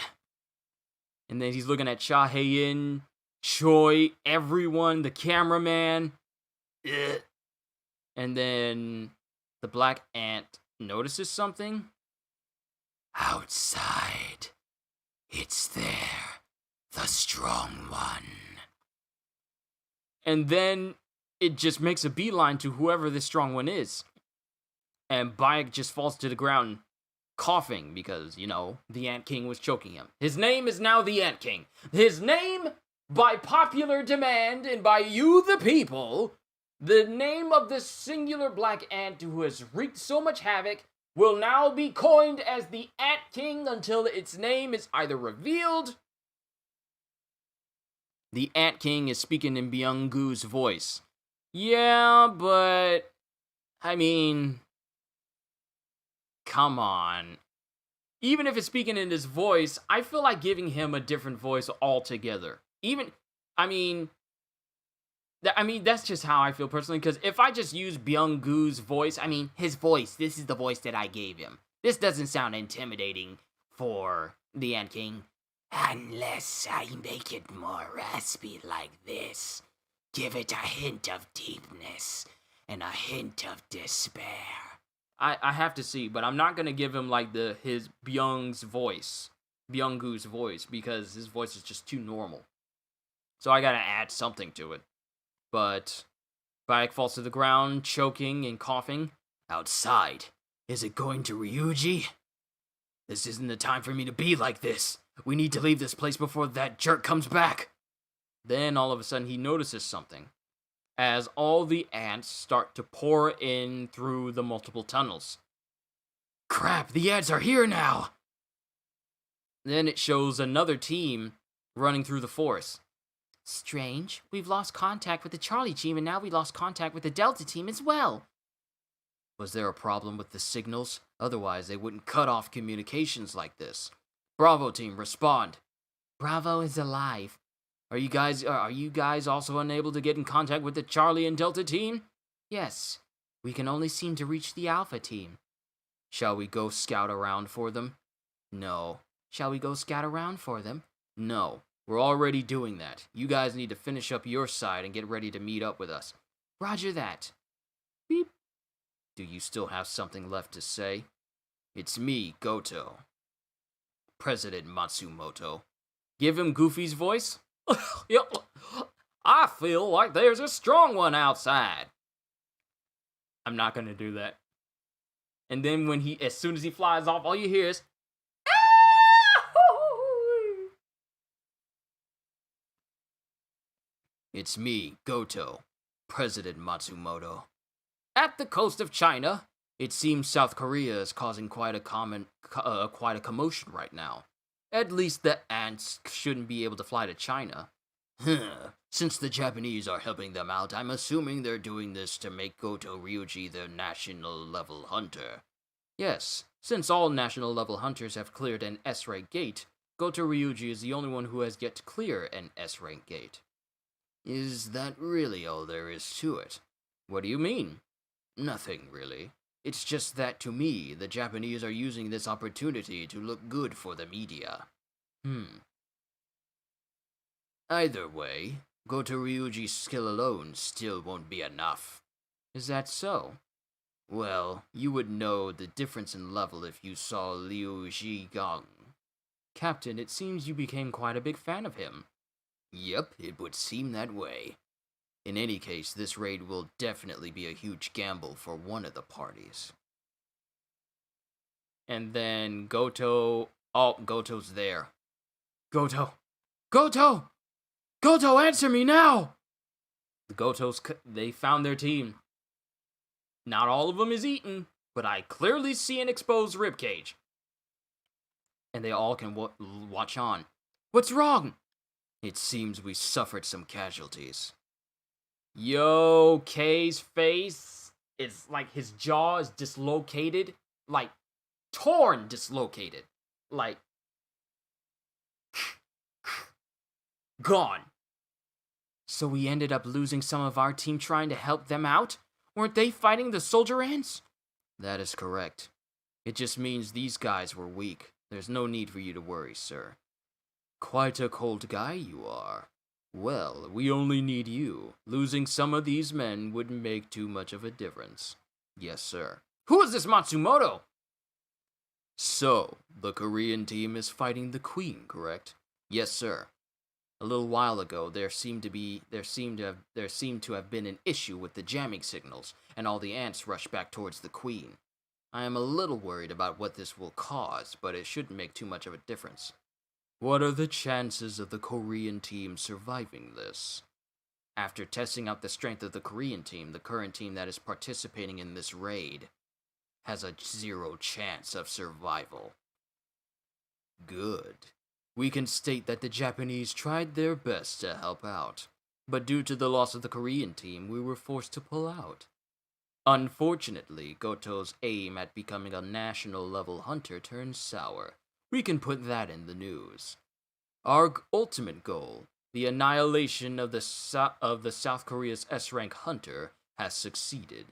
And then he's looking at Cha Hae-in, Choi, everyone, the cameraman. Ugh. And then the black ant notices something. Outside. It's there. The strong one. And then it just makes a beeline to whoever this strong one is. And Bayek just falls to the ground coughing because, the Ant King was choking him. His name is now the Ant King. His name, by popular demand and by you the people, the name of this singular black ant who has wreaked so much havoc will now be coined as the Ant King until its name is either revealed. The Ant King is speaking in Byung-gu's voice. Yeah, but come on. Even if it's speaking in his voice, I feel like giving him a different voice altogether. That's just how I feel personally, because if I just use Byung-gu's voice, his voice, this is the voice that I gave him. This doesn't sound intimidating for the Ant King. Unless I make it more raspy like this. Give it a hint of deepness and a hint of despair. I have to see, but I'm not going to give him his Byung-gu's voice, because his voice is just too normal. So I got to add something to it. But Bayek falls to the ground, choking and coughing. Outside. Is it going to Ryuji? This isn't the time for me to be like this. We need to leave this place before that jerk comes back. Then all of a sudden he notices something. As all the ants start to pour in through the multiple tunnels. Crap, the ants are here now! Then it shows another team running through the forest. Strange, we've lost contact with the Charlie team and now we lost contact with the Delta team as well. Was there a problem with the signals? Otherwise they wouldn't cut off communications like this. Bravo team, respond. Bravo is alive. Are you guys also unable to get in contact with the Charlie and Delta team? Yes. We can only seem to reach the Alpha team. Shall we go scout around for them? No. Shall we go scout around for them? No. We're already doing that. You guys need to finish up your side and get ready to meet up with us. Roger that. Beep. Do you still have something left to say? It's me, Goto. President Matsumoto. Give him Goofy's voice? I feel like there's a strong one outside. I'm not gonna do that. And then as soon as he flies off, all you hear is, it's me, Goto, President Matsumoto. At the coast of China, it seems South Korea is causing quite a commotion right now. At least the ants shouldn't be able to fly to China. Since the Japanese are helping them out, I'm assuming they're doing this to make Goto Ryuji their national-level hunter. Yes, since all national-level hunters have cleared an S-rank gate, Goto Ryuji is the only one who has yet to clear an S-rank gate. Is that really all there is to it? What do you mean? Nothing, really. It's just that, to me, the Japanese are using this opportunity to look good for the media. Either way, Goto Ryuji's skill alone still won't be enough. Is that so? Well, you would know the difference in level if you saw Liu Zhigang. Captain, it seems you became quite a big fan of him. Yep, it would seem that way. In any case, this raid will definitely be a huge gamble for one of the parties. And then Goto... Oh, Goto's there. Goto! Goto! Goto, answer me now! The Gotos, they found their team. Not all of them is eaten, but I clearly see an exposed ribcage. And they all can watch on. What's wrong? It seems we suffered some casualties. Yo, K's face, it's like his jaw is dislocated, like torn dislocated, like gone. So we ended up losing some of our team trying to help them out? Weren't they fighting the soldier ants? That is correct. It just means these guys were weak. There's no need for you to worry, sir. Quite a cold guy you are. Well, we only need you. Losing some of these men wouldn't make too much of a difference. Yes, sir. Who is this Matsumoto? So, the Korean team is fighting the Queen, correct? Yes, sir. A little while ago, there seemed to have been an issue with the jamming signals, and all the ants rushed back towards the Queen. I am a little worried about what this will cause, but it shouldn't make too much of a difference. What are the chances of the Korean team surviving this? After testing out the strength of the Korean team, the current team that is participating in this raid has a 0 chance of survival. Good. We can state that the Japanese tried their best to help out, but due to the loss of the Korean team, we were forced to pull out. Unfortunately, Goto's aim at becoming a national-level hunter turned sour. We can put that in the news. Our ultimate goal, the annihilation of the South Korea's S-rank hunter, has succeeded.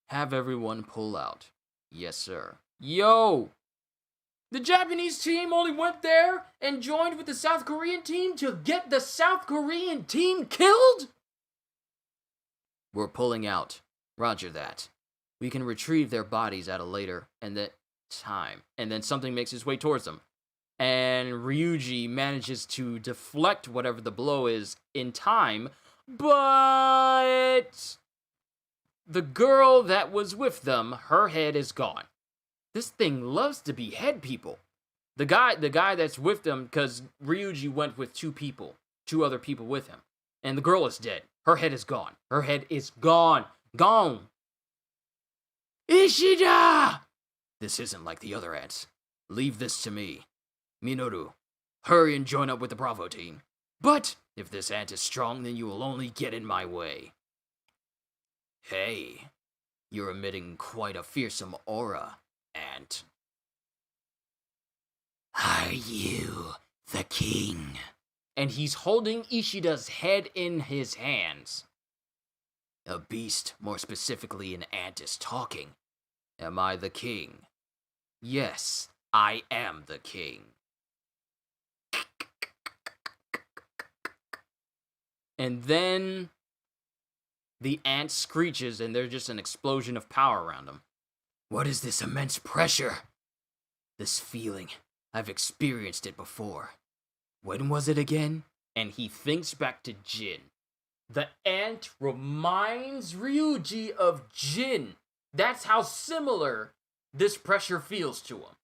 Have everyone pull out. Yes, sir. Yo! The Japanese team only went there and joined with the South Korean team to get the South Korean team killed? We're pulling out. Roger that. We can retrieve their bodies at a later time. And then something makes its way towards them. And Ryuji manages to deflect whatever the blow is in time, but the girl that was with them, her head is gone. This thing loves to behead people. The guy that's with them, because Ryuji went with 2 other people with him. And the girl is dead. Her head is gone. Her head is gone. Gone. Ishida! This isn't like the other ants. Leave this to me. Minoru, hurry and join up with the Bravo team. But if this ant is strong, then you will only get in my way. Hey, you're emitting quite a fearsome aura, ant. Are you the king? And he's holding Ishida's head in his hands. A beast, more specifically an ant, is talking. Am I the king? Yes, I am the king. And then the ant screeches and there's just an explosion of power around him. What is this immense pressure? This feeling, I've experienced it before. When was it again? And he thinks back to Jin. The ant reminds Ryuji of Jin. That's how similar this pressure feels to him.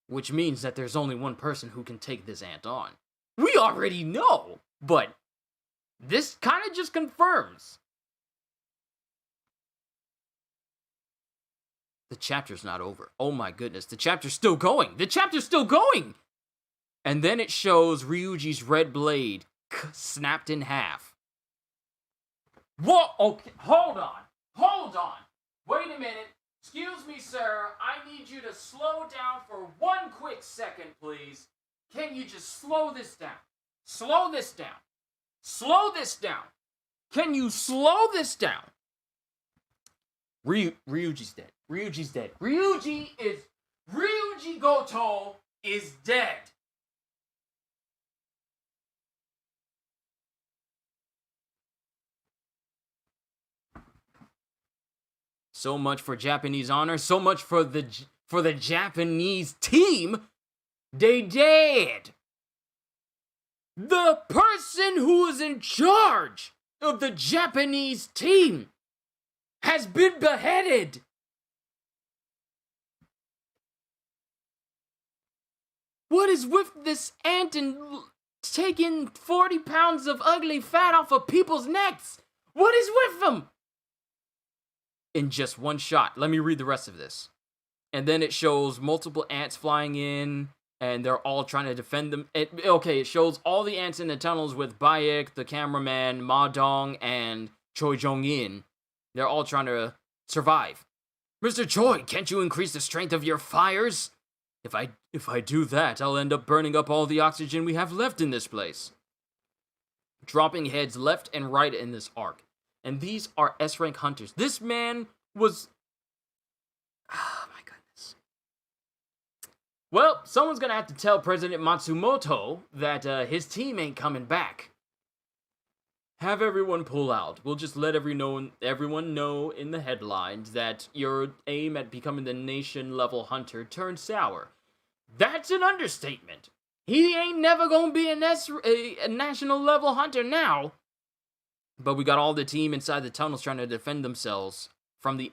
Which means that there's only one person who can take this ant on. We already know, but this kind of just confirms. The chapter's not over. Oh my goodness, the chapter's still going. The chapter's still going! And then it shows Ryuji's red blade snapped in half. Whoa, okay, hold on. Wait a minute. Excuse me, sir. I need you to slow down for one quick second, please. Can you just slow this down? Slow this down. Slow this down. Can you slow this down? Ryuji's dead. Ryuji's dead. Ryuji Goto is dead. So much for Japanese honor. So much for the Japanese team. They dead. The person who is in charge of the Japanese team has been beheaded. What is with this ant and taking 40 pounds of ugly fat off of people's necks? What is with them? In just one shot. Let me read the rest of this. And then it shows multiple ants flying in, and they're all trying to defend them. It shows all the ants in the tunnels with Bayek, the cameraman, Ma Dong, and Choi Jong-in. They're all trying to survive. Mr. Choi, can't you increase the strength of your fires? If I do that, I'll end up burning up all the oxygen we have left in this place. Dropping heads left and right in this arc. And these are S-rank hunters. This man was... Oh my goodness. Well, someone's gonna have to tell President Matsumoto that his team ain't coming back. Have everyone pull out. We'll just let everyone know in the headlines that your aim at becoming the nation-level hunter turned sour. That's an understatement. He ain't never gonna be a national-level hunter now. But we got all the team inside the tunnels trying to defend themselves from the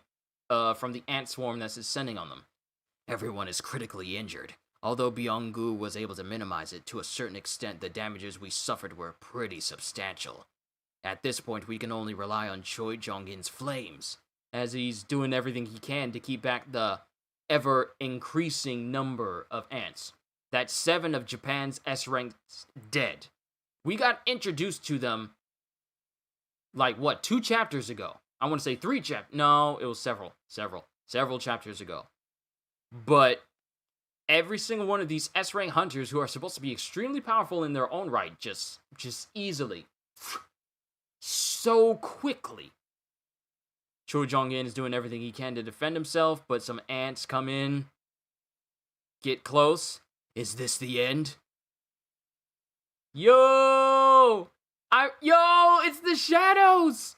ant swarm that's descending on them. Everyone is critically injured. Although Byung-gu was able to minimize it to a certain extent, the damages we suffered were pretty substantial. At this point, we can only rely on Choi Jong-in's flames, as he's doing everything he can to keep back the ever-increasing number of ants. That's 7 of Japan's S-ranks dead. We got introduced to them 2 chapters ago. I want to say 3 chapters. No, it was several chapters ago. But every single one of these S-rank hunters who are supposed to be extremely powerful in their own right, just easily, so quickly. Choi Jong-in is doing everything he can to defend himself, but some ants come in, get close. Is this the end? Yo, it's the shadows!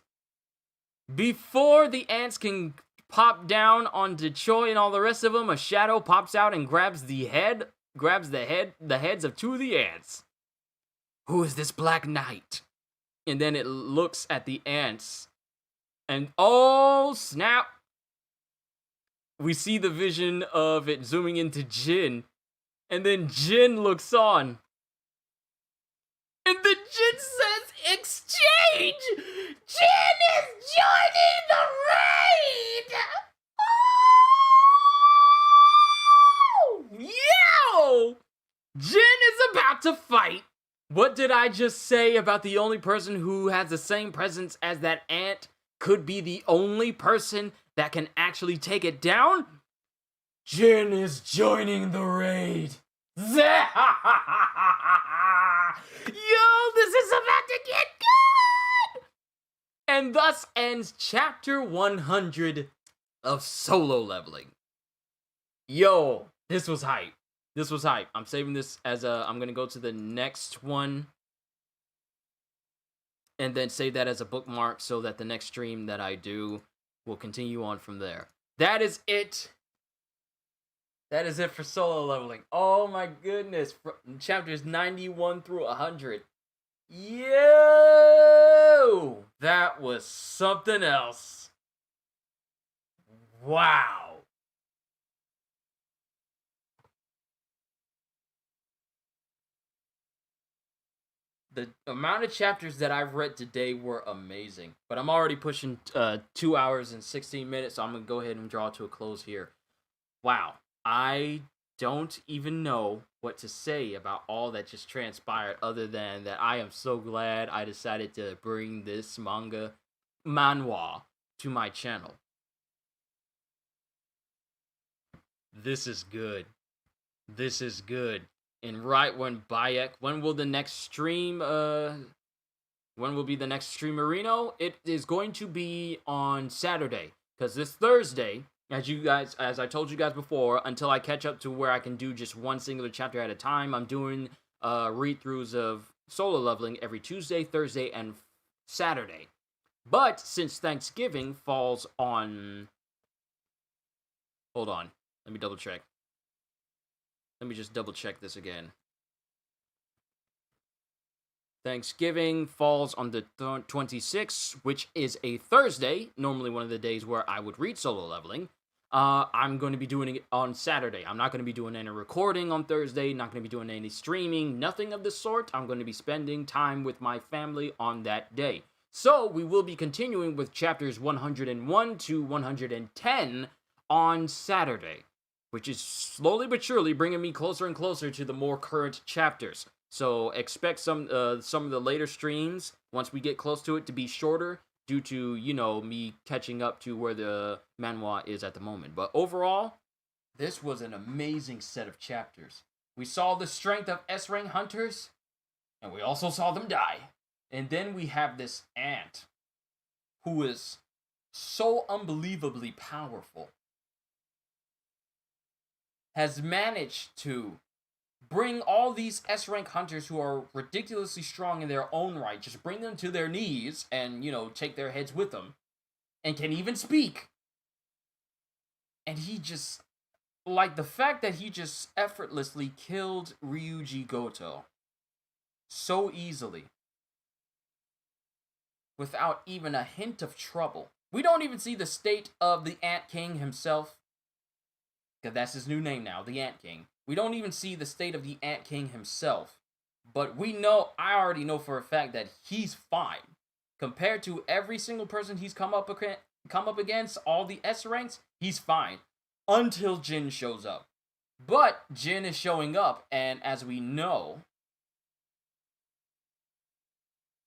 Before the ants can pop down onto Choi and all the rest of them, a shadow pops out and grabs the heads of 2 of the ants. Who is this Black Knight? And then it looks at the ants, and oh snap! We see the vision of it zooming into Jin, and then Jin looks on. And then Jin says, exchange! Jin is joining the raid! Oh! Yo! Jin is about to fight. What did I just say about the only person who has the same presence as that ant could be the only person that can actually take it down? Jin is joining the raid. Yo, this is about to get good! And thus ends chapter 100 of Solo Leveling. Yo, this was hype. This was hype. I'm saving this as I'm going to go to the next one and then save that as a bookmark so that the next stream that I do will continue on from there. That is it. That is it for Solo Leveling. Oh my goodness. Chapters 91 through 100. Yo! That was something else. Wow. The amount of chapters that I've read today were amazing. But I'm already pushing 2 hours and 16 minutes, so I'm going to go ahead and draw to a close here. Wow. I don't even know what to say about all that just transpired other than that I am so glad I decided to bring this manhwa to my channel. This is good. This is good. And right when Bayek, when will the next stream, when will be the next stream, Marino? It is going to be on Saturday, because this Thursday, as I told you guys before, until I catch up to where I can do just one singular chapter at a time, I'm doing read-throughs of Solo Leveling every Tuesday, Thursday, and Saturday. But since Thanksgiving falls on... Hold on. Let me double check. Let me just double check this again. Thanksgiving falls on the 26th, which is a Thursday, normally one of the days where I would read Solo Leveling. I'm going to be doing it on Saturday. I'm not going to be doing any recording on Thursday, not going to be doing any streaming, nothing of the sort. I'm going to be spending time with my family on that day. So we will be continuing with chapters 101 to 110 on Saturday, which is slowly but surely bringing me closer and closer to the more current chapters. So expect some of the later streams, once we get close to it, to be shorter due to, you know, me catching up to where the manhwa is at the moment. But overall, this was an amazing set of chapters. We saw the strength of S-rank hunters, and we also saw them die. And then we have this ant who is so unbelievably powerful, has managed to bring all these S-rank hunters who are ridiculously strong in their own right, just bring them to their knees and, you know, take their heads with them, and can even speak. And he just, like, the fact that he just effortlessly killed Ryuji Goto so easily, without even a hint of trouble. We don't even see the state of the Ant King himself, because that's his new name now, the Ant King. We don't even see the state of the Ant King himself. But I already know for a fact that he's fine. Compared to every single person he's come up against, all the S ranks, he's fine. Until Jin shows up. But Jin is showing up, and as we know,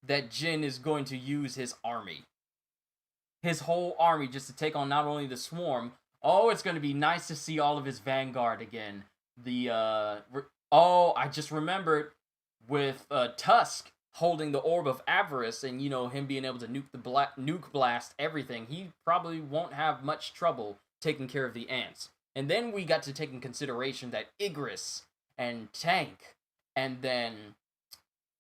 that Jin is going to use his army. His whole army just to take on not only the Swarm. Oh, it's going to be nice to see all of his Vanguard again. I just remembered with Tusk holding the Orb of Avarice and, you know, him being able to nuke blast everything, he probably won't have much trouble taking care of the ants. And then we got to take in consideration that Igris and Tank, and then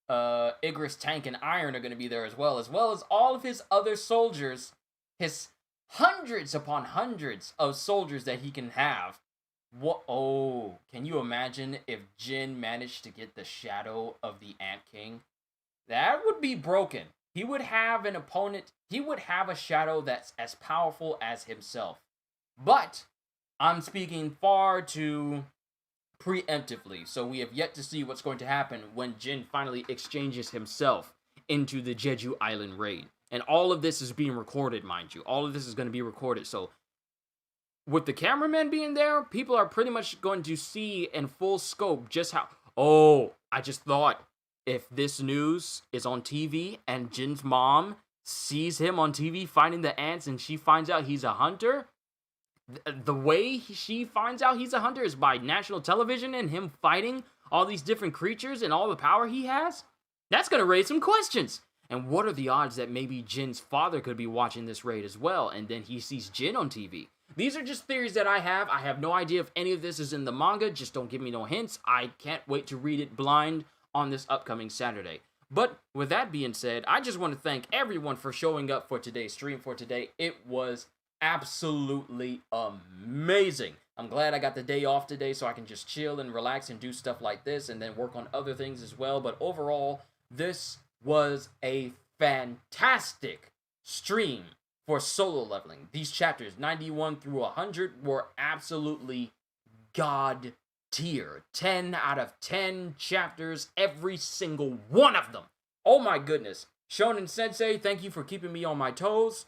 Igris, Tank, and Iron are going to be there as well as all of his other soldiers, his hundreds upon hundreds of soldiers that he can have. Can you imagine if Jin managed to get the shadow of the Ant King? That would be broken. He would have an opponent, he would have a shadow that's as powerful as himself. But I'm speaking far too preemptively, so we have yet to see what's going to happen when Jin finally exchanges himself into the Jeju Island raid. And all of this is being recorded, mind you. All of this is going to be recorded, so with the cameraman being there, people are pretty much going to see in full scope just how... I just thought, if this news is on TV and Jin's mom sees him on TV fighting the ants and she finds out he's a hunter, The way she finds out he's a hunter is by national television and him fighting all these different creatures and all the power he has. That's gonna raise some questions. And what are the odds that maybe Jin's father could be watching this raid as well, and then he sees Jin on TV? These are just theories that I have. I have no idea if any of this is in the manga. Just don't give me no hints. I can't wait to read it blind on this upcoming Saturday. But with that being said, I just want to thank everyone for showing up for today's stream for today. It was absolutely amazing. I'm glad I got the day off today so I can just chill and relax and do stuff like this and then work on other things as well. But overall, this was a fantastic stream for solo leveling. These chapters 91 through 100 were absolutely god tier. 10 out of 10 chapters, every single one of them. Oh my goodness. Shonen Sensei, thank you for keeping me on my toes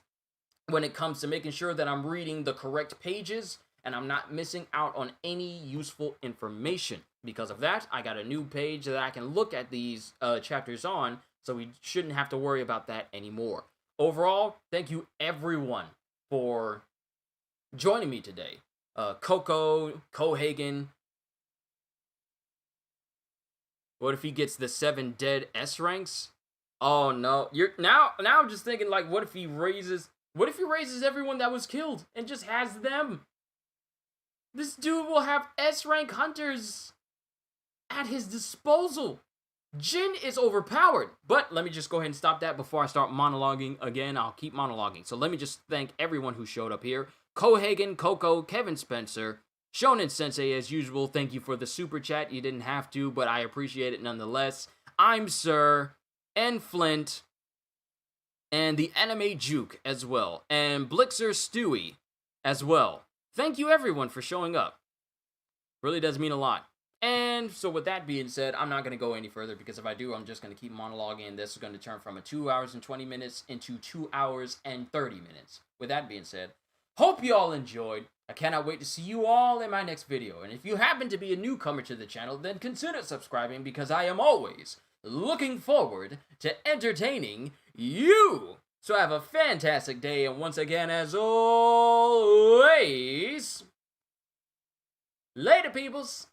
when it comes to making sure that I'm reading the correct pages and I'm not missing out on any useful information. Because of that, I got a new page that I can look at these chapters on, so we shouldn't have to worry about that anymore. Overall, thank you everyone for joining me today. Coco, Kohagen. What if he gets the 7 dead S ranks? Oh no. Now I'm just thinking, like, what if he raises everyone that was killed and just has them? This dude will have S rank hunters at his disposal. Jin is overpowered. But let me just go ahead and stop that before I start monologuing again. I'll keep monologuing. So let me just thank everyone who showed up here. Kohagen, Coco, Kevin Spencer, Shonen Sensei as usual. Thank you for the super chat. You didn't have to, but I appreciate it nonetheless. I'm Sir, and Flint, and the Anime Juke as well, and Blixer Stewie as well. Thank you everyone for showing up. Really does mean a lot. And so with that being said, I'm not going to go any further because if I do, I'm just going to keep monologuing and this is going to turn from a 2 hours and 20 minutes into 2 hours and 30 minutes. With that being said, hope you all enjoyed. I cannot wait to see you all in my next video. And if you happen to be a newcomer to the channel, then consider subscribing because I am always looking forward to entertaining you. So have a fantastic day, and once again, as always, later, peoples!